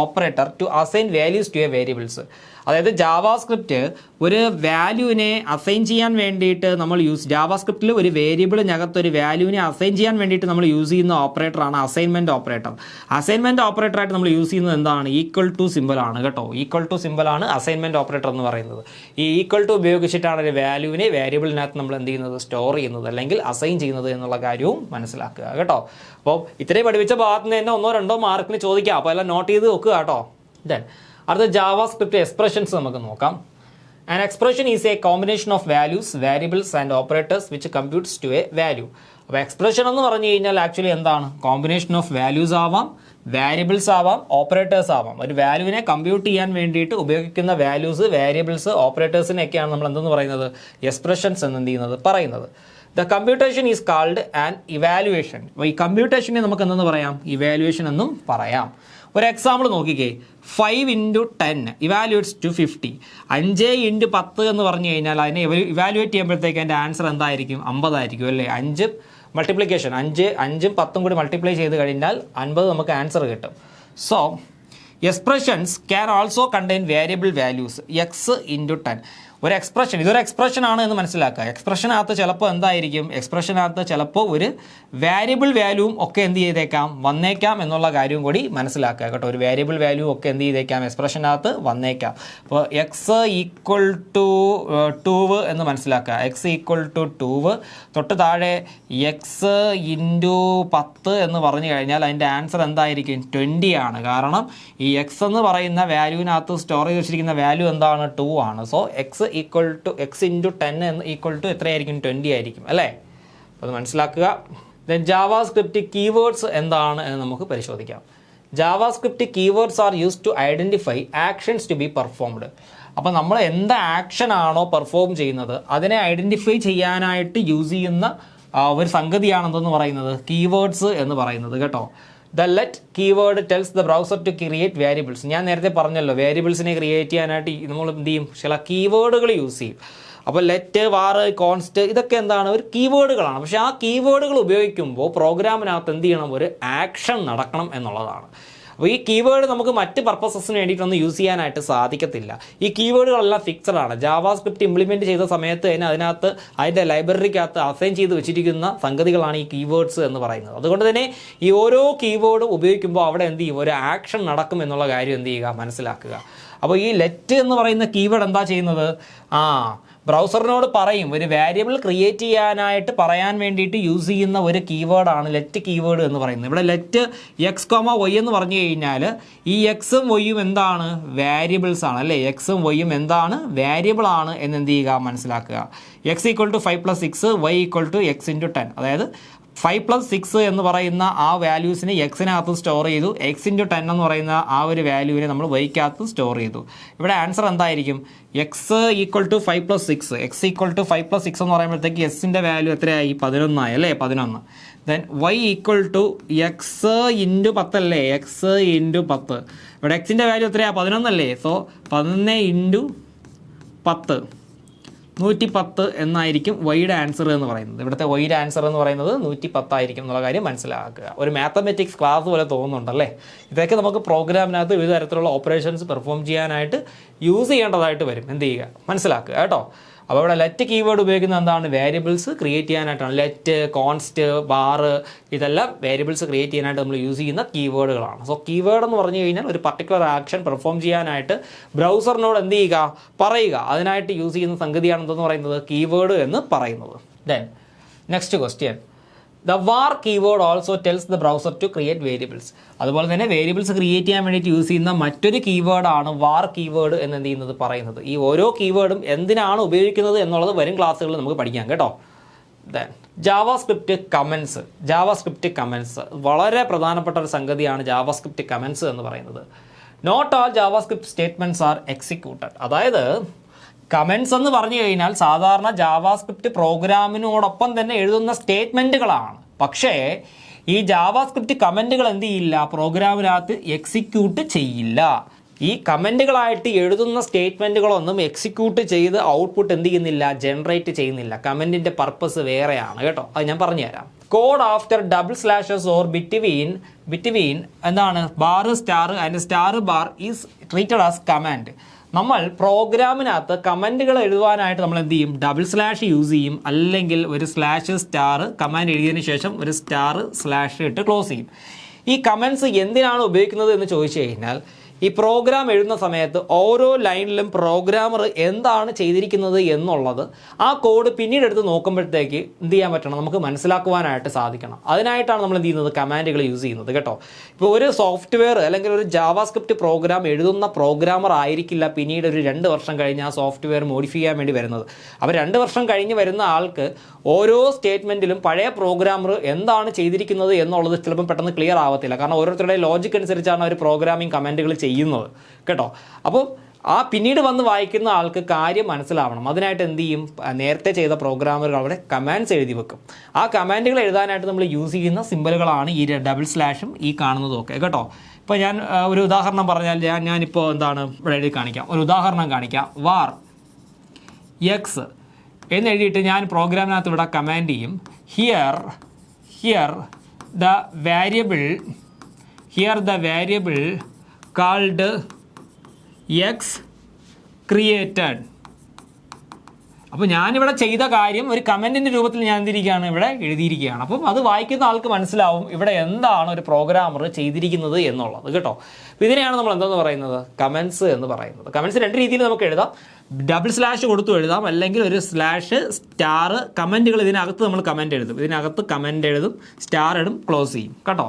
operator to assign values to a variables. അതായത് ജാവാസ്ക്രിപ്റ്റ് ഒരു വാല്യൂവിനെ അസൈൻ ചെയ്യാൻ വേണ്ടിയിട്ട് നമ്മൾ ജാവാസ്ക്രിപ്റ്റിൽ ഒരു വേരിയബിളിനകത്ത് ഒരു വാല്യൂവിനെ അസൈൻ ചെയ്യാൻ വേണ്ടിയിട്ട് നമ്മൾ യൂസ് ചെയ്യുന്ന ഓപ്പറേറ്ററാണ് അസൈൻമെൻറ്റ് ഓപ്പറേറ്റർ. അസൈൻമെൻറ്റ് ഓപ്പറേറ്ററായിട്ട് നമ്മൾ യൂസ് ചെയ്യുന്നത് എന്താണ്? ഈക്വൽ ടു സിമ്പിളാണ് കേട്ടോ. ഈക്വൽ ടു സിമ്പിളാണ് അസൈൻമെൻറ്റ് ഓപ്പറേറ്റർ എന്ന് പറയുന്നത്. ഈ ഈക്വൽ ടു ഉപയോഗിച്ചിട്ടാണ് ഒരു വാല്യൂവിനെ വേരിയബിളിനകത്ത് നമ്മൾ എന്ത് ചെയ്യുന്നത്? സ്റ്റോർ ചെയ്യുന്നത് അല്ലെങ്കിൽ അസൈൻ ചെയ്യുന്നത് എന്നുള്ള കാര്യവും മനസ്സിലാക്കുക കേട്ടോ. അപ്പോൾ ഇത്രയും പഠിപ്പിച്ച ഭാഗത്ത് നിന്ന് തന്നെ 1-2 മാർക്കിന് ചോദിക്കാം. അപ്പോൾ എല്ലാം നോട്ട് ചെയ്ത് വെക്കുക കേട്ടോ. ദെൻ അടുത്ത ജാവാസ്ക്രിപ്റ്റ് എക്സ്പ്രഷൻസ് നമുക്ക് നോക്കാം. An expression is a combination of values, variables and operators which computes to a value. അപ്പോൾ എക്സ്പ്രഷൻ എന്ന് പറഞ്ഞു കഴിഞ്ഞാൽ ആക്ച്വലി എന്താണ്? കോമ്പിനേഷൻ ഓഫ് വാല്യൂസ് ആവാം, വാരിയബിൾസ് ആവാം, ഓപ്പറേറ്റേഴ്സ് ആവാം. ഒരു വാല്യൂവിനെ കമ്പ്യൂട്ട് ചെയ്യാൻ വേണ്ടിയിട്ട് ഉപയോഗിക്കുന്ന വാല്യൂസ്, വാരിയബിൾസ്, ഓപ്പറേറ്റേഴ്സിനെയൊക്കെയാണ് നമ്മൾ എന്തെന്ന് പറയുന്നത്? എക്സ്പ്രഷൻസ് എന്ന് എന്ത് ചെയ്യുന്നത്? പറയുന്നത്. The computation is called an evaluation. അപ്പോൾ ഈ കമ്പ്യൂട്ടേഷനെ നമുക്ക് എന്തെന്ന് പറയാം? ഇവാലുവേഷൻ എന്നും പറയാം. ഒരു എക്സാമ്പിൾ നോക്കിക്കേ. 5 × 10 ഇവാലുവേറ്റ്സ് ടു 50. 5 × 10 എന്ന് പറഞ്ഞു കഴിഞ്ഞാൽ അതിനെ ഇവാലുവേറ്റ് ചെയ്യുമ്പോഴത്തേക്ക് അതിൻ്റെ ആൻസർ എന്തായിരിക്കും? 50 ആയിരിക്കും അല്ലേ? 5 മൾട്ടിപ്ലിക്കേഷൻ 5ഉം 10ഉം കൂടി മൾട്ടിപ്ലൈ ചെയ്ത് കഴിഞ്ഞാൽ 50 നമുക്ക് ആൻസർ കിട്ടും. So expressions can also contain variable values x × 10. ഒരു എക്സ്പ്രഷൻ, ഇതൊരു എക്സ്പ്രഷൻ ആണ് എന്ന് മനസ്സിലാക്കുക. എക്സ്പ്രഷനകത്ത് ചിലപ്പോൾ എന്തായിരിക്കും? എക്സ്പ്രഷനകത്ത് ചിലപ്പോൾ ഒരു വാരിയബിൾ വാല്യൂവും ഒക്കെ എന്ത് ചെയ്തേക്കാം? വന്നേക്കാം എന്നുള്ള കാര്യവും കൂടി മനസ്സിലാക്കുക കേട്ടോ. ഒരു വാരിയബിൾ വാല്യൂ ഒക്കെ എന്ത് ചെയ്തേക്കാം? എക്സ്പ്രഷനകത്ത് വന്നേക്കാം. അപ്പോൾ x = 2 എന്ന് മനസ്സിലാക്കുക. x = 2 തൊട്ട് താഴെ x × 10 എന്ന് പറഞ്ഞു കഴിഞ്ഞാൽ അതിൻ്റെ ആൻസർ എന്തായിരിക്കും? 20 ആണ്. കാരണം ഈ x എന്ന് പറയുന്ന വാല്യൂവിനകത്ത് സ്റ്റോർ ചെയ്ത് വെച്ചിരിക്കുന്ന വാല്യൂ എന്താണ്? 2 ആണ്. സോ x × 10 എത്രയായിരിക്കും? 20 ആയിരിക്കും അല്ലേ? അപ്പോൾ അത് മനസ്സിലാക്കുക. ദെൻ ജാവാസ്ക്രിപ്റ്റ് കീവേഡ്സ് എന്താണ് എന്ന് നമുക്ക് പരിശോധിക്കാം. JavaScript keywords are used to identify actions to be performed. അപ്പോൾ നമ്മൾ എന്ത് ആക്ഷൻ ആണോ പെർഫോം ചെയ്യുന്നത് അതിനെ ഐഡൻറ്റിഫൈ ചെയ്യാനായിട്ട് യൂസ് ചെയ്യുന്ന ഒരു സംഗതിയാണെന്തെന്ന് പറയുന്നത് കീവേഡ്സ് എന്ന് പറയുന്നത് കേട്ടോ. The let keyword tells the browser to create variables. ഞാൻ നേരത്തെ പറഞ്ഞല്ലോ, വേരിയബിൾസിനെ ക്രിയേറ്റ് ചെയ്യാനായിട്ട് നമ്മൾ എന്ത് ചെയ്യും? ചില കീവേഡുകൾ യൂസ് ചെയ്യും. അപ്പോൾ ലെറ്റ്, വാർ, കോൺസ്റ്റ് ഇതൊക്കെ എന്താണ്? ഒരു കീവേഡുകളാണ്. പക്ഷേ ആ കീവേഡുകൾ ഉപയോഗിക്കുമ്പോൾ പ്രോഗ്രാമിനകത്ത് എന്ത് ചെയ്യണം? ഒരു ആക്ഷൻ നടക്കണം എന്നുള്ളതാണ്. അപ്പോൾ ഈ കീവേഡ് നമുക്ക് മറ്റ് പർപ്പസസിന് വേണ്ടിയിട്ടൊന്നും യൂസ് ചെയ്യാനായിട്ട് സാധിക്കത്തില്ല. ഈ കീവേഡുകളെല്ലാം ഫിക്സഡ് ആണ്. ജാവാസ്ക്രിപ്റ്റ് ഇംപ്ലിമെൻറ്റ് ചെയ്ത സമയത്ത് തന്നെ അതിനകത്ത് അതിൻ്റെ ലൈബ്രറിക്കകത്ത് അസൈൻ ചെയ്ത് വെച്ചിരിക്കുന്ന സംഗതികളാണ് ഈ കീവേഡ്സ് എന്ന് പറയുന്നത്. അതുകൊണ്ട് തന്നെ ഈ ഓരോ കീവേഡും ഉപയോഗിക്കുമ്പോൾ അവിടെ എന്ത് ചെയ്യും? ഒരു ആക്ഷൻ നടക്കും എന്നുള്ള കാര്യം എന്ത് ചെയ്യുക? മനസ്സിലാക്കുക. അപ്പോൾ ഈ ലെറ്റ് എന്ന് പറയുന്ന കീവേഡ് എന്താ ചെയ്യുന്നത്? ബ്രൗസറിനോട് പറയും, ഒരു വേരിയബിൾ ക്രിയേറ്റ് ചെയ്യാനായിട്ട് പറയാൻ വേണ്ടിയിട്ട് യൂസ് ചെയ്യുന്ന ഒരു കീവേഡാണ് ലെറ്റ് കീവേഡ് എന്ന് പറയുന്നത്. ഇവിടെ ലെറ്റ് x, y എന്ന് പറഞ്ഞു കഴിഞ്ഞാൽ ഈ എക്സും വൈയും എന്താണ്? വേരിയബിൾസ് ആണ് അല്ലേ? എക്സും വൈയും എന്താണ്? വേരിയബിൾ ആണ് എന്ന് എന്ത് ചെയ്യുക? മനസ്സിലാക്കുക. x = 5 + 6, y = x × 10. അതായത് 5 + 6 എന്ന് പറയുന്ന ആ വാല്യൂസിനെ എക്സിനകത്ത് സ്റ്റോർ ചെയ്തു. x × 10 എന്ന് പറയുന്ന ആ ഒരു വാല്യൂവിനെ നമ്മൾ വൈക്കകത്ത് സ്റ്റോർ ചെയ്തു. ഇവിടെ ആൻസർ എന്തായിരിക്കും? x = 5 + 6. x = 5 + 6 എന്ന് പറയുമ്പോഴത്തേക്ക് എസിൻ്റെ വാല്യൂ എത്രയായി? 11 ആയി അല്ലേ? 11. ദെൻ y = x × 10 അല്ലേ? x × 10. ഇവിടെ എക്സിൻ്റെ വാല്യൂ എത്രയാണ്? 11 അല്ലേ? സോ 11 × 10 110 എന്നായിരിക്കും വൈയുടെ ആൻസർ എന്ന് പറയുന്നത്. ഇവിടുത്തെ വൈയുടെ ആൻസർ എന്ന് പറയുന്നത് 110 ആയിരിക്കും എന്നുള്ള കാര്യം മനസ്സിലാക്കുക. ഒരു മാത്തമെറ്റിക്സ് ക്ലാസ് പോലെ തോന്നുന്നുണ്ടല്ലേ? ഇതൊക്കെ നമുക്ക് പ്രോഗ്രാമിനകത്ത് വിവിധ തരത്തിലുള്ള ഓപ്പറേഷൻസ് പെർഫോം ചെയ്യാനായിട്ട് യൂസ് ചെയ്യേണ്ടതായിട്ട് വരും. എന്ത് ചെയ്യുക? മനസ്സിലാക്കുക കേട്ടോ. അപ്പോൾ ഇവിടെ ലെറ്റ് കീവേഡ് ഉപയോഗിക്കുന്നത് എന്താണ്? വേരിയബിൾസ് ക്രിയേറ്റ് ചെയ്യാനായിട്ടാണ്. ലെറ്റ്, കോൺസ്റ്റ്, ബാർ ഇതെല്ലാം വേരിയബിൾസ് ക്രിയേറ്റ് ചെയ്യാനായിട്ട് നമ്മൾ യൂസ് ചെയ്യുന്ന കീവേഡുകളാണ്. സോ കീവേഡ് എന്ന് പറഞ്ഞു കഴിഞ്ഞാൽ ഒരു പർട്ടിക്കുലർ ആക്ഷൻ പെർഫോം ചെയ്യാനായിട്ട് ബ്രൗസറിനോട് എന്ത് ചെയ്യുക? പറയുക. അതിനായിട്ട് യൂസ് ചെയ്യുന്ന സംഗതിയാണ് എന്തെന്ന് പറയുന്നത്? കീവേഡ് എന്ന് പറയുന്നത്. Then next question. The var keyword also tells the browser to create variables. അതുപോലെ തന്നെ വേരിയബിൾസ് ക്രിയേറ്റ് ചെയ്യാൻ വേണ്ടിയിട്ട് യൂസ് ചെയ്യുന്ന മറ്റൊരു കീവേഡാണ് വാർ കീവേഡ് എന്ന് എന്ത് ചെയ്യുന്നത്? പറയുന്നത്. ഈ ഓരോ കീവേഡും എന്തിനാണ് ഉപയോഗിക്കുന്നത് എന്നുള്ളത് വരും ക്ലാസ്സുകളിൽ നമുക്ക് പഠിക്കാം കേട്ടോ. Then JavaScript comments. JavaScript comments വളരെ പ്രധാനപ്പെട്ട ഒരു സംഗതിയാണ് ജാവാസ്ക്രിപ്റ്റ് കമൻസ് എന്ന് പറയുന്നത്. Not all JavaScript statements are executed. അതായത് കമൻസ് എന്ന് പറഞ്ഞു കഴിഞ്ഞാൽ സാധാരണ ജാവാസ്ക്രിപ്റ്റ് പ്രോഗ്രാമിനോടൊപ്പം തന്നെ എഴുതുന്ന സ്റ്റേറ്റ്മെൻറ്റുകളാണ്. പക്ഷേ ഈ ജാവാസ്ക്രിപ്റ്റ് കമൻറ്റുകൾ എന്ത് ചെയ്യില്ല? പ്രോഗ്രാമിനകത്ത് എക്സിക്യൂട്ട് ചെയ്യില്ല. ഈ കമൻറ്റുകളായിട്ട് എഴുതുന്ന സ്റ്റേറ്റ്മെൻറ്റുകളൊന്നും എക്സിക്യൂട്ട് ചെയ്ത് ഔട്ട്പുട്ട് എന്ത് ചെയ്യുന്നില്ല? ജനറേറ്റ് ചെയ്യുന്നില്ല. കമൻറ്റിൻ്റെ പർപ്പസ് വേറെയാണ് കേട്ടോ. അത് ഞാൻ പറഞ്ഞുതരാം. Code after double slashes or between എന്താണ്? Bar, star and star bar is treated as command. നമ്മൾ പ്രോഗ്രാമിനകത്ത് കമൻറ്റുകൾ എഴുതുവാനായിട്ട് നമ്മൾ എന്ത് ചെയ്യും, ഡബിൾ സ്ലാഷ് യൂസ് ചെയ്യും, അല്ലെങ്കിൽ ഒരു സ്ലാഷ് സ്റ്റാർ കമാൻഡ് എഴുതിയതിന് ശേഷം ഒരു സ്റ്റാർ സ്ലാഷ് ഇട്ട് ക്ലോസ് ചെയ്യും. ഈ കമൻറ്റ്സ് എന്തിനാണ് ഉപയോഗിക്കുന്നത് എന്ന് ചോദിച്ചു കഴിഞ്ഞാൽ, ഈ പ്രോഗ്രാം എഴുതുന്ന സമയത്ത് ഓരോ ലൈനിലും പ്രോഗ്രാമർ എന്താണ് ചെയ്തിരിക്കുന്നത് എന്നുള്ളത് ആ കോഡ് പിന്നീട് എടുത്ത് നോക്കുമ്പോഴത്തേക്ക് എന്ത് ചെയ്യാൻ പറ്റണം, നമുക്ക് മനസ്സിലാക്കുവാനായിട്ട് സാധിക്കണം. അതിനായിട്ടാണ് നമ്മൾ എന്ത് ചെയ്യുന്നത്, കമാൻഡുകൾ യൂസ് ചെയ്യുന്നത് കേട്ടോ. ഇപ്പോൾ ഒരു സോഫ്റ്റ്വെയർ അല്ലെങ്കിൽ ഒരു ജാവാസ്ക്രിപ്റ്റ് പ്രോഗ്രാം എഴുതുന്ന പ്രോഗ്രാമർ ആയിരിക്കില്ല പിന്നീട് ഒരു 2 വർഷം കഴിഞ്ഞ് ആ സോഫ്റ്റ്വെയർ മോഡിഫൈ ചെയ്യാൻ വേണ്ടി വരുന്നത്. അപ്പോൾ 2 വർഷം കഴിഞ്ഞ് വരുന്ന ആൾക്ക് ഓരോ സ്റ്റേറ്റ്മെൻറ്റിലും പഴയ പ്രോഗ്രാമർ എന്താണ് ചെയ്തിരിക്കുന്നത് എന്നുള്ളത് ചിലപ്പം പെട്ടെന്ന് ക്ലിയർ ആവത്തില്ല. കാരണം ഓരോരുത്തരുടെ ലോജിക് അനുസരിച്ചാണ് അവർ പ്രോഗ്രാമിംഗ് കമാൻഡുകൾ ചെയ്യുന്നത് കേട്ടോ. അപ്പോൾ ആ പിന്നീട് വന്ന് വായിക്കുന്ന ആൾക്ക് കാര്യം മനസ്സിലാവണം. അതിനായിട്ട് എന്ത് ചെയ്യും, നേരത്തെ ചെയ്ത പ്രോഗ്രാമറുകൾ അവിടെ കമാൻഡ്സ് എഴുതി വെക്കും. ആ കമാൻഡുകൾ എഴുതാനായിട്ട് നമ്മൾ യൂസ് ചെയ്യുന്ന സിമ്പലുകളാണ് ഈ ഡബിൾ സ്ലാഷും ഈ കാണുന്നതും ഒക്കെ കേട്ടോ. ഇപ്പോൾ ഞാൻ ഒരു ഉദാഹരണം പറഞ്ഞാൽ ഞാനിപ്പോൾ എന്താണ് ഇവിടെ എഴുതി കാണിക്കാം, ഒരു ഉദാഹരണം കാണിക്കാം. വാർ എക്സ് എന്ന് എഴുതിയിട്ട് ഞാൻ പ്രോഗ്രാമിനകത്ത് ഇവിടെ കമാൻഡ് ചെയ്യും, here the variable called x created. അപ്പോൾ ഞാനിവിടെ ചെയ്ത കാര്യം ഒരു കമൻറ്റിൻ്റെ രൂപത്തിൽ ഞാൻ എന്തിരിക്കുകയാണ്, ഇവിടെ എഴുതിയിരിക്കുകയാണ്. അപ്പം അത് വായിക്കുന്ന ആൾക്ക് മനസ്സിലാവും ഇവിടെ എന്താണ് ഒരു പ്രോഗ്രാമർ ചെയ്തിരിക്കുന്നത് എന്നുള്ളത് കേട്ടോ. അപ്പോൾ ഇതിനെയാണ് നമ്മൾ എന്തെന്ന് പറയുന്നത്, കമൻറ്റ്സ് എന്ന് പറയുന്നത്. കമൻറ്റ്സ് 2 രീതിയിൽ നമുക്ക് എഴുതാം. ഡബിൾ സ്ലാഷ് കൊടുത്തു എഴുതാം, അല്ലെങ്കിൽ ഒരു സ്ലാഷ് സ്റ്റാർ കമൻറ്റുകൾ ഇതിനകത്ത് നമ്മൾ കമൻറ്റ് എഴുതും, ഇതിനകത്ത് കമൻറ്റ് എഴുതും, സ്റ്റാർ ഇടും, ക്ലോസ് ചെയ്യും കേട്ടോ.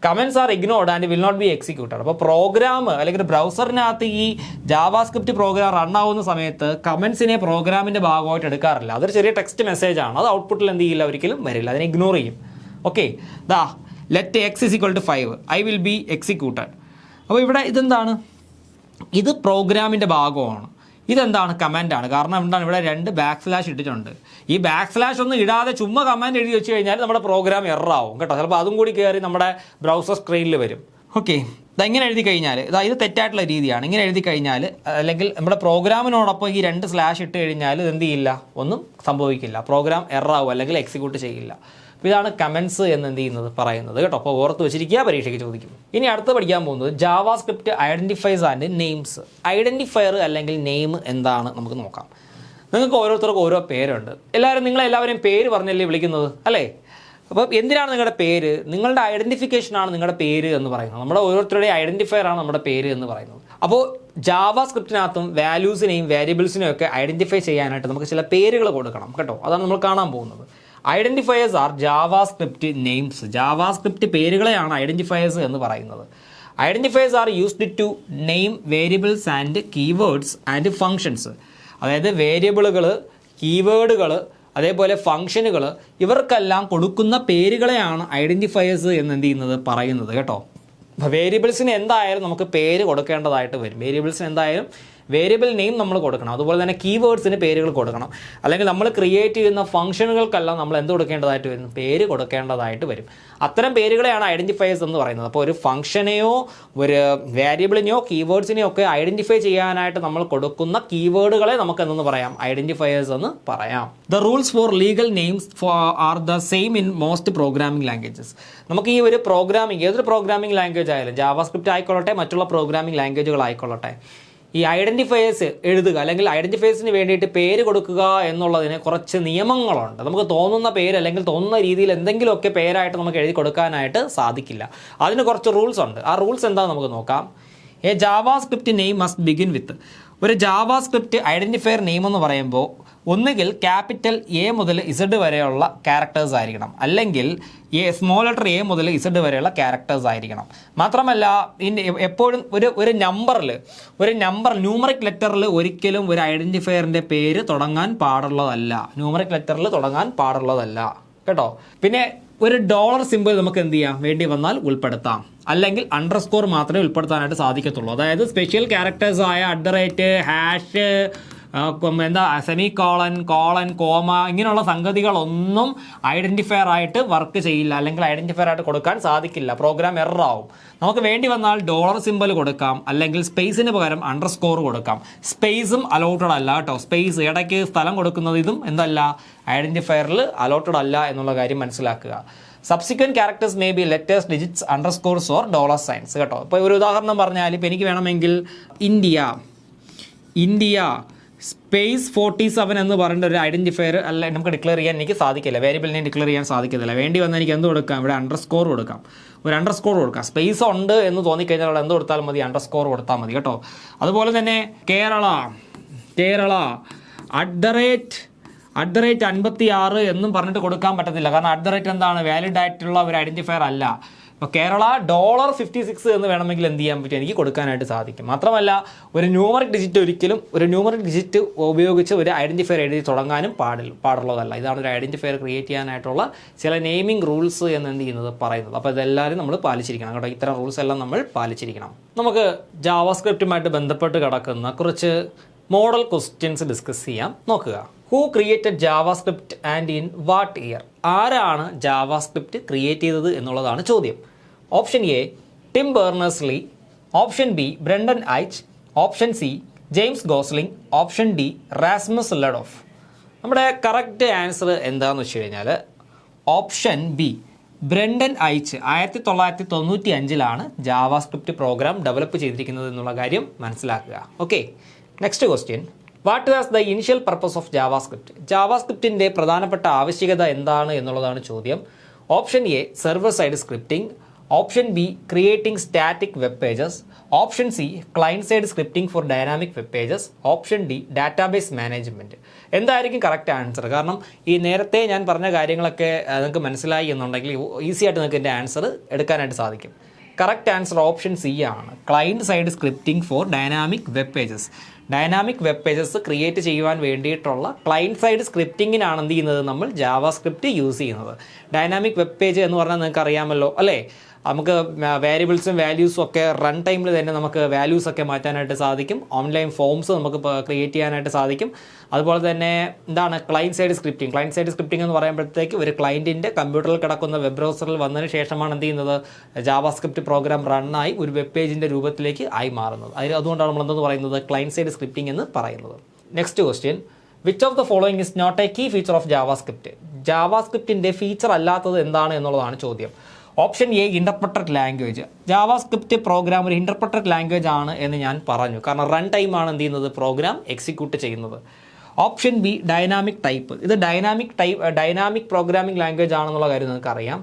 Comments are ignored and will not be executed. അപ്പോൾ പ്രോഗ്രാം അല്ലെങ്കിൽ ബ്രൗസറിനകത്ത് ഈ ജാവാസ്ക്രിപ്റ്റ് പ്രോഗ്രാം റൺ ആവുന്ന സമയത്ത് കമൻറ്റ്സിനെ പ്രോഗ്രാമിൻ്റെ ഭാഗമായിട്ട് എടുക്കാറില്ല. അതൊരു ചെറിയ ടെക്സ്റ്റ് മെസ്സേജാണ്, അത് ഔട്ട്പുട്ടിൽ എന്ത് ചെയ്യില്ല, ഒരിക്കലും വരില്ല, അതിനെ ഇഗ്നോർ ചെയ്യും. Okay, let x is equal to 5 I will be executed. അപ്പോൾ ഇവിടെ ഇതെന്താണ്, ഇത് പ്രോഗ്രാമിൻ്റെ ഭാഗമാണ്. ഇതെന്താണ്, കമാൻഡാണ്. കാരണം എന്താണ്, ഇവിടെ 2 ബാക്ക് സ്ലാഷ് ഇട്ടിട്ടുണ്ട്. ഈ ബാക്ക് സ്ലാഷ് ഒന്നും ഇടാതെ ചുമ്മാ കമാൻഡ് എഴുതി വെച്ച് കഴിഞ്ഞാൽ നമ്മുടെ പ്രോഗ്രാം എററാവും കേട്ടോ. ചിലപ്പോൾ അതും കൂടി കയറി നമ്മുടെ ബ്രൗസർ സ്ക്രീനിൽ വരും. ഓക്കെ, ഇതെങ്ങനെ എഴുതി കഴിഞ്ഞാൽ, ഇത് തെറ്റായിട്ടുള്ള രീതിയാണ്. ഇങ്ങനെ എഴുതി കഴിഞ്ഞാൽ, അല്ലെങ്കിൽ നമ്മുടെ പ്രോഗ്രാമിനോടൊപ്പം ഈ 2 സ്ലാഷ് ഇട്ട് കഴിഞ്ഞാൽ ഇതെന്ത് ചെയ്യില്ല, ഒന്നും സംഭവിക്കില്ല, പ്രോഗ്രാം എററാവും അല്ലെങ്കിൽ എക്സിക്യൂട്ട് ചെയ്യില്ല. അപ്പോൾ ഇതാണ് കമൻറ്റ്സ് എന്ന് എന്ത് ചെയ്യുന്നത്, പറയുന്നത് കേട്ടോ. അപ്പോൾ ഓർത്ത് വെച്ചിരിക്കുക, പരീക്ഷയ്ക്ക് ചോദിക്കും. ഇനി അടുത്ത് പഠിക്കാൻ പോകുന്നത് JavaScript identifies and names. Identifier അല്ലെങ്കിൽ നെയിം എന്താണ് നമുക്ക് നോക്കാം. നിങ്ങൾക്ക് ഓരോരുത്തർക്കും ഓരോ പേരുണ്ട്. നിങ്ങളെല്ലാവരെയും പേര് പറഞ്ഞല്ലേ വിളിക്കുന്നത് അല്ലേ? അപ്പോൾ എന്തിനാണ് നിങ്ങളുടെ പേര്, നിങ്ങളുടെ ഐഡൻറ്റിഫിക്കേഷനാണ് നിങ്ങളുടെ പേര് എന്ന് പറയുന്നത്. നമ്മുടെ ഓരോരുത്തരുടെയും ഐഡൻറ്റിഫയർ ആണ് നമ്മുടെ പേര് എന്ന് പറയുന്നത്. അപ്പോൾ ജാവാസ്ക്രിപ്റ്റിനകത്തും വാല്യൂസിനെയും വേരിയബിൾസിനെയും ഒക്കെ ഐഡൻറ്റിഫൈ ചെയ്യാനായിട്ട് നമുക്ക് ചില പേരുകൾ കൊടുക്കണം കേട്ടോ. അതാണ് നമ്മൾ കാണാൻ പോകുന്നത്. Identifiers are JavaScript names. JavaScript പേരുകളെയാണ് ഐഡൻറ്റിഫയേഴ്സ് എന്ന് പറയുന്നത്. Identifiers are used to name variables and keywords and functions. അതായത് വേരിയബിളുകൾ, കീവേഡുകൾ, അതേപോലെ ഫങ്ഷനുകൾ, ഇവർക്കെല്ലാം കൊടുക്കുന്ന പേരുകളെയാണ് ഐഡൻറ്റിഫയേഴ്സ് എന്ന് എന്ത് ചെയ്യുന്നത്, പറയുന്നത് കേട്ടോ. വേരിയബിൾസിന് എന്തായാലും നമുക്ക് പേര് കൊടുക്കേണ്ടതായിട്ട് വരും. വേരിയബിൾസിന് എന്തായാലും വേരിയബിൾ നെയിം നമ്മൾ കൊടുക്കണം. അതുപോലെ തന്നെ കീവേഡ്സിന് പേരുകൾ കൊടുക്കണം. അല്ലെങ്കിൽ നമ്മൾ ക്രിയേറ്റ് ചെയ്യുന്ന ഫംഗ്ഷനുകൾക്കെല്ലാം നമ്മൾ എന്ത് കൊടുക്കേണ്ടതായിട്ട് വരും, പേര് കൊടുക്കേണ്ടതായിട്ട് വരും. അത്തരം പേരുകളെയാണ് ഐഡൻറ്റിഫയേഴ്സ് എന്ന് പറയുന്നത്. അപ്പോൾ ഒരു ഫംഗ്ഷനെയോ ഒരു വേരിയബിളിനെയോ കീവേഡ്സിനെയോ ഒക്കെ ഐഡൻറ്റിഫൈ ചെയ്യാനായിട്ട് നമ്മൾ കൊടുക്കുന്ന കീവേഡുകളെ നമുക്ക് എന്തെന്ന് പറയാം, ഐഡൻറ്റിഫയേഴ്സ് എന്ന് പറയാം. The rules for legal names are the same in most programming languages. നമുക്ക് ഈ ഒരു പ്രോഗ്രാമിംഗ്, ഏതൊരു പ്രോഗ്രാമിംഗ് ലാംഗ്വേജ് ആയാലും, ജാവാസ്ക്രിപ്റ്റ് ആയിക്കൊള്ളട്ടെ, മറ്റുള്ള പ്രോഗ്രാമിംഗ് ലാംഗ്വേജുകൾ ആയിക്കൊള്ളട്ടെ, ഈ ഐഡൻറ്റിഫയേഴ്സ് എഴുതുക അല്ലെങ്കിൽ ഐഡൻറ്റിഫയേഴ്സിന് വേണ്ടിയിട്ട് പേര് കൊടുക്കുക എന്നുള്ളതിന് കുറച്ച് നിയമങ്ങളുണ്ട്. നമുക്ക് തോന്നുന്ന പേര് അല്ലെങ്കിൽ തോന്നുന്ന രീതിയിൽ എന്തെങ്കിലുമൊക്കെ പേരായിട്ട് നമുക്ക് എഴുതി കൊടുക്കാനായിട്ട് സാധിക്കില്ല. അതിന് കുറച്ച് റൂൾസ് ഉണ്ട്. ആ റൂൾസ് എന്താണെന്ന് നമുക്ക് നോക്കാം. A JavaScript name must begin with. ഒരു ജാവാസ്ക്രിപ്റ്റ് ഐഡൻറ്റിഫയർ നെയിം എന്ന് പറയുമ്പോൾ ഒന്നുകിൽ ക്യാപിറ്റൽ എ മുതൽ ഇസഡ് വരെയുള്ള ക്യാരക്ടേഴ്സ് ആയിരിക്കണം, അല്ലെങ്കിൽ സ്മോൾ ലെറ്റർ എ മുതൽ ഇസഡ് വരെയുള്ള ക്യാരക്ടേഴ്സ് ആയിരിക്കണം. മാത്രമല്ല എപ്പോഴും ഒരു നമ്പർ ന്യൂമറിക് ലെറ്ററിൽ ഒരിക്കലും ഒരു ഐഡൻറ്റിഫയറിൻ്റെ പേര് തുടങ്ങാൻ പാടുള്ളതല്ല. ന്യൂമറിക് ലെറ്ററിൽ തുടങ്ങാൻ പാടുള്ളതല്ല കേട്ടോ. പിന്നെ ഒരു ഡോളർ സിമ്പിൾ നമുക്ക് എന്ത് ചെയ്യാം, വേണ്ടി വന്നാൽ ഉൾപ്പെടുത്താം, അല്ലെങ്കിൽ അണ്ടർസ്കോർ മാത്രമേ ഉൾപ്പെടുത്താനായിട്ട് സാധിക്കത്തുള്ളൂ. അതായത് സ്പെഷ്യൽ ക്യാരക്ടേഴ്സ് ആയ @ ഹാഷ്, സെമി കോളൻ, കോമ, ഇങ്ങനെയുള്ള സംഗതികളൊന്നും ഐഡൻറ്റിഫയർ ആയിട്ട് വർക്ക് ചെയ്യില്ല, അല്ലെങ്കിൽ ഐഡൻറ്റിഫയർ ആയിട്ട് കൊടുക്കാൻ സാധിക്കില്ല. പ്രോഗ്രാം എററാവും. നമുക്ക് വേണ്ടി വന്നാൽ ഡോളർ സിമ്പൽ കൊടുക്കാം, അല്ലെങ്കിൽ സ്പേസിന് പകരം അണ്ടർസ്കോർ കൊടുക്കാം. സ്പേസും അലോട്ടഡ് അല്ല കേട്ടോ. സ്പേസ് ഇടയ്ക്ക് സ്ഥലം കൊടുക്കുന്നത് ഇതും എന്തല്ല, ഐഡൻറ്റിഫയറിൽ അലോട്ടഡ് അല്ല എന്നുള്ള കാര്യം മനസ്സിലാക്കുക. Subsequent characters may be letters, digits, underscores or dollar signs കേട്ടോ. ഇപ്പോൾ ഒരു ഉദാഹരണം പറഞ്ഞാൽ, ഇപ്പോൾ എനിക്ക് വേണമെങ്കിൽ ഇന്ത്യ സ്പേസ് 47 എന്ന് പറഞ്ഞ ഒരു ഐഡൻറ്റിഫയർ അല്ല നമുക്ക് ഡിക്ലെയർ ചെയ്യാൻ എനിക്ക് സാധിക്കില്ല, വേരിയബിളിനെ ഡിക്ലെയർ ചെയ്യാൻ സാധിക്കത്തില്ല. വേണ്ടി വന്നാൽ എനിക്ക് എന്ത് കൊടുക്കാം, ഇവിടെ അണ്ടർസ്കോർ കൊടുക്കാം, ഒരു അണ്ടർസ്കോർ കൊടുക്കാം. സ്പേസ് ഉണ്ട് എന്ന് തോന്നിക്കഴിഞ്ഞാൽ അവിടെ എന്ത് കൊടുത്താൽ മതി, അണ്ടർസ്കോർ കൊടുത്താൽ മതി കേട്ടോ. അതുപോലെ തന്നെ കേരള @56 എന്നും പറഞ്ഞിട്ട് കൊടുക്കാൻ പറ്റത്തില്ല, കാരണം @ എന്താണ്, വാലിഡ് ആയിട്ടുള്ള ഒരു ഐഡൻറ്റിഫയർ അല്ല. അപ്പോൾ കേരള $56 എന്ന് വേണമെങ്കിൽ എന്ത് ചെയ്യാൻ പറ്റും, എനിക്ക് കൊടുക്കാനായിട്ട് സാധിക്കും. മാത്രമല്ല ഒരു ന്യൂമറിക് ഡിജിറ്റ് ഉപയോഗിച്ച് ഒരു ഐഡൻറ്റിഫയർ എഴുതി തുടങ്ങാനും പാടുള്ളതല്ല. ഇതാണ് ഒരു ഐഡൻറ്റിഫയർ ക്രിയേറ്റ് ചെയ്യാനായിട്ടുള്ള ചില നെയിമിംഗ് റൂൾസ് എന്ന് എന്ത് ചെയ്യുന്നത് പറയുന്നത്. അപ്പോൾ ഇതെല്ലാവരും നമ്മൾ പാലിച്ചിരിക്കണം കേട്ടോ. ഇത്തരം റൂൾസ് എല്ലാം നമ്മൾ പാലിച്ചിരിക്കണം. നമുക്ക് ജാവാസ്ക്രിപ്റ്റുമായിട്ട് ബന്ധപ്പെട്ട് കിടക്കുന്ന കുറച്ച് മോഡൽ ക്വസ്റ്റ്യൻസ് ഡിസ്കസ് ചെയ്യാം. നോക്കുക. Who created JavaScript and in what year? ആരാണ് ജാവാസ്ക്രിപ്റ്റ് ക്രിയേറ്റ് ചെയ്തത് എന്നുള്ളതാണ് ചോദ്യം. Option A Tim Berners-Lee, option B Brendan Eich, option C James Gosling, option D Rasmus Lerdorf. നമ്മുടെ കറക്റ്റ് ആൻസർ എന്താണെന്ന് വെച്ച് കഴിഞ്ഞാൽ option B Brendan Eich 1995 JavaScript program develop ചെയ്തിരിക്കുന്നത് എന്നുള്ള കാര്യം മനസ്സിലാക്കുക. Okay, next question. What was the initial purpose of JavaScript? ജാവാസ്ക്രിപ്റ്റിൻ്റെ പ്രധാനപ്പെട്ട ആവശ്യകത എന്താണ് എന്നുള്ളതാണ് ചോദ്യം. Option A server side scripting, option B creating static web pages, option C client side scripting for dynamic web pages, option D database management. എന്തായിരിക്കും correct answer? കാരണം ഈ നേരത്തെ ഞാൻ പറഞ്ഞ കാര്യങ്ങളൊക്കെ നിങ്ങൾക്ക് മനസ്സിലായി എന്നുണ്ടെങ്കിൽ ഈസി ആയിട്ട് നിങ്ങൾക്ക് എൻ്റെ ആൻസർ എടുക്കാനായിട്ട് സാധിക്കും. കറക്റ്റ് ആൻസർ ഓപ്ഷൻ സി ആണ്, client side scripting for dynamic web pages. Dynamic web pages create ചെയ്യുവാൻ വേണ്ടിയിട്ടുള്ള ക്ലയൻറ്റ് സൈഡ് സ്ക്രിപ്റ്റിങ്ങിനാണ് എന്ത് ചെയ്യുന്നത്, നമ്മൾ ജാവാസ്ക്രിപ്റ്റ് യൂസ് ചെയ്യുന്നത്. ഡൈനാമിക് വെബ് പേജ് എന്ന് പറഞ്ഞാൽ നിങ്ങൾക്ക് അറിയാമല്ലോ അല്ലേ, നമുക്ക് വേരിയബിൾസും വാല്യൂസും ഒക്കെ റൺ ടൈമിൽ തന്നെ നമുക്ക് വാല്യൂസൊക്കെ മാറ്റാനായിട്ട് സാധിക്കും. ഓൺലൈൻ ഫോംസ് നമുക്ക് ക്രിയേറ്റ് ചെയ്യാനായിട്ട് സാധിക്കും. അതുപോലെ തന്നെ എന്താണ് client side scripting? Client side scripting എന്ന് പറയുമ്പോഴത്തേക്ക് ഒരു ക്ലയൻറ്റിൻ്റെ കമ്പ്യൂട്ടറിൽ കിടക്കുന്ന വെബ് ബ്രൗസറിൽ വന്നതിന് ശേഷമാണ് എന്ത് ചെയ്യുന്നത്, ജാവാസ്ക്രിപ്റ്റ് പ്രോഗ്രാം റണ്ണായി ഒരു വെബ് പേജിൻ്റെ രൂപത്തിലേക്ക് ആയി മാറുന്നത്. അതുകൊണ്ടാണ് നമ്മൾ എന്തെന്ന് പറയുന്നത്, ക്ലയൻറ്റ് സൈഡ് സ്ക്രിപ്റ്റിംഗ് എന്ന് പറയുന്നത്. Next question. Which of the following is not a key feature of JavaScript? ജാവാസ്ക്രിപ്റ്റിൻ്റെ ഫീച്ചർ അല്ലാത്തത് എന്താണ് എന്നുള്ളതാണ് ചോദ്യം. Option A interpreted language. JavaScript program ഒരു ഇൻ്റർപ്രറ്റഡ് ലാംഗ്വേജ് ആണ് എന്ന് ഞാൻ പറഞ്ഞു, കാരണം റൺ ടൈമാണ് എന്ത് ചെയ്യുന്നത്, പ്രോഗ്രാം എക്സിക്യൂട്ട് ചെയ്യുന്നത്. Option B dynamic type. ഇത് ഡൈനാമിക് പ്രോഗ്രാമിംഗ് ലാംഗ്വേജ് ആണെന്നുള്ള കാര്യം നിങ്ങൾക്ക് അറിയാം.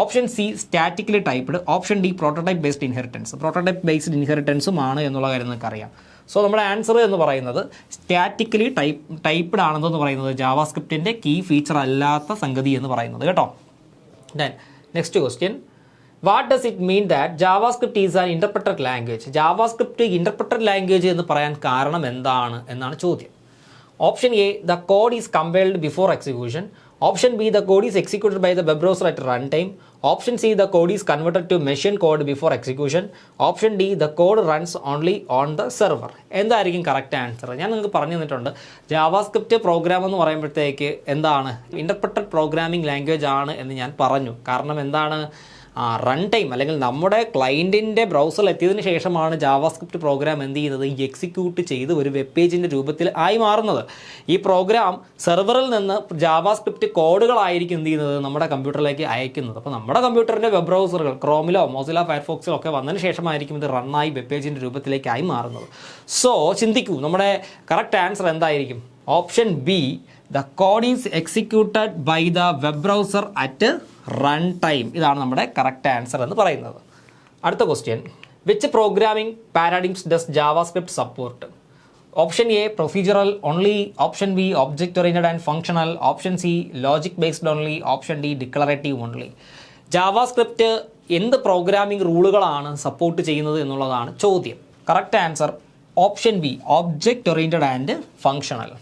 Option C statically typed. Option D prototype based inheritance. Prototype based ഇൻഹെറിറ്റൻസും ആണ് എന്നുള്ള കാര്യം നിങ്ങൾക്ക് അറിയാം. സോ നമ്മുടെ ആൻസർ എന്ന് പറയുന്നത് സ്റ്റാറ്റിക്കലി ടൈപ്പ്ഡ് ആണെന്ന് പറയുന്നത് ജാവാസ്ക്രിപ്റ്റിൻ്റെ കീ ഫീച്ചർ അല്ലാത്ത സംഗതി എന്ന് പറയുന്നത് കേട്ടോ. Then next question. What does it mean that JavaScript is an interpreted language? JavaScript interpreted language എന്ന് പറയാൻ കാരണം എന്താണ് എന്നാണ് ചോദ്യം. Option A the code is compiled before execution, option B the code is executed by the web browser at run time, option C the code is converted to machine code before execution, option D the code runs only on the server. എന്തായിരിക്കും correct answer? ഞാൻ നിങ്ങൾക്ക് പറഞ്ഞു തന്നിട്ടുണ്ട്, JavaScript programme എന്ന് പറയുമ്പോഴത്തേക്ക് എന്താണ്, interpreted programming language ആണ് എന്ന് ഞാൻ പറഞ്ഞു. കാരണം എന്താണ്, റൺ ടൈം അല്ലെങ്കിൽ നമ്മുടെ ക്ലയൻറ്റിൻ്റെ ബ്രൗസറിൽ എത്തിയതിന് ശേഷമാണ് ജാവാസ്ക്രിപ്റ്റ് പ്രോഗ്രാം എന്ത് ചെയ്യുന്നത്, എക്സിക്യൂട്ട് ചെയ്ത് ഒരു വെബ് പേജിൻ്റെ രൂപത്തിൽ ആയി മാറുന്നത്. ഈ പ്രോഗ്രാം സെർവറിൽ നിന്ന് ജാവാസ്ക്രിപ്റ്റ് കോഡുകളായിരിക്കും എന്ത് ചെയ്യുന്നത്, നമ്മുടെ കമ്പ്യൂട്ടറിലേക്ക് അയക്കുന്നത്. അപ്പോൾ നമ്മുടെ കമ്പ്യൂട്ടറിൻ്റെ വെബ് ബ്രൗസറുകൾ ക്രോമിലോ മോസില്ല ഫയർഫോക്സിലോ ഒക്കെ വന്നതിന് ശേഷമായിരിക്കും ഇത് റണ്ണായി വെബ് പേജിൻ്റെ രൂപത്തിലേക്കായി മാറുന്നത്. സോ ചിന്തിക്കൂ, നമ്മുടെ കറക്റ്റ് ആൻസർ എന്തായിരിക്കും? Option B the code is executed by the web browser at run time. ഇതാണ് നമ്മുടെ കറക്റ്റ് ആൻസർ എന്ന് പറയുന്നത്. അടുത്ത question. Which programming paradigms does JavaScript support? Option A procedural only, option B object oriented and functional, option C logic based only, option D declarative only. JavaScript എന്ത് programming റൂളുകളാണ് support ചെയ്യുന്നത് എന്നുള്ളതാണ് ചോദ്യം. Correct answer option B object oriented and functional.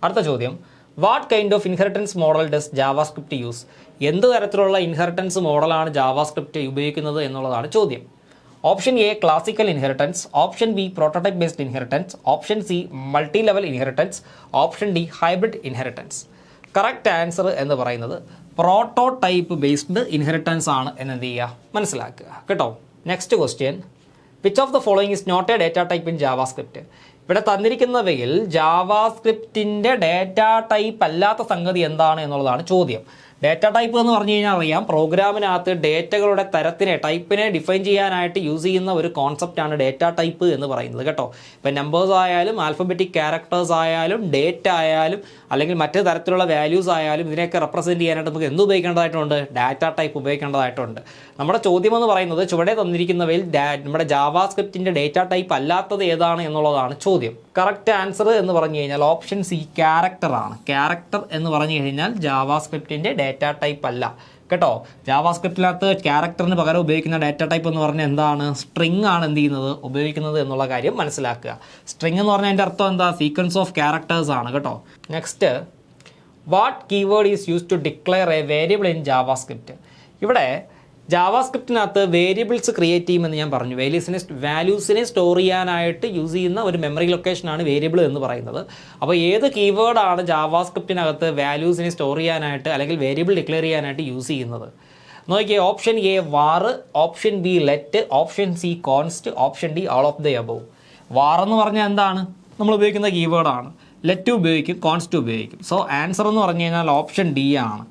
അടുത്ത ചോദ്യം. What kind of inheritance model does JavaScript use? എന്ത് തരത്തിലുള്ള inheritance മോഡലാണ് ജാവാസ്ക്രിപ്റ്റ് ഉപയോഗിക്കുന്നത് എന്നുള്ളതാണ് ചോദ്യം. Option A classical inheritance, option B prototype based inheritance, option C multi level inheritance, option D hybrid inheritance. Correct answer എന്ന് പറയുന്നത് പ്രോട്ടോടൈപ്പ് ബേസ്ഡ് ഇൻഹെറിറ്റൻസ് ആണ് എന്ന് എന്ത് ചെയ്യുക, മനസ്സിലാക്കുക കേട്ടോ. Next question. Which of the following is not a data type in JavaScript? ഇവിടെ തന്നിരിക്കുന്നവയിൽ ജാവാസ്ക്രിപ്റ്റിൻ്റെ ഡേറ്റ ടൈപ്പ് അല്ലാത്ത സംഗതി എന്താണ് എന്നുള്ളതാണ് ചോദ്യം. ഡേറ്റ ടൈപ്പ് എന്ന് പറഞ്ഞു കഴിഞ്ഞാൽ അറിയാം, പ്രോഗ്രാമിനകത്ത് ഡേറ്റകളുടെ തരത്തിനെ ടൈപ്പിനെ ഡിഫൈൻ ചെയ്യാനായിട്ട് യൂസ് ചെയ്യുന്ന ഒരു കോൺസെപ്റ്റാണ് ഡേറ്റ ടൈപ്പ് എന്ന് പറയുന്നത് കേട്ടോ. ഇപ്പം നമ്പേഴ്സ് ആയാലും ആൽഫബറ്റിക് ക്യാരക്ടേഴ്സ് ആയാലും ഡേറ്റ ആയാലും അല്ലെങ്കിൽ മറ്റു തരത്തിലുള്ള വാല്യൂസ് ആയാലും ഇതിനെയൊക്കെ റെപ്രസെൻറ്റ് ചെയ്യാനായിട്ട് നമുക്ക് എന്ത് ഉപയോഗിക്കേണ്ടതായിട്ടുണ്ട്? Data type ഉപയോഗിക്കേണ്ടതായിട്ടുണ്ട്. നമ്മുടെ ചോദ്യം എന്ന് പറയുന്നത് ചുവടെ തന്നിരിക്കുന്നവയിൽ നമ്മുടെ ജാവാസ്ക്രിപ്റ്റിൻ്റെ ഡേറ്റ ടൈപ്പ് അല്ലാത്തത് ഏതാണ് എന്നുള്ളതാണ് ചോദ്യം. കറക്റ്റ് ആൻസർ എന്ന് പറഞ്ഞു കഴിഞ്ഞാൽ ഓപ്ഷൻ സി, ക്യാരക്ടർ ആണ്. ക്യാരക്ടർ എന്ന് പറഞ്ഞു കഴിഞ്ഞാൽ ജാവാസ്ക്രിപ്റ്റിൻ്റെ ഡേറ്റ ടൈപ്പ് അല്ല കേട്ടോ. ജാവാസ്ക്രിപ്റ്റിനകത്ത് ക്യാരക്ടറിന് പകരം ഉപയോഗിക്കുന്ന ഡേറ്റ ടൈപ്പ് എന്ന് പറഞ്ഞാൽ എന്താണ്? സ്ട്രിങ് ആണ് എന്ത് ചെയ്യുന്നത്, ഉപയോഗിക്കുന്നത് എന്നുള്ള കാര്യം മനസ്സിലാക്കുക. സ്ട്രിങ് എന്ന് പറഞ്ഞാൽ അതിൻ്റെ അർത്ഥം എന്താ? സീക്വൻസ് ഓഫ് ക്യാരക്ടേഴ്സ് ആണ് കേട്ടോ. Next, what keyword is use to declare a variable in JavaScript. ഇവിടെ ജാവാസ്ക്രിപ്റ്റിനകത്ത് വേരിയബിൾസ് ക്രിയേറ്റ് ചെയ്യുമെന്ന് ഞാൻ പറഞ്ഞു. വാല്യൂസിനെ സ്റ്റോർ ചെയ്യാനായിട്ട് യൂസ് ചെയ്യുന്ന ഒരു മെമ്മറി ലൊക്കേഷനാണ് വേരിയബിൾ എന്ന് പറയുന്നത്. അപ്പോൾ ഏത് കീവേഡാണ് ജാവാസ്ക്രിപ്റ്റിനകത്ത് വാല്യൂസിനെ സ്റ്റോർ ചെയ്യാനായിട്ട് അല്ലെങ്കിൽ വേരിയബിൾ ഡിക്ലെയർ ചെയ്യാനായിട്ട് യൂസ് ചെയ്യുന്നത്? നോക്കിയേ, option A var, option B let, option C const, option D all of the above. Var എന്ന് പറഞ്ഞാൽ എന്താണ്? നമ്മൾ ഉപയോഗിക്കുന്ന കീവേഡാണ്. ലെറ്റ് ഉപയോഗിക്കും, കോൺസ്റ്റ് ഉപയോഗിക്കും. സോ ആൻസർ എന്ന് പറഞ്ഞു കഴിഞ്ഞാൽ ഓപ്ഷൻ ഡി ആണ്,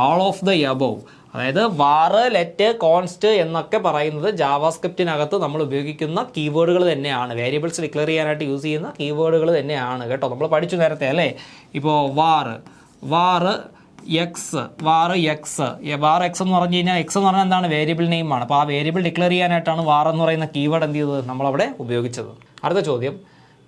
ഓൾ ഓഫ് ദ അബവ്. അതായത് വാർ, ലെറ്റ്, കോൺസ്റ്റ് എന്നൊക്കെ പറയുന്നത് ജാവാസ്ക്രിപ്റ്റിനകത്ത് നമ്മൾ ഉപയോഗിക്കുന്ന കീവേഡുകൾ തന്നെയാണ്. വേരിയബിൾസ് ഡിക്ലെയർ ചെയ്യാനായിട്ട് യൂസ് ചെയ്യുന്ന കീവേഡുകൾ തന്നെയാണ് കേട്ടോ. നമ്മൾ പഠിച്ചു നേരത്തെ അല്ലേ. ഇപ്പോൾ വാർ എക്സ് എന്ന് പറഞ്ഞു കഴിഞ്ഞാൽ എക്സ് എന്ന് പറഞ്ഞാൽ എന്താണ്? വേരിയബിൾ നെയിമാണ്. അപ്പോൾ ആ വേരിയബിൾ ഡിക്ലെയർ ചെയ്യാനായിട്ടാണ് വാർ എന്ന് പറയുന്ന കീവേഡ് എന്ത് ചെയ്തത്? നമ്മളവിടെ ഉപയോഗിച്ചത്. അടുത്ത ചോദ്യം,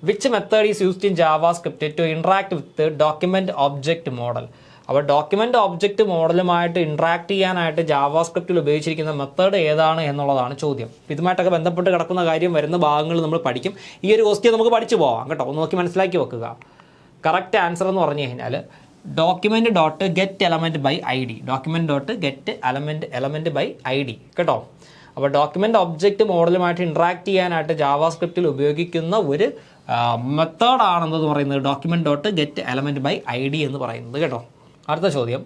which method is used in JavaScript to interact with document object model. അപ്പോൾ ഡോക്യുമെൻ്റ് ഒബ്ജക്റ്റ് മോഡലുമായിട്ട് ഇൻട്രാക്ട് ചെയ്യാനായിട്ട് ജാവാസ്ക്രിപ്റ്റിൽ ഉപയോഗിച്ചിരിക്കുന്ന മെത്തേഡ് ഏതാണ് എന്നുള്ളതാണ് ചോദ്യം. ഇതുമായിട്ടൊക്കെ ബന്ധപ്പെട്ട് കിടക്കുന്ന കാര്യം വരുന്ന ഭാഗങ്ങൾ നമ്മൾ പഠിക്കും. ഈ ഒരു ക്വസ്റ്റ്യൻ നമുക്ക് പഠിച്ചു പോകാം കേട്ടോ. ഒന്ന് നോക്കി മനസ്സിലാക്കി വെക്കുക. കറക്റ്റ് ആൻസർ എന്ന് പറഞ്ഞു കഴിഞ്ഞാൽ document dot get element by I D. Document dot get element by I D കേട്ടോ. അപ്പോൾ ഡോക്യുമെൻ്റ് ഒബ്ജക്റ്റ് മോഡലുമായിട്ട് ഇൻട്രാക്ട് ചെയ്യാനായിട്ട് ജാവാസ്ക്രിപ്റ്റിൽ ഉപയോഗിക്കുന്ന ഒരു മെത്തേഡാണെന്ന് പറയുന്നത് document dot get element by I D എന്ന് പറയുന്നത് കേട്ടോ. അടുത്ത ചോദ്യം,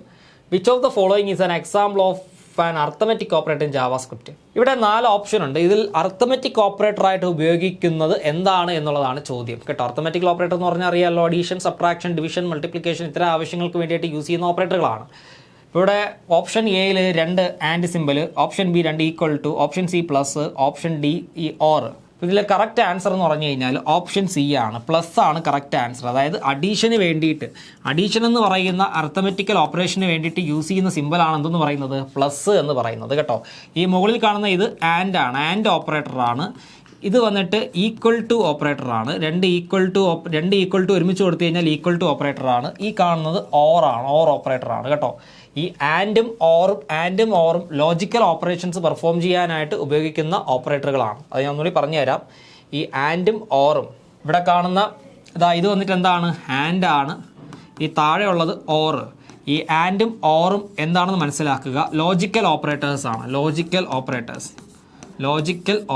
which of the following is an example of an arithmetic operator in JavaScript. ഇവിടെ 4 ഓപ്ഷൻ ഉണ്ട്. ഇതിൽ അർത്തമെറ്റിക് ഓപ്പറേറ്ററായിട്ട് ഉപയോഗിക്കുന്നത് എന്താണ് എന്നുള്ളതാണ് ചോദ്യം കേട്ടോ. അർത്തമെറ്റിക് ഓപ്പറേറ്റർ എന്ന് പറഞ്ഞാൽ അറിയാമല്ലോ, അഡീഷൻ, സബ്ട്രാക്ഷൻ, ഡിവിഷൻ, മൾട്ടിപ്ലിക്കേഷൻ ഇത്തരം ആവശ്യങ്ങൾക്ക് വേണ്ടിയിട്ട് യൂസ് ചെയ്യുന്ന ഓപ്പറേറ്ററുകളാണ്. ഇവിടെ ഓപ്ഷൻ എയിൽ 2 and simple, option B 2 equal to, option C plus, option D ഈ ഓർ. ഇതിൽ കറക്റ്റ് ആൻസർ എന്ന് പറഞ്ഞു കഴിഞ്ഞാൽ ഓപ്ഷൻ സി ആണ്, പ്ലസ് ആണ് കറക്റ്റ് ആൻസർ. അതായത് അഡീഷന് വേണ്ടിയിട്ട്, അഡീഷൻ എന്ന് പറയുന്ന അർത്തമെറ്റിക്കൽ ഓപ്പറേഷന് വേണ്ടിയിട്ട് യൂസ് ചെയ്യുന്ന സിമ്പിളാണ് എന്തെന്ന് പറയുന്നത്? പ്ലസ് എന്ന് പറയുന്നത് കേട്ടോ. ഈ മുകളിൽ കാണുന്ന ഇത് ആൻഡ് ആണ്, ആൻഡ് ഓപ്പറേറ്ററാണ്. ഇത് വന്നിട്ട് ഈക്വൽ ടു ഓപ്പറേറ്ററാണ്. 2 ഈക്വൽ ടു ഒരുമിച്ച് കൊടുത്തു കഴിഞ്ഞാൽ ഈക്വൽ ടു ഓപ്പറേറ്ററാണ്. ഈ കാണുന്നത് ഓറാണ്, ഓർ ഓപ്പറേറ്ററാണ് കേട്ടോ. ഈ ആൻഡും ഓറും ലോജിക്കൽ ഓപ്പറേഷൻസ് പെർഫോം ചെയ്യാനായിട്ട് ഉപയോഗിക്കുന്ന ഓപ്പറേറ്ററുകളാണ്. അത് ഞാൻ ഒന്നുകൂടി പറഞ്ഞു തരാം. ഈ ആൻഡും ഓറും ഇവിടെ കാണുന്ന ഇത് വന്നിട്ട് എന്താണ്? ആൻഡ് ആണ്. ഈ താഴെയുള്ളത് ഓർ. ഈ ആൻഡും ഓറും എന്താണെന്ന് മനസ്സിലാക്കുക. ലോജിക്കൽ ഓപ്പറേറ്റേഴ്സ് ആണ്. ലോജിക്കൽ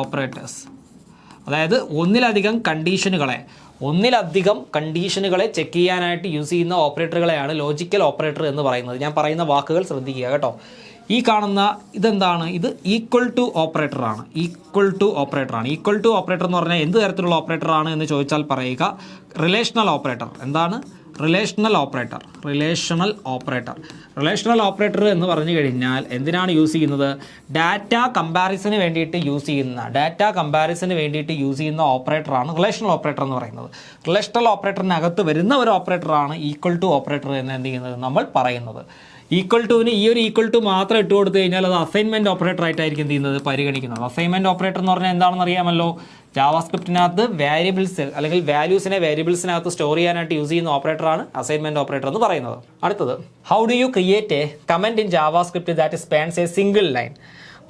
ഓപ്പറേറ്റേഴ്സ് അതായത് ഒന്നിലധികം കണ്ടീഷനുകളെ ചെക്ക് ചെയ്യാനായിട്ട് യൂസ് ചെയ്യുന്ന ഓപ്പറേറ്ററുകളെയാണ് ലോജിക്കൽ ഓപ്പറേറ്റർ എന്ന് പറയുന്നത്. ഞാൻ പറയുന്ന വാക്കുകൾ ശ്രദ്ധിക്കുക കേട്ടോ. ഈ കാണുന്ന ഇതെന്താണ്? ഇത് ഈക്വൽ ടു ഓപ്പറേറ്ററാണ്. ഈക്വൽ ടു ഓപ്പറേറ്റർ എന്ന് പറഞ്ഞാൽ എന്ത് തരത്തിലുള്ള ഓപ്പറേറ്ററാണ് എന്ന് ചോദിച്ചാൽ പറയുക റിലേഷണൽ ഓപ്പറേറ്റർ. എന്താണ്? റിലേഷണൽ ഓപ്പറേറ്റർ എന്ന് പറഞ്ഞു കഴിഞ്ഞാൽ എന്തിനാണ് യൂസ് ചെയ്യുന്നത്? ഡാറ്റ കമ്പാരിസന് വേണ്ടിയിട്ട് യൂസ് ചെയ്യുന്ന ഓപ്പറേറ്ററാണ് റിലേഷണൽ ഓപ്പറേറ്റർ എന്ന് പറയുന്നത്. റിലേഷണൽ ഓപ്പറേറ്ററിനകത്ത് വരുന്ന ഒരു ഓപ്പറേറ്ററാണ് ഈക്വൽ ടു ഓപ്പറേറ്റർ എന്ന് എന്ത് ചെയ്യുന്നത് നമ്മൾ പറയുന്നത്. ഈക്വൽ ടുവിന് ഈ ഒരു ഈക്വൽ ടു മാത്രം ഇട്ട് കൊടുത്തു കഴിഞ്ഞാൽ അത് അസൈൻമെൻറ്റ് ഓപ്പറേറ്റർ ആയിട്ടായിരിക്കും എന്ത് ചെയ്യുന്നത്? പരിഗണിക്കുന്നത്. അസൈൻമെൻറ്റ് ഓപ്പറേറ്റർ എന്ന് പറഞ്ഞാൽ എന്താണെന്ന് അറിയാമല്ലോ. ജാവാസ്ക്രിപ്റ്റിനകത്ത് വേരിയബിൾസ് അല്ലെങ്കിൽ വാല്യൂസിനെ വേരിയബിൾസിനകത്ത് സ്റ്റോർ ചെയ്യാനായിട്ട് യൂസ് ചെയ്യുന്ന ഓപ്പറേറ്ററാണ് അസൈൻമെൻറ്റ് ഓപ്പറേറ്റർ എന്ന് പറയുന്നത്. അടുത്തത്, how do you create A comment in JavaScript that spans A single line.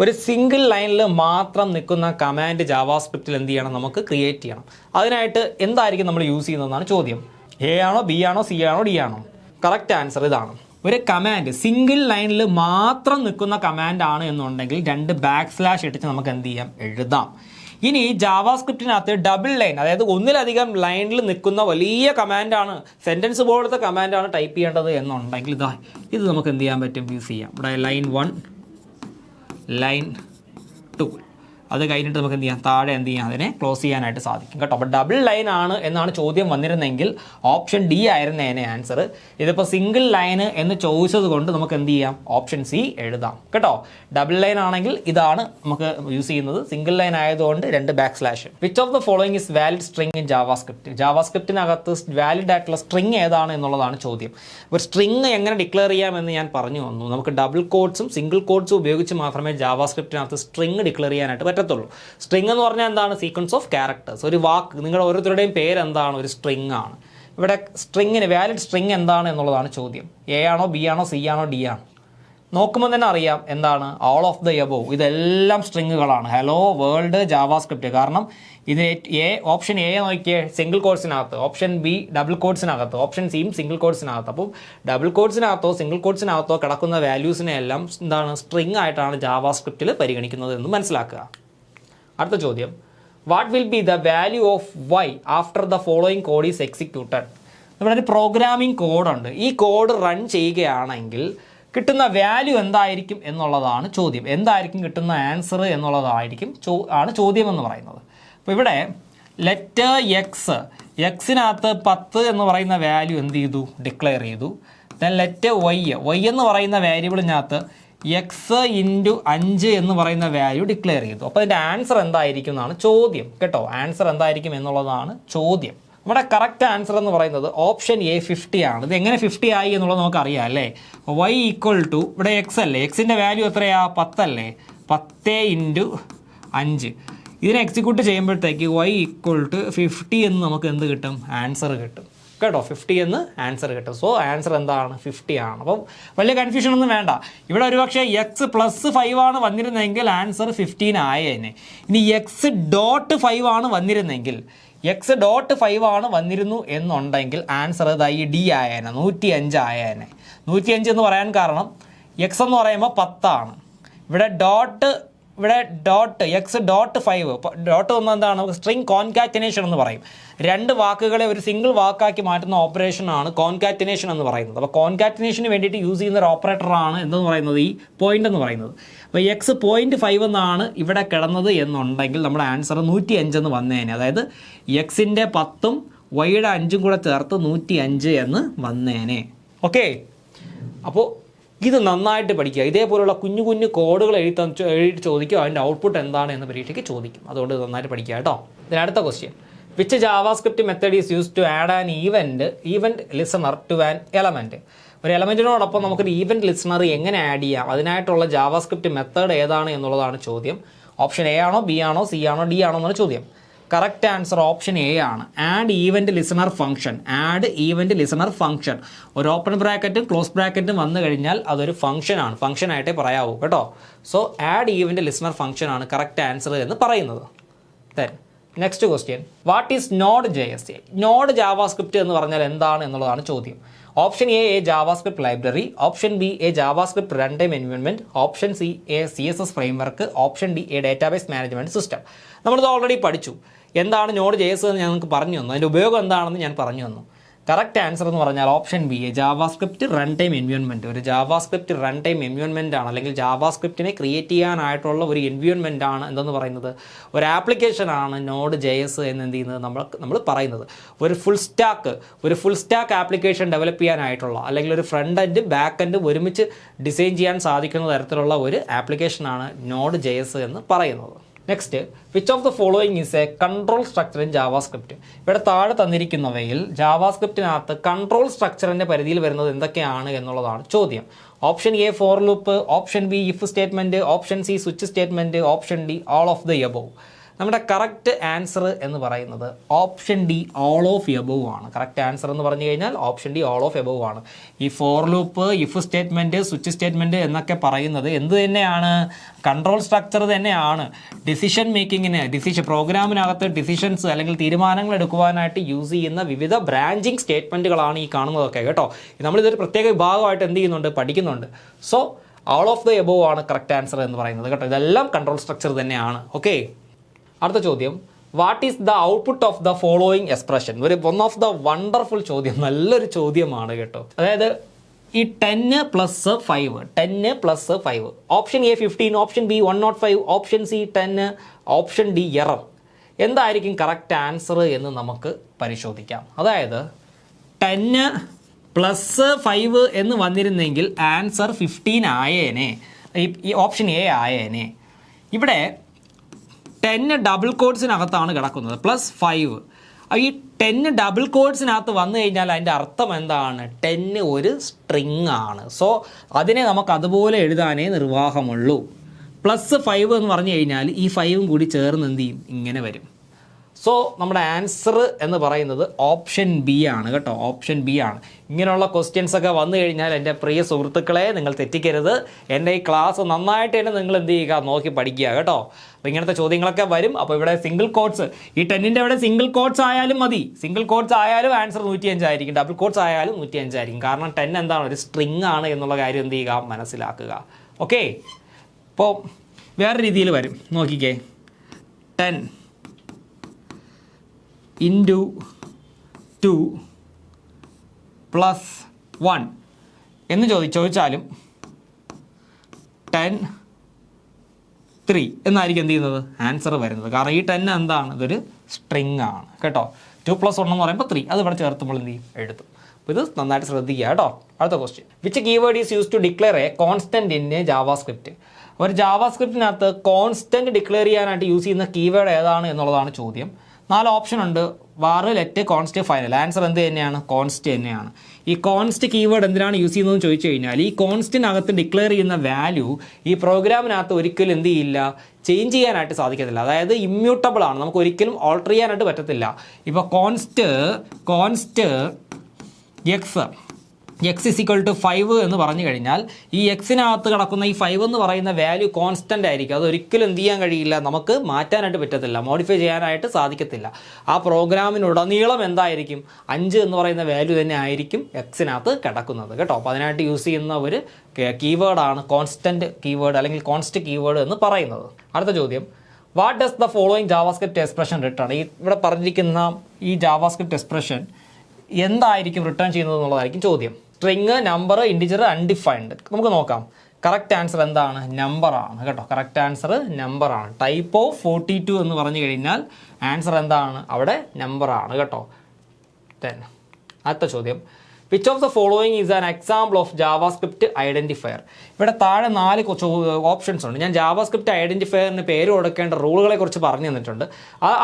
ഒരു സിംഗിൾ ലൈനിൽ മാത്രം നിൽക്കുന്ന കമാൻഡ് ജാവാസ്ക്രിപ്റ്റിൽ എന്ത് ചെയ്യണം? നമുക്ക് ക്രിയേറ്റ് ചെയ്യണം. അതിനായിട്ട് എന്തായിരിക്കും നമ്മൾ യൂസ് ചെയ്യുന്നതെന്നാണ് ചോദ്യം. എ ആണോ, ബി ആണോ, സി ആണോ, ഡി ആണോ? കറക്റ്റ് ആൻസർ ഇതാണ്. ഒരു കമാൻഡ് സിംഗിൾ ലൈനിൽ മാത്രം നിൽക്കുന്ന കമാൻഡ് ആണ് എന്നുണ്ടെങ്കിൽ 2 ബാക്ക്സ്ലാഷ് ഇട്ടിട്ട് നമുക്ക് എന്ത് ചെയ്യാം? എഴുതാം. ഇനി ജാവാസ്ക്രിപ്റ്റിനകത്ത് ഡബിൾ ലൈൻ, അതായത് ഒന്നിലധികം ലൈനിൽ നിൽക്കുന്ന വലിയ കമാൻഡാണ്, സെൻറ്റൻസ് പോലത്തെ കമാൻഡാണ് ടൈപ്പ് ചെയ്യേണ്ടത് എന്നുണ്ടെങ്കിൽ ഇത് നമുക്ക് എന്ത് ചെയ്യാൻ പറ്റും? യൂസ് ചെയ്യാം. ഇവിടെ ലൈൻ 1, ലൈൻ 2. അത് കഴിഞ്ഞിട്ട് നമുക്ക് എന്ത് ചെയ്യാം, താഴെ എന്ത് ചെയ്യാം, അതിനെ ക്ലോസ് ചെയ്യാനായിട്ട് സാധിക്കും കേട്ടോ. അപ്പോൾ ഡബിൾ ലൈൻ ആണ് എന്നാണ് ചോദ്യം വന്നിരുന്നെങ്കിൽ ഓപ്ഷൻ ഡി ആയിരുന്നേനെ ആൻസർ. ഇതിപ്പോൾ സിംഗിൾ ലൈൻ എന്ന് ചോദിച്ചത് കൊണ്ട് നമുക്ക് എന്ത് ചെയ്യാം, ഓപ്ഷൻ സി എഴുതാം കേട്ടോ. ഡബിൾ ലൈൻ ആണെങ്കിൽ ഇതാണ് നമുക്ക് യൂസ് ചെയ്യുന്നത്, സിംഗിൾ ലൈൻ ആയതുകൊണ്ട് 2 backslash. Which of the following is valid string in JavaScript? ജാവാസ്ക്രിപ്റ്റിനകത്ത് വാലിഡ് ആയിട്ടുള്ള സ്ട്രിങ് ഏതാണ് എന്നുള്ളതാണ് ചോദ്യം. ഒരു സ്ട്രിങ് എങ്ങനെ ഡിക്ലെയർ ചെയ്യാമെന്ന് ഞാൻ പറഞ്ഞു വന്നു. നമുക്ക് ഡബിൾ കോഡ്സും സിംഗിൾ കോഡ്സും ഉപയോഗിച്ച് മാത്രമേ ജാവാസ്ക്രിപ്റ്റിനകത്ത് സ്ട്രിങ് ഡിക്ലെയർ ചെയ്യാനായിട്ട് പറ്റത്തുള്ളൂ. സ്ട്രിങ് എന്ന് പറഞ്ഞാൽ എന്താണ്, സീക്വൻസ് ഓഫ് ക്യാരക്ടേഴ്സ്. ഒരു വാക്ക്, നിങ്ങളുടെ ഓരോരുത്തരുടെയും പേര് എന്താണ്, ഒരു സ്ട്രിങ് ആണ്. ഇവിടെ സ്ട്രിങ്ങിന് വാലിഡ് സ്ട്രിങ് എന്താണ് എന്നുള്ളതാണ് ചോദ്യം. എ ആണോ, ബി ആണോ, സി ആണോ, ഡി ആണോ? നോക്കുമ്പോൾ തന്നെ അറിയാം എന്താണ്, ഓൾ ഓഫ് ദ എബോവ്. ഇതെല്ലാം സ്ട്രിങ്ങുകളാണ്. Hello world JavaScript. കാരണം ഇത് ഓപ്ഷൻ എ നോക്കിയേ സിംഗിൾ കോഡ്സിനകത്ത്, ഓപ്ഷൻ ബി ഡബിൾ കോഡ്സിനകത്ത്, ഓപ്ഷൻ സിയും സിംഗിൾ കോഡ്സിനകത്ത്. അപ്പം ഡബിൾ കോഡ്സിനകത്തോ സിംഗിൾ കോഡ്സിനകത്തോ കിടക്കുന്ന വാല്യൂസിനെ എല്ലാം എന്താണ്, സ്ട്രിങ് ആയിട്ടാണ് ജാവാസ്ക്രിപ്റ്റിൽ പരിഗണിക്കുന്നത് എന്ന് മനസ്സിലാക്കുക. അടുത്ത ചോദ്യം, what will be the value of y after the following code is executed? നമ്മുടെ ഒരു പ്രോഗ്രാമിംഗ് കോഡുണ്ട്. ഈ കോഡ് റൺ ചെയ്യുകയാണെങ്കിൽ കിട്ടുന്ന വാല്യൂ എന്തായിരിക്കും എന്നുള്ളതാണ് ചോദ്യം. എന്തായിരിക്കും കിട്ടുന്ന ആൻസർ എന്നുള്ളതായിരിക്കും ആണ് ചോദ്യം എന്ന് പറയുന്നത്. അപ്പോൾ ഇവിടെ ലെറ്റർ എക്സിനകത്ത് 10 എന്ന് പറയുന്ന വാല്യൂ എന്ത് ചെയ്തു, ഡിക്ലെയർ ചെയ്തു. ദെൻ ലെറ്റർ വൈ എന്ന് പറയുന്ന വേരിയബിളിനകത്ത് എക്സ് ഇൻറ്റു 5 എന്ന് പറയുന്ന വാല്യൂ ഡിക്ലെയർ ചെയ്തു. അപ്പോൾ അതിൻ്റെ ആൻസർ എന്തായിരിക്കും എന്നാണ് ചോദ്യം കേട്ടോ. ആൻസർ എന്തായിരിക്കും എന്നുള്ളതാണ് ചോദ്യം. നമ്മുടെ കറക്റ്റ് ആൻസർ എന്ന് പറയുന്നത് ഓപ്ഷൻ എ 50 ആണ്. ഇത് എങ്ങനെ 50 ആയി എന്നുള്ളത് നമുക്കറിയാം അല്ലേ. വൈ ഈക്വൽ ടു ഇവിടെ എക്സ് അല്ലേ, എക്സിൻ്റെ വാല്യൂ എത്രയാ, 10 അല്ലേ, 10 ഇൻറ്റു 5. ഇതിനെ എക്സിക്യൂട്ട് ചെയ്യുമ്പോഴത്തേക്ക് വൈ ഈക്വൽ ടു 50 എന്ന് നമുക്ക് എന്ത് കിട്ടും, ആൻസർ കിട്ടും കേട്ടോ. 50 എന്ന് ആൻസർ കിട്ടും. സോ ആൻസർ എന്താണ്, 50 ആണ്. അപ്പം വലിയ കൺഫ്യൂഷൻ ഒന്നും വേണ്ട. ഇവിടെ ഒരുപക്ഷെ എക്സ് +5 ആണ് വന്നിരുന്നെങ്കിൽ ആൻസർ 15 ആയേനെ. ഇനി x.5 ആണ് വന്നിരുന്നെങ്കിൽ, x.5 ആണ് വന്നിരുന്നു എന്നുണ്ടെങ്കിൽ ആൻസർ ഇതായി ഡി ആയേനെ, 105 ആയേനെ. 105 എന്ന് പറയാൻ കാരണം എക്സ് എന്ന് പറയുമ്പോൾ 10 ആണ്. ഇവിടെ ഡോട്ട് x.5 ഡോട്ട് വന്നാൽ എന്താണ്, നമുക്ക് സ്ട്രിങ് കോൺകാറ്റിനേഷൻ എന്ന് പറയും. 2 വാക്കുകളെ ഒരു സിംഗിൾ വാക്കാക്കി മാറ്റുന്ന ഓപ്പറേഷനാണ് കോൺകാറ്റിനേഷൻ എന്ന് പറയുന്നത്. അപ്പോൾ കോൺകാറ്റിനേഷന് വേണ്ടിയിട്ട് യൂസ് ചെയ്യുന്ന ഒരു ഓപ്പറേറ്ററാണ് എന്തെന്ന് പറയുന്നത്, ഈ പോയിന്റ് എന്ന് പറയുന്നത്. അപ്പോൾ x.5 എന്നാണ് ഇവിടെ കിടന്നത് എന്നുണ്ടെങ്കിൽ നമ്മുടെ ആൻസർ 105 എന്ന് വന്നേനെ. അതായത് എക്സിൻ്റെ 10ഉം വൈയുടെ 5ഉം കൂടെ ചേർത്ത് 105 എന്ന് വന്നേനെ. ഓക്കെ, അപ്പോൾ ഇത് നന്നായിട്ട് പഠിക്കുക. ഇതേപോലുള്ള കുഞ്ഞു കുഞ്ഞു കോഡുകൾ എഴുതി ചോദിക്കും, അതിൻ്റെ ഔട്ട്പുട്ട് എന്താണ് എന്ന് പരീക്ഷയ്ക്ക് ചോദിക്കും. അതുകൊണ്ട് നന്നായിട്ട് പഠിക്കുക കേട്ടോ. ഇതിന് അടുത്ത question, which JavaScript method is use to add an event listener to an element? ഒരു എലമെൻറ്റിനോടൊപ്പം നമുക്കൊരു ഈവൻറ്റ് ലിസണർ എങ്ങനെ ആഡ് ചെയ്യാം, അതിനായിട്ടുള്ള ജാവാസ്ക്രിപ്റ്റ് മെത്തേഡ് ഏതാണ് എന്നുള്ളതാണ് ചോദ്യം. ഓപ്ഷൻ എ ആണോ, ബി ആണോ, സി ആണോ, ഡി ആണോ എന്നാണ് ചോദ്യം. കറക്റ്റ് ആൻസർ ഓപ്ഷൻ എ ആണ്. Add event listener function. ഒരു ഓപ്പൺ ബ്രാക്കറ്റും ക്ലോസ് ബ്രാക്കറ്റും വന്നു കഴിഞ്ഞാൽ അതൊരു ഫംഗ്ഷനാണ്, ഫംഗ്ഷനായിട്ടേ പറയാവൂ കേട്ടോ. So add event listener function ആണ് കറക്റ്റ് ആൻസർ എന്ന് പറയുന്നത്. Then next question, what is node JS? Node JavaScript എന്ന് പറഞ്ഞാൽ എന്താണ് എന്നുള്ളതാണ് ചോദ്യം. Option A JavaScript library, option B JavaScript run time environment, option C CSS framework, option D database management system. നമ്മളിത് already പഠിച്ചു. എന്താണ് നോഡ് JS എന്ന് ഞാൻ നിങ്ങൾക്ക് പറഞ്ഞു തന്നു, അതിൻ്റെ ഉപയോഗം എന്താണെന്ന് ഞാൻ പറഞ്ഞു തന്നു. കറക്റ്റ് ആൻസർ എന്ന് പറഞ്ഞാൽ option B JavaScript run time environment. ഒരു ജാവാസ്ക്രിപ്റ്റ് റൺ ടൈം എൻവയോൺമെൻ്റ് ആണ്, അല്ലെങ്കിൽ ജാവാസ്ക്രിപ്റ്റിനെ ക്രിയേറ്റ് ചെയ്യാനായിട്ടുള്ള ഒരു എൻവയോൺമെൻ്റ് ആണ് എന്തെന്ന് പറയുന്നത്, ഒരു ആപ്ലിക്കേഷനാണ് നോഡ് JS എന്ന് എന്ത് ചെയ്യുന്നത് നമ്മൾ പറയുന്നത്. ഒരു ഫുൾ സ്റ്റാക്ക് ആപ്ലിക്കേഷൻ ഡെവലപ്പ് ചെയ്യാനായിട്ടുള്ള, അല്ലെങ്കിൽ ഒരു ഫ്രണ്ട് എൻഡ് ബാക്ക് എൻഡ് ഒരുമിച്ച് ഡിസൈൻ ചെയ്യാൻ സാധിക്കുന്ന തരത്തിലുള്ള ഒരു ആപ്ലിക്കേഷനാണ് നോഡ് JS എന്ന് പറയുന്നത്. Next, which of the following is A control structure in JavaScript? ഇവിടെ താഴെ തന്നിരിക്കുന്നവയിൽ ജാവാസ്ക്രിപ്റ്റിനകത്ത് കൺട്രോൾ സ്ട്രക്ചറിൻ്റെ പരിധിയിൽ വരുന്നത് എന്തൊക്കെയാണ് എന്നുള്ളതാണ് ചോദ്യം. Option A for loop, option B if statement, option C switch statement, option D all of the above. നമ്മുടെ കറക്റ്റ് ആൻസർ എന്ന് പറയുന്നത് option D all of above ആണ്. കറക്റ്റ് ആൻസർ എന്ന് പറഞ്ഞു കഴിഞ്ഞാൽ option D all of above ആണ്. ഈ for loop, if statement, switch statement എന്നൊക്കെ പറയുന്നത് എന്ത് തന്നെയാണ്, കൺട്രോൾ സ്ട്രക്ചർ തന്നെയാണ്. ഡിസിഷൻ മേക്കിങ്ങിന്, പ്രോഗ്രാമിനകത്ത് ഡിസിഷൻസ് അല്ലെങ്കിൽ തീരുമാനങ്ങൾ എടുക്കുവാനായിട്ട് യൂസ് ചെയ്യുന്ന വിവിധ ബ്രാഞ്ചിങ് സ്റ്റേറ്റ്മെൻറ്റുകളാണ് ഈ കാണുന്നതൊക്കെ കേട്ടോ. നമ്മളിതൊരു പ്രത്യേക വിഭാഗമായിട്ട് എന്ത് ചെയ്യുന്നുണ്ട്, പഠിക്കുന്നുണ്ട്. So all of the above ആണ് കറക്റ്റ് ആൻസർ എന്ന് പറയുന്നത് കേട്ടോ. ഇതെല്ലാം കൺട്രോൾ സ്ട്രക്ചർ തന്നെയാണ്. ഓക്കെ, അടുത്ത ചോദ്യം, what is the output of the following expression? One of the wonderful ചോദ്യം, നല്ലൊരു ചോദ്യമാണ് കേട്ടോ. അതായത് ഈ 10 plus 5, 10 plus 5, option A 15, option B 105, option C 10, option D error. എന്തായിരിക്കും കറക്റ്റ് ആൻസർ എന്ന് നമുക്ക് പരിശോധിക്കാം. അതായത് 10 പ്ലസ് 5 എന്ന് വന്നിരുന്നെങ്കിൽ ആൻസർ 15 ആയേനെ, ഈ ഓപ്ഷൻ എ ആയേനെ. ഇവിടെ 10 ഡബിൾ കോഡ്സിനകത്താണ് കിടക്കുന്നത്, പ്ലസ് 5. ഈ 10 ഡബിൾ കോഡ്സിനകത്ത് വന്നു കഴിഞ്ഞാൽ അതിൻ്റെ അർത്ഥം എന്താണ്? 10 ഒരു സ്ട്രിങ് ആണ്. സോ അതിനെ നമുക്ക് അതുപോലെ എഴുതാനേ നിർവാഹമുള്ളൂ. പ്ലസ് 5 എന്ന് പറഞ്ഞു കഴിഞ്ഞാൽ ഈ 5ഉം കൂടി ചേർന്ന് എന്ത് ചെയ്യും? ഇങ്ങനെ വരും. സോ നമ്മുടെ ആൻസർ എന്ന് പറയുന്നത് ഓപ്ഷൻ ബി ആണ് കേട്ടോ, ഓപ്ഷൻ ബി ആണ്. ഇങ്ങനെയുള്ള ക്വസ്റ്റ്യൻസ് ഒക്കെ വന്നു കഴിഞ്ഞാൽ എൻ്റെ പ്രിയ സുഹൃത്തുക്കളെ നിങ്ങൾ തെറ്റിക്കരുത്. എൻ്റെ ഈ ക്ലാസ് നന്നായിട്ട് തന്നെ നിങ്ങൾ എന്ത് ചെയ്യുക, നോക്കി പഠിക്കുക കേട്ടോ. അപ്പോൾ ഇങ്ങനത്തെ ചോദ്യങ്ങളൊക്കെ വരും. അപ്പോൾ ഇവിടെ സിംഗിൾ കോഡ്സ്, ഈ 10ൻ്റെ ഇവിടെ സിംഗിൾ കോഡ്സ് ആയാലും മതി. സിംഗിൾ കോഡ്സ് ആയാലും ആൻസർ 105 ആയിരിക്കും, ഡബിൾ കോഡ്സ് ആയാലും 105 ആയിരിക്കും. കാരണം 10 എന്താണ്? ഒരു സ്ട്രിങ് ആണ് എന്നുള്ള കാര്യം എന്ത് ചെയ്യുക, മനസ്സിലാക്കുക. ഓക്കെ, ഇപ്പോൾ വേറെ രീതിയിൽ വരും, നോക്കിക്കേ. 10 ഇൻറ്റു 2 പ്ലസ് 1 എന്ന് ചോദിച്ചാലും 10 3 എന്നായിരിക്കും എന്ത് ചെയ്യുന്നത്, ആൻസർ വരുന്നത്. കാരണം ഈ 10 എന്താണ്? ഇതൊരു സ്ട്രിങ് ആണ് കേട്ടോ. 2 + 1 എന്ന് പറയുമ്പോൾ 3, അത് ഇവിടെ ചേർത്തുമ്പോൾ എന്ത് ചെയ്യും, എഴുതും. അപ്പോൾ ഇത് നന്നായിട്ട് ശ്രദ്ധിക്കുക കേട്ടോ. അടുത്ത question, which keyword is use to declare a constant in a JavaScript? ഒരു ജാവാസ്ക്രിപ്റ്റിനകത്ത് കോൺസ്റ്റന്റ് ഡിക്ലെയർ ചെയ്യാനായിട്ട് യൂസ് ചെയ്യുന്ന കീവേഡ് ഏതാണ് എന്നുള്ളതാണ് ചോദ്യം. 4 ഓപ്ഷൻ ഉണ്ട്. var, let, const, final. Answer എന്ത് തന്നെയാണ്? കോൺസ്റ്റ് തന്നെയാണ്. ഈ കോൺസ്റ്റ് കീവേഡ് എന്തിനാണ് യൂസ് ചെയ്യുന്നതെന്ന് ചോദിച്ചു കഴിഞ്ഞാൽ, ഈ കോൺസ്റ്റിനകത്ത് ഡിക്ലെയർ ചെയ്യുന്ന വാല്യൂ ഈ പ്രോഗ്രാമിനകത്ത് ഒരിക്കലും എന്ത് ചെയ്യില്ല, ചേഞ്ച് ചെയ്യാനായിട്ട് സാധിക്കത്തില്ല. അതായത് ഇമ്മ്യൂട്ടബിൾ ആണ്, നമുക്ക് ഒരിക്കലും ഓൾട്ടർ ചെയ്യാനായിട്ട് പറ്റത്തില്ല. ഇപ്പോൾ const x is equal to 5 എന്ന് പറഞ്ഞു കഴിഞ്ഞാൽ ഈ എക്സിനകത്ത് കിടക്കുന്ന ഈ 5 എന്ന് പറയുന്ന വാല്യൂ കോൺസ്റ്റൻ്റ് ആയിരിക്കും. അതൊരിക്കലും എന്ത് ചെയ്യാൻ കഴിയില്ല, നമുക്ക് മാറ്റാനായിട്ട് പറ്റത്തില്ല, മോഡിഫൈ ചെയ്യാനായിട്ട് സാധിക്കത്തില്ല. ആ പ്രോഗ്രാമിനുടനീളം എന്തായിരിക്കും, 5 എന്ന് പറയുന്ന വാല്യൂ തന്നെ ആയിരിക്കും എക്സിനകത്ത് കിടക്കുന്നത് കേട്ടോ. അപ്പോൾ അതിനായിട്ട് യൂസ് ചെയ്യുന്ന ഒരു കീവേഡാണ് കോൺസ്റ്റൻറ്റ് കീവേഡ് അല്ലെങ്കിൽ കോൺസ്റ്റ് കീവേഡ് എന്ന് പറയുന്നത്. അടുത്ത ചോദ്യം, what does the following JavaScript expression return? ഇവിടെ പറഞ്ഞിരിക്കുന്ന ഈ ജാവാസ്ക്രിപ്റ്റ് എക്സ്പ്രഷൻ എന്തായിരിക്കും റിട്ടേൺ ചെയ്യുന്നത് എന്നുള്ളതായിരിക്കും ചോദ്യം. String, number, integer, undefined. നമുക്ക് നോക്കാം. കറക്റ്റ് ആൻസർ എന്താണ്? നമ്പറാണ് കേട്ടോ. കറക്റ്റ് ആൻസർ നമ്പറാണ്. ടൈപ്പ് ഓഫ് 42 എന്ന് പറഞ്ഞു കഴിഞ്ഞാൽ ആൻസർ എന്താണ്? അവിടെ നമ്പറാണ് കേട്ടോ. 10. അടുത്ത ചോദ്യം, which of the following is an example of JavaScript identifier? ഇവിടെ താഴെ 4 ഓപ്ഷൻസ് ഉണ്ട്. ഞാൻ ജാവാസ്ക്രിപ്റ്റ് ഐഡൻറ്റിഫയറിന് പേര് കൊടുക്കേണ്ട റൂളുകളെ കുറിച്ച് പറഞ്ഞു തന്നിട്ടുണ്ട്.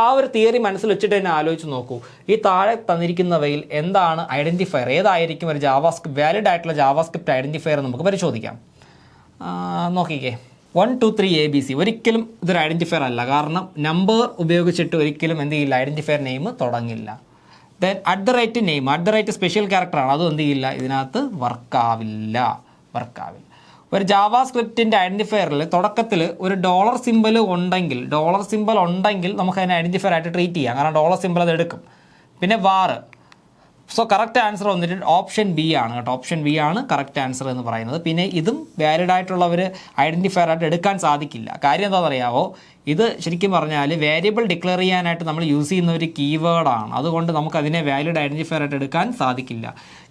ആ ഒരു തിയറി മനസ്സിൽ വെച്ചിട്ട് തന്നെ ആലോചിച്ച് നോക്കൂ. ഈ താഴെ തന്നിരിക്കുന്നവയിൽ എന്താണ് ഐഡൻറ്റിഫയർ? ഏതായിരിക്കും ഒരു വാലിഡ് ആയിട്ടുള്ള ജാവാസ്ക്രിപ്റ്റ് ഐഡൻറ്റിഫയർ നമുക്ക് പരിശോധിക്കാം. നോക്കിക്കേ, 1 2 3 ABC ഒരിക്കലും ഇതൊരു ഐഡൻറ്റിഫയർ അല്ല. കാരണം നമ്പർ ഉപയോഗിച്ചിട്ട് ഒരിക്കലും എന്ത് ചെയ്യില്ല, ഐഡൻറ്റിഫയർ നെയിം തുടങ്ങില്ല. ദെൻ @name, സ്പെഷ്യൽ ക്യാരക്ടറാണ്, അതും എന്ത് ചെയ്യില്ല, ഇതിനകത്ത് വർക്കാവില്ല. ഒരു ജാവാസ്ക്രിപ്റ്റിൻ്റെ ഐഡൻറ്റിഫയറിൽ തുടക്കത്തിൽ ഒരു ഡോളർ സിമ്പിൾ ഉണ്ടെങ്കിൽ നമുക്ക് അതിനെ ഐഡൻറ്റിഫയർ ആയിട്ട് ട്രീറ്റ് ചെയ്യാം. കാരണം ഡോളർ സിമ്പിൾ അത് എടുക്കും. പിന്നെ var. സോ കറക്റ്റ് ആൻസർ വന്നിട്ട് ഓപ്ഷൻ ബി ആണ് കേട്ടോ. ഓപ്ഷൻ ബി ആണ് കറക്റ്റ് ആൻസർ എന്ന് പറയുന്നത്. പിന്നെ ഇതും വാലിഡ് ആയിട്ടുള്ളവർ ഐഡൻറ്റിഫയർ ആയിട്ട് എടുക്കാൻ സാധിക്കില്ല. കാര്യം എന്താണെന്ന് അറിയാവോ, ഇത് ശരിക്കും പറഞ്ഞാൽ വേരിയബിൾ ഡിക്ലെയർ ചെയ്യാനായിട്ട് നമ്മൾ യൂസ് ചെയ്യുന്ന ഒരു കീവേഡാണ്. അതുകൊണ്ട് നമുക്ക് അതിനെ വാലിഡ് ഐഡൻറ്റിഫയർ ആയിട്ട് എടുക്കാൻ സാധിക്കില്ല.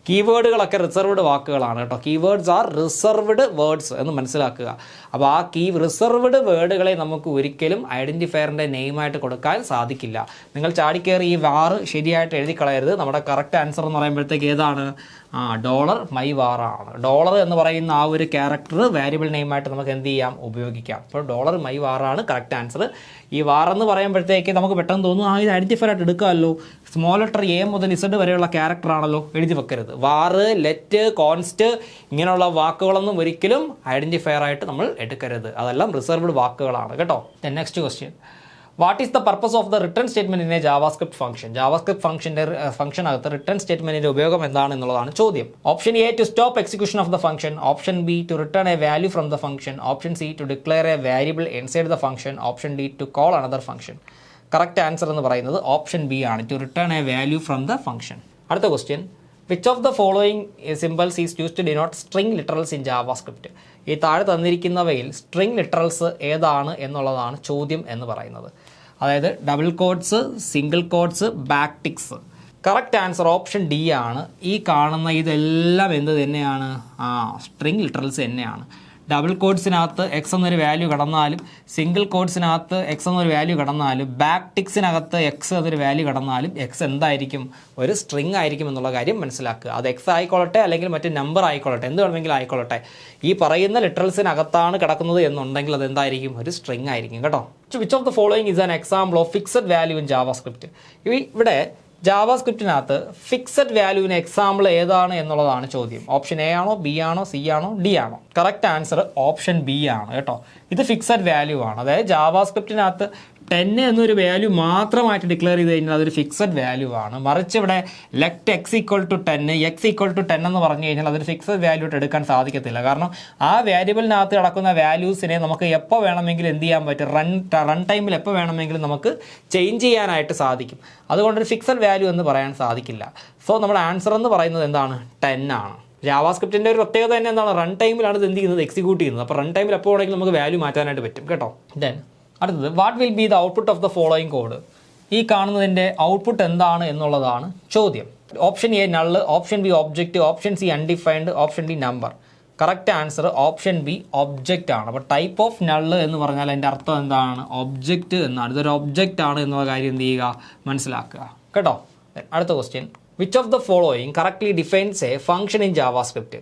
കീവേഡുകളൊക്കെ റിസർവ്ഡ് വാക്കുകളാണ് കേട്ടോ. കീവേഡ്സ് ആർ റിസർവ്ഡ് വേർഡ്സ് എന്ന് മനസ്സിലാക്കുക. അപ്പോൾ ആ റിസർവ്ഡ് വേർഡുകളെ നമുക്ക് ഒരിക്കലും ഐഡൻറ്റിഫയറിൻ്റെ നെയിമായിട്ട് കൊടുക്കാൻ സാധിക്കില്ല. നിങ്ങൾ ചാടിക്കയറി ഈ var ശരിയായിട്ട് എഴുതി കളയരുത്. നമ്മുടെ കറക്റ്റ് ആൻസർ എന്ന് പറയുമ്പോഴത്തേക്ക് ഏതാണ്? $myvar ആണ്. ഡോളർ എന്ന് പറയുന്ന ആ ഒരു ക്യാരക്ടർ വാരിയബിൾ നെയിമായിട്ട് നമുക്ക് എന്ത് ചെയ്യാം, ഉപയോഗിക്കാം. അപ്പോൾ $myvar ആണ് കറക്റ്റ് ആൻസർ. ഈ var എന്ന് പറയുമ്പോഴത്തേക്ക് നമുക്ക് പെട്ടെന്ന് തോന്നും ഇത് ഐഡൻറ്റിഫയർ ആയിട്ട് എടുക്കാമല്ലോ, സ്മോൾ ലെറ്റർ A മുതൽ Z വരെയുള്ള ക്യാരക്ടർ ആണല്ലോ, എഴുതി വെക്കരുത്. var, let, const ഇങ്ങനെയുള്ള വാക്കുകളൊന്നും ഒരിക്കലും ഐഡൻറ്റിഫയർ ആയിട്ട് നമ്മൾ എടുക്കരുത്. അതെല്ലാം റിസർവ്ഡ് വാക്കുകളാണ് കേട്ടോ. Next question, what is the purpose of the return statement in a JavaScript function? JavaScript ഫംഗ്ഷനകത്ത് റിട്ടേൺ സ്റ്റേറ്റ്മെന്റിന്റെ ഉപയോഗം എന്താണെന്നുള്ളതാണ് ചോദ്യം. Option A, to stop execution of the function. Option B, to return a value from the function. Option C, to declare a variable inside the function. Option D, to call another function. Correct answer എന്ന് പറയുന്നത് option B ആണ്, to return a value from the function. അടുത്ത question, which of the following symbols is use to denote string literals in JavaScript? ഈ താഴെ തന്നിരിക്കുന്നവയിൽ string literals ഏതാണ് എന്നുള്ളതാണ് ചോദ്യം എന്ന് പറയുന്നത്. അതായത് double quotes, single quotes, back ticks. Correct answer option D ആണ്. ഈ കാണുന്ന ഇതെല്ലാം എന്ത് തന്നെയാണ്? സ്ട്രിങ് ലിറ്ററൽസ് തന്നെയാണ്. ഡബിൾ കോഡ്സിനകത്ത് എക്സ് എന്നൊരു വാല്യൂ കടന്നാലും സിംഗിൾ കോഡ്സിനകത്ത് എക്സ് എന്നൊരു വാല്യൂ കടന്നാലും ബാക്ക് ടിക്സിനകത്ത് എക്സ് എന്നൊരു വാല്യൂ കടന്നാലും എക്സ് എന്തായിരിക്കും? ഒരു സ്ട്രിങ് ആയിരിക്കും എന്നുള്ള കാര്യം മനസ്സിലാക്കുക. അത് എക്സ് ആയിക്കൊള്ളട്ടെ അല്ലെങ്കിൽ മറ്റ് നമ്പർ ആയിക്കൊള്ളട്ടെ, എന്ത് വേണമെങ്കിലും ആയിക്കൊള്ളട്ടെ, ഈ പറയുന്ന ലിറ്ററൽസിനകത്താണ് കിടക്കുന്നത് എന്നുണ്ടെങ്കിൽ അത് എന്തായിരിക്കും? ഒരു സ്ട്രിങ് ആയിരിക്കും കേട്ടോ. Which of the following is an example of fixed value in JavaScript? ഇവിടെ ജാവാസ്ക്രിപ്റ്റിനകത്ത് ഫിക്സഡ് വാല്യൂവിന് എക്സാമ്പിൾ ഏതാണ് എന്നുള്ളതാണ് ചോദ്യം. ഓപ്ഷൻ എ ആണോ, ബി ആണോ, സി ആണോ, ഡി ആണോ? കറക്റ്റ് ആൻസർ ഓപ്ഷൻ ബി ആണ് കേട്ടോ. ഇത് ഫിക്സഡ് വാല്യൂ ആണ്. അതായത് ജാവാസ്ക്രിപ്റ്റിനകത്ത് 10 എന്നൊരു വാല്യൂ മാത്രമായിട്ട് ഡിക്ലെയർ ചെയ്ത് കഴിഞ്ഞാൽ അതൊരു ഫിക്സഡ് വാല്യൂ ആണ്. മറിച്ച് ഇവിടെ let x equal to 10, x equal to 10 എന്ന് പറഞ്ഞു കഴിഞ്ഞാൽ അതൊരു ഫിക്സഡ് വാല്യൂ ആയിട്ട് എടുക്കാൻ സാധിക്കത്തില്ല. കാരണം ആ വാരിയബിളിനകത്ത് കിടക്കുന്ന വാല്യൂസിനെ നമുക്ക് എപ്പോൾ വേണമെങ്കിലും എന്ത് ചെയ്യാൻ പറ്റും? റൺ ടൈമിൽ എപ്പോൾ വേണമെങ്കിലും നമുക്ക് ചേഞ്ച് ചെയ്യാനായിട്ട് സാധിക്കും. അതുകൊണ്ടൊരു ഫിക്സഡ് വാല്യൂ എന്ന് പറയാൻ സാധിക്കില്ല. സോ നമ്മുടെ ആൻസർ എന്ന് പറയുന്നത് എന്താണ്? 10 ആണ്. ജാവാസ്ക്രിപ്റ്റിൻ്റെ ഒരു പ്രത്യേകത തന്നെ എന്താണ്? റൺ ടൈമിലാണ് ഇത് എന്ത് ചെയ്യുന്നത്? എക്സിക്യൂട്ട് ചെയ്യുന്നത്. അപ്പോൾ റൺ ടൈമിൽ എപ്പോൾ വേണമെങ്കിലും നമുക്ക് വാല്യൂ മാറ്റാനായിട്ട് പറ്റും കേട്ടോ. ദെൻ അടുത്തത്, what will be the output of the following code? ഈ കാണുന്നതിൻ്റെ ഔട്ട്പുട്ട് എന്താണ് എന്നുള്ളതാണ് ചോദ്യം. Option A നള്ള്, option B object, option C undefined, option D number. Correct answer option B object ആണ്. അപ്പോൾ ടൈപ്പ് ഓഫ് നള്ള് എന്ന് പറഞ്ഞാൽ അതിൻ്റെ അർത്ഥം എന്താണ്? ഒബ്ജക്റ്റ് എന്നാണ്. ഇതൊരു ഒബ്ജക്റ്റ് ആണ് എന്നുള്ള കാര്യം എന്ത് ചെയ്യുക? മനസ്സിലാക്കുക കേട്ടോ. അടുത്ത question, which of the following correctly defines A function in JavaScript?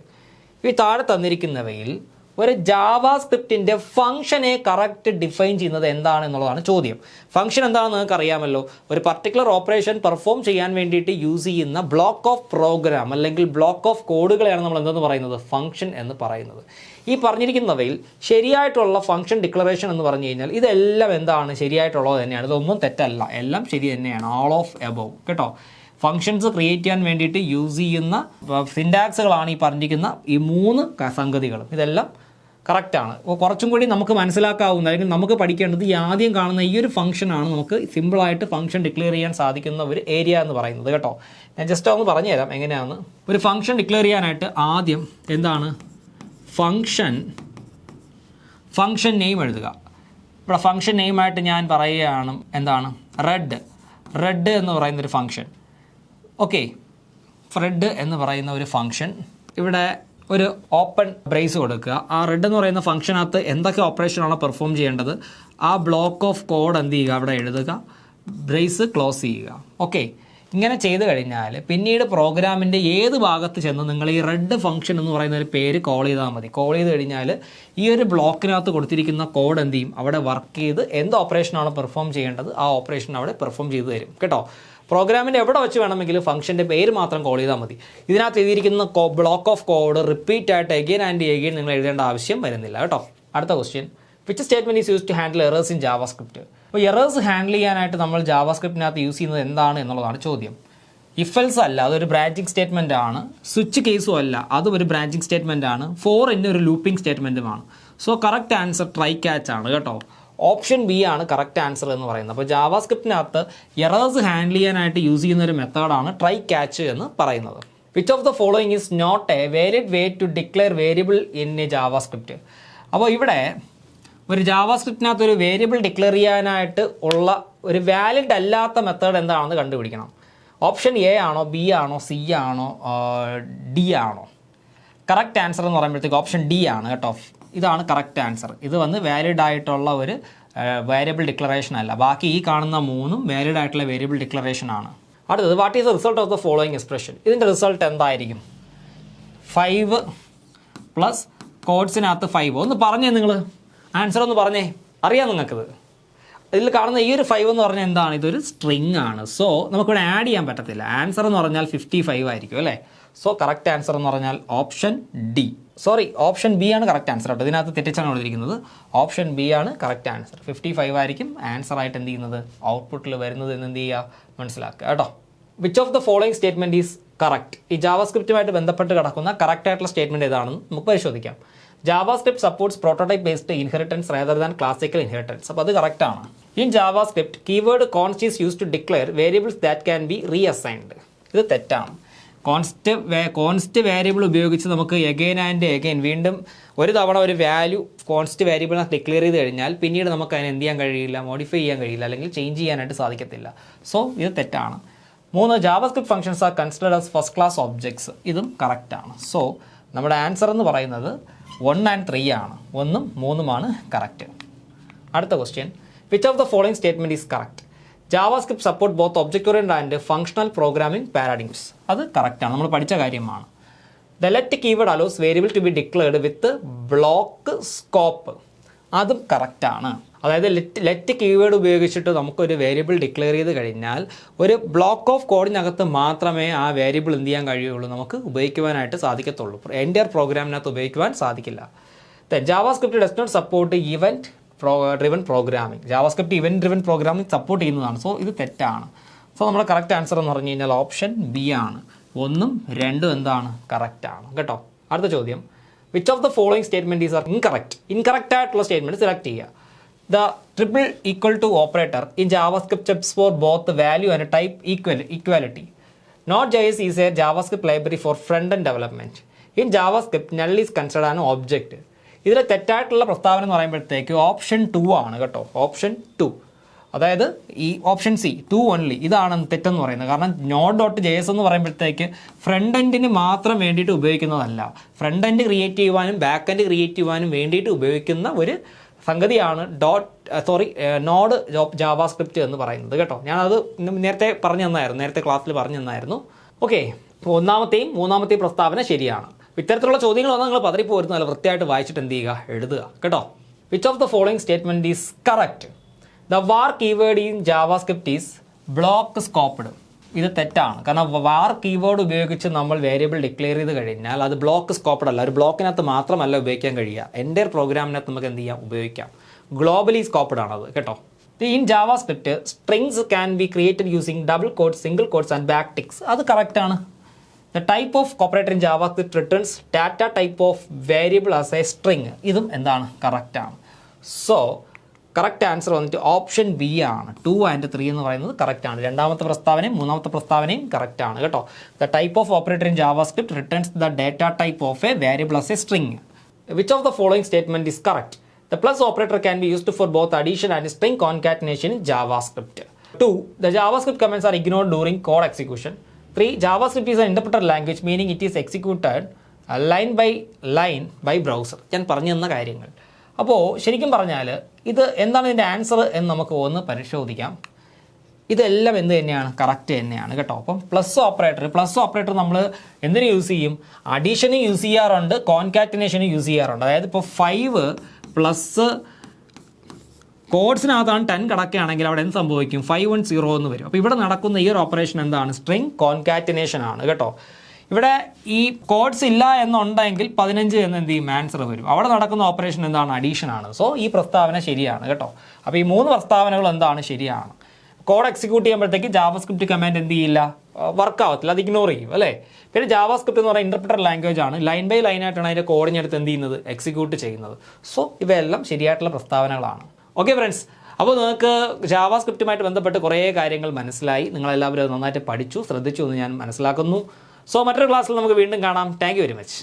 ഈ താഴെ തന്നിരിക്കുന്നവയിൽ ഒരു ജാവാസ്ക്രിപ്റ്റിൻ്റെ ഫംഗ്ഷനെ കറക്റ്റ് ഡിഫൈൻ ചെയ്യുന്നത് എന്താണ് എന്നുള്ളതാണ് ചോദ്യം. ഫംഗ്ഷൻ എന്താണെന്ന് നിങ്ങൾക്ക് അറിയാമല്ലോ. ഒരു പർട്ടിക്കുലർ ഓപ്പറേഷൻ പെർഫോം ചെയ്യാൻ വേണ്ടിയിട്ട് യൂസ് ചെയ്യുന്ന ബ്ലോക്ക് ഓഫ് പ്രോഗ്രാം അല്ലെങ്കിൽ ബ്ലോക്ക് ഓഫ് കോഡുകളെയാണ് നമ്മൾ എന്തെന്ന് പറയുന്നത്? ഫംഗ്ഷൻ എന്ന് പറയുന്നത്. ഈ പറഞ്ഞിരിക്കുന്നവയിൽ ശരിയായിട്ടുള്ള ഫംഗ്ഷൻ ഡിക്ലറേഷൻ എന്ന് പറഞ്ഞു കഴിഞ്ഞാൽ ഇതെല്ലാം എന്താണ്? ശരിയായിട്ടുള്ളത് തന്നെയാണ്. ഇതൊന്നും തെറ്റല്ല, എല്ലാം ശരി തന്നെയാണ്. ഓൾ ഓഫ് എബോവ് കേട്ടോ. ഫങ്ഷൻസ് ക്രിയേറ്റ് ചെയ്യാൻ വേണ്ടിയിട്ട് യൂസ് ചെയ്യുന്ന സിൻടാക്സുകളാണ് ഈ പറഞ്ഞിരിക്കുന്ന ഈ 3 സംഗതികളും. ഇതെല്ലാം കറക്റ്റാണ്. അപ്പോൾ കുറച്ചും കൂടി നമുക്ക് മനസ്സിലാക്കാവുന്ന അല്ലെങ്കിൽ നമുക്ക് പഠിക്കേണ്ടത് ഈ ആദ്യം കാണുന്ന ഈ ഒരു ഫംഗ്ഷനാണ് നമുക്ക് സിമ്പിളായിട്ട് ഫംഗ്ഷൻ ഡിക്ലെയർ ചെയ്യാൻ സാധിക്കുന്ന ഒരു ഏരിയ എന്ന് പറയുന്നത് കേട്ടോ. ഞാൻ ജസ്റ്റ് ഒന്ന് പറഞ്ഞു തരാം എങ്ങനെയാണ്. ഒരു ഫംഗ്ഷൻ ഡിക്ലെയർ ചെയ്യാനായിട്ട് ആദ്യം എന്താണ്? ഫംഗ്ഷൻ നെയിം എഴുതുക. ഇവിടെ ഫംഗ്ഷൻ നെയിമായിട്ട് ഞാൻ പറയുകയാണ് എന്താണ്? റെഡ് എന്ന് പറയുന്നൊരു ഫംഗ്ഷൻ. ഓക്കെ, ഫ്രെഡ് എന്ന് പറയുന്ന ഒരു ഫംഗ്ഷൻ. ഇവിടെ ഒരു ഓപ്പൺ ബ്രേസ് കൊടുക്കുക. ആ റെഡ് എന്ന് പറയുന്ന ഫംഗ്ഷനകത്ത് എന്തൊക്കെ ഓപ്പറേഷനാണോ പെർഫോം ചെയ്യേണ്ടത് ആ ബ്ലോക്ക് ഓഫ് കോഡ് എന്ത് ചെയ്യുക? അവിടെ എഴുതുക, ബ്രേസ് ക്ലോസ് ചെയ്യുക. ഓക്കെ, ഇങ്ങനെ ചെയ്ത് കഴിഞ്ഞാൽ പിന്നീട് പ്രോഗ്രാമിൻ്റെ ഏത് ഭാഗത്ത് ചെന്ന് നിങ്ങൾ ഈ റെഡ് ഫംഗ്ഷൻ എന്ന് പറയുന്ന ഒരു പേര് കോൾ ചെയ്താൽ മതി. കോൾ ചെയ്ത് കഴിഞ്ഞാൽ ഈ ഒരു ബ്ലോക്കിനകത്ത് കൊടുത്തിരിക്കുന്ന കോഡ് എന്ത് ചെയ്യും? അവിടെ വർക്ക് ചെയ്ത് എന്ത് ഓപ്പറേഷനാണോ പെർഫോം ചെയ്യേണ്ടത് ആ ഓപ്പറേഷൻ അവിടെ പെർഫോം ചെയ്ത് തരും കേട്ടോ. പ്രോഗ്രാമിൻ്റെ എവിടെ വെച്ച് വേണമെങ്കിലും ഫംഗ്ഷൻ്റെ പേര് മാത്രം കോൾ ചെയ്താൽ മതി. ഇതിനകത്ത് എഴുതിയിരിക്കുന്ന ബ്ലോക്ക് ഓഫ് കോഡ് റിപ്പീറ്റ് ആയിട്ട് എഗെയിൻ ആൻഡ് എഗെയിൻ നിങ്ങൾ എഴുതേണ്ട ആവശ്യം വരുന്നില്ല കേട്ടോ. അടുത്ത question, which statement is use to handle errors in JavaScript? അപ്പോൾ എറേഴ്സ് ഹാൻഡിൽ ചെയ്യാനായിട്ട് നമ്മൾ ജാവാസ്ക്രിപ്റ്റിനകത്ത് യൂസ് ചെയ്യുന്നത് എന്താണ് എന്നുള്ളതാണ് ചോദ്യം. ഇഫ് എൽസ് അല്ല, അതൊരു ബ്രാഞ്ചിങ് സ്റ്റേറ്റ്മെൻ്റ് ആണ്. സ്വിച്ച് കേസും അല്ല, അതും ഒരു ബ്രാഞ്ചിങ് സ്റ്റേറ്റ്മെൻ്റ് ആണ്. ഫോർ ഇൻ ഒരു ലൂപ്പിംഗ് സ്റ്റേറ്റ്മെൻറ്റുമാണ്. So correct answer try catch ആണ് കേട്ടോ. ഓപ്ഷൻ ബി ആണ് കറക്റ്റ് ആൻസർ എന്ന് പറയുന്നത്. അപ്പോൾ ജാവാസ്ക്രിപ്റ്റിനകത്ത് എറേഴ്സ് ഹാൻഡിൽ ചെയ്യാനായിട്ട് യൂസ് ചെയ്യുന്ന ഒരു മെത്തേഡാണ് ട്രൈ ക്യാച്ച് എന്ന് പറയുന്നത്. Which of the following is not a valid way to declare variable in a JavaScript? അപ്പോൾ ഇവിടെ ഒരു ജാവാസ്ക്രിപ്റ്റിനകത്ത് ഒരു വേരിയബിൾ ഡിക്ലെയർ ചെയ്യാനായിട്ട് ഉള്ള ഒരു വാലിഡ് അല്ലാത്ത മെത്തേഡ് എന്താണെന്ന് കണ്ടുപിടിക്കണം. ഓപ്ഷൻ എ ആണോ, ബി ആണോ, സി ആണോ, ഡി ആണോ? കറക്റ്റ് ആൻസർ എന്ന് പറയുമ്പോഴത്തേക്ക് ഓപ്ഷൻ ഡി ആണ് കേട്ടോ. ഇതാണ് കറക്റ്റ് ആൻസർ. ഇത് വാലിഡ് ആയിട്ടുള്ള ഒരു വേരിയബിൾ ഡിക്ലറേഷൻ അല്ല. ബാക്കി ഈ കാണുന്ന 3ഉം വാലിഡ് ആയിട്ടുള്ള വേരിയബിൾ ഡിക്ലറേഷൻ ആണ്. അടുത്തത്, what is the result of the following expression? ഇതിൻ്റെ റിസൾട്ട് എന്തായിരിക്കും? 5 പ്ലസ് കോഡ്സിനകത്ത് 5. ഒന്ന് പറഞ്ഞേ നിങ്ങൾ, ആൻസർ ഒന്ന് പറഞ്ഞേ, അറിയാം നിങ്ങൾക്കിത്. ഇതിൽ കാണുന്ന ഈ ഒരു 5 എന്ന് പറഞ്ഞാൽ എന്താണ്? ഇതൊരു സ്ട്രിങ് ആണ്. സോ നമുക്കിവിടെ ആഡ് ചെയ്യാൻ പറ്റത്തില്ല. ആൻസർ എന്ന് പറഞ്ഞാൽ 55 ആയിരിക്കും അല്ലേ. സോ കറക്റ്റ് ആൻസർ എന്ന് പറഞ്ഞാൽ ഓപ്ഷൻ ഡി, ഓപ്ഷൻ ബി ആണ് കറക്റ്റ് ആൻസർ കേട്ടോ. ഇതിനകത്ത് തെറ്റിച്ചാണ് കൊടുത്തിരിക്കുന്നത്. ഓപ്ഷൻ ബി ആണ് കറക്റ്റ് ആൻസർ. 55 ആയിരിക്കും ആൻസർ ആയിട്ട് എന്ത് ചെയ്യുന്നത്? ഔട്ട്പുട്ടിൽ വരുന്നത് എന്ന് എന്ത് ചെയ്യുക? മനസ്സിലാക്കുക കേട്ടോ. Which of the following statement is correct? ഈ ജാവാസ്ക്രിപ്റ്റുമായിട്ട് ബന്ധപ്പെട്ട് കിടക്കുന്ന കറക്റ്റ് ആയിട്ടുള്ള സ്റ്റേറ്റ്മെൻറ്റ് ഏതാണെന്ന് നമുക്ക് പരിശോധിക്കാം. JavaScript supports prototype based inheritance rather than classical inheritance. അപ്പോൾ അത് കറക്റ്റ് ആണ്. In JavaScript keyword const is use to declare variables that can be reassigned. ഇത് തെറ്റാണ്. കോൺസ്റ്റ് വേരിയബിൾ ഉപയോഗിച്ച് നമുക്ക് എഗെയിൻ ആൻഡ് എഗെയിൻ വീണ്ടും ഒരു തവണ ഒരു വാല്യൂ കോൺസ്റ്റ് വേരിയബിളിനെ ഡിക്ലെയർ ചെയ്ത് കഴിഞ്ഞാൽ പിന്നീട് നമുക്ക് അതിനെ എന്ത് ചെയ്യാൻ കഴിയില്ല? മോഡിഫൈ ചെയ്യാൻ കഴിയില്ല, അല്ലെങ്കിൽ ചേഞ്ച് ചെയ്യാനായിട്ട് സാധിക്കത്തില്ല. സോ ഇത് തെറ്റാണ്. 3 JavaScript functions R considered as first class objects. ഇതും കറക്റ്റാണ്. സോ നമ്മുടെ ആൻസർ എന്ന് പറയുന്നത് 1 and 3 ആണ്. 1ഉം 3ഉമാണ് കറക്റ്റ്. അടുത്ത question, which of the following statement is correct? JavaScript support both object oriented and functional programming paradigms. അത് കറക്റ്റാണ്, നമ്മൾ പഠിച്ച കാര്യമാണ്. The let keyword allows variable to be declared with block scope. അതും കറക്റ്റാണ്. അതായത് ലെറ്റ് കീവേഡ് ഉപയോഗിച്ചിട്ട് നമുക്കൊരു വേരിയബിൾ ഡിക്ലെയർ ചെയ്ത് കഴിഞ്ഞാൽ ഒരു ബ്ലോക്ക് ഓഫ് കോഡിനകത്ത് മാത്രമേ ആ വേരിയബിൾ എന്ത് ചെയ്യാൻ കഴിയുള്ളൂ, നമുക്ക് ഉപയോഗിക്കുവാനായിട്ട് സാധിക്കത്തുള്ളൂ. എൻ്റയർ പ്രോഗ്രാമിനകത്ത് ഉപയോഗിക്കുവാൻ സാധിക്കില്ല. JavaScript does not support event driven programming. JavaScript event driven programming support ചെയ്യുന്നതാണ്. സോ ഇത് തെറ്റാണ്. സോ നമ്മുടെ കറക്റ്റ് ആൻസർ എന്ന് പറഞ്ഞു കഴിഞ്ഞാൽ ഓപ്ഷൻ ബി ആണ്. 1ഉം 2ഉം എന്താണ്, കറക്റ്റാണ് കേട്ടോ. അടുത്ത ചോദ്യം, which of the following statement are incorrect? Incorrect ആയിട്ടുള്ള സ്റ്റേറ്റ്മെൻറ്റ് സെലക്ട് ചെയ്യുക. The triple equal to operator in JavaScript checks for both value and type equality. Node.js is a JavaScript library for front-end development. In JavaScript, null is considered an object. ഇതിൽ തെറ്റായിട്ടുള്ള പ്രസ്താവന എന്ന് പറയുമ്പോഴത്തേക്ക് option 2 ആണ് കേട്ടോ. Option 2, അതായത് ഈ option C 2 only, ഇതാണ് തെറ്റെന്ന് പറയുന്നത്. കാരണം Node.js എന്ന് പറയുമ്പോഴത്തേക്ക് ഫ്രണ്ട് എൻഡിന് മാത്രം വേണ്ടിയിട്ട് ഉപയോഗിക്കുന്നതല്ല. ഫ്രണ്ട് എൻഡ് ക്രിയേറ്റ് ചെയ്യുവാനും ബാക്ക് എൻഡ് ക്രിയേറ്റ് ചെയ്യുവാനും വേണ്ടിയിട്ട് ഉപയോഗിക്കുന്ന ഒരു സംഗതിയാണ് നോഡ് ജാവാസ്ക്രിപ്റ്റ് എന്ന് പറയുന്നത് കേട്ടോ. ഞാനത് നേരത്തെ പറഞ്ഞു തന്നായിരുന്നു, നേരത്തെ ക്ലാസ്സിൽ പറഞ്ഞു തന്നായിരുന്നു. ഓക്കെ, അപ്പോൾ 1ാമത്തെയും 3ാമത്തെയും പ്രസ്താവന ശരിയാണ്. ഇത്തരത്തിലുള്ള ചോദ്യങ്ങൾ വന്നാൽ നിങ്ങൾ പതറിപ്പോരുന്ന നല്ല വൃത്തിയായിട്ട് വായിച്ചിട്ട് എന്ത് ചെയ്യുക, എഴുതുക കേട്ടോ. Which of the following statement is correct? The var keyword in JavaScript is block scoped. ഇത് തെറ്റാണ്. കാരണം വാർ കീവേഡ് ഉപയോഗിച്ച് നമ്മൾ വേരിയബിൾ ഡിക്ലെയർ ചെയ്ത് കഴിഞ്ഞാൽ അത് ബ്ലോക്ക് സ്കോപ്പ്ഡ് അല്ല. ഒരു ബ്ലോക്കിനകത്ത് മാത്രമല്ല ഉപയോഗിക്കാൻ കഴിയുക, എൻ്റയർ പ്രോഗ്രാമിനകത്ത് നമുക്ക് എന്ത് ചെയ്യാം, ഉപയോഗിക്കാം. ഗ്ലോബലി സ്കോപ്പ്ഡ് ആണത് കേട്ടോ. In JavaScript strings can be created using double quotes, single quotes and back ticks. അത് കറക്റ്റാണ്. The type of operator in JavaScript returns data type of variable as a string. ഇതും എന്താണ്, കറക്റ്റാണ്. സോ കറക്റ്റ് ആൻസർ വന്നിട്ട് option B ആണ്. 2 and 3 എന്ന് പറയുന്നത് കറക്റ്റാണ്. 2ാമത്തെ പ്രസ്താവനയും 3ാമത്തെ പ്രസ്താവനയും കറക്റ്റാണ് കേട്ടോ. The type of operator in JavaScript returns the data type of A variable as a string. Which of the following statement is correct? The plus operator can be used for both addition and string concatenation in JavaScript. 2. The JavaScript commands are ignored during code execution. 3. JavaScript is an interpreter language, meaning it is executed line by line by browser. ഞാൻ പറഞ്ഞു തന്ന കാര്യങ്ങൾ. അപ്പോൾ ശരിക്കും പറഞ്ഞാൽ ഇത് എന്താണ് ഇതിൻ്റെ ആൻസർ എന്ന് നമുക്ക് ഒന്ന് പരിശോധിക്കാം. ഇതെല്ലാം എന്ത് തന്നെയാണ്, കറക്റ്റ് തന്നെയാണ് കേട്ടോ. അപ്പം പ്ലസ് ഓപ്പറേറ്റർ നമ്മൾ എന്തിനു യൂസ് ചെയ്യും? അഡീഷന് യൂസ് ചെയ്യാറുണ്ട്, കോൺകാറ്റിനേഷന് യൂസ് ചെയ്യാറുണ്ട്. അതായത് ഇപ്പോൾ 5 പ്ലസ് കോഡ്സിനകത്താണ് 10 കിടക്കുകയാണെങ്കിൽ അവിടെ എന്ത് സംഭവിക്കും, 510 എന്ന് വരും. അപ്പോൾ ഇവിടെ നടക്കുന്ന ഈ ഒരു ഓപ്പറേഷൻ എന്താണ്, സ്ട്രിങ് കോൺകാറ്റിനേഷൻ ആണ് കേട്ടോ. ഇവിടെ ഈ കോഡ്സ് ഇല്ല എന്നുണ്ടെങ്കിൽ 15 എന്ന് എന്ത് ചെയ്യും, ആൻസർ വരും. അവിടെ നടക്കുന്ന ഓപ്പറേഷൻ എന്താണ്, അഡീഷൻ ആണ്. സോ ഈ പ്രസ്താവന ശരിയാണ് കേട്ടോ. അപ്പോൾ ഈ 3 പ്രസ്താവനകൾ എന്താണ്, ശരിയാണ്. കോഡ് എക്സിക്യൂട്ട് ചെയ്യുമ്പോഴത്തേക്ക് ജാവാസ്ക്രിപ്റ്റ് കമാൻഡ് എന്ത് ചെയ്യില്ല, വർക്ക് ആവത്തില്ല, അത് ഇഗ്നോർ ചെയ്യും അല്ലേ. പിന്നെ ജാവാസ്ക്രിപ്റ്റ് എന്ന് പറയുന്നത് ഇന്റർപ്രിറ്റർ ലാംഗ്വേജ് ആണ്. ലൈൻ ബൈ ലൈൻ ആയിട്ടാണ് അതിൻ്റെ കോഡിനടുത്ത് എന്ത് ചെയ്യുന്നത്, എക്സിക്യൂട്ട് ചെയ്യുന്നത്. സോ ഇവയെല്ലാം ശരിയായിട്ടുള്ള പ്രസ്താവനകളാണ്. ഓക്കെ ഫ്രണ്ട്സ്, അപ്പോൾ നിങ്ങൾക്ക് ജാവാസ്ക്രിപ്റ്റുമായിട്ട് ബന്ധപ്പെട്ട് കുറേ കാര്യങ്ങൾ മനസ്സിലായി. നിങ്ങളെല്ലാവരും അത് നന്നായിട്ട് പഠിച്ചു, ശ്രദ്ധിച്ചു എന്ന് ഞാൻ മനസ്സിലാക്കുന്നു. സോ മറ്റൊരു ക്ലാസ്സിൽ നമുക്ക് വീണ്ടും കാണാം. Thank you very much.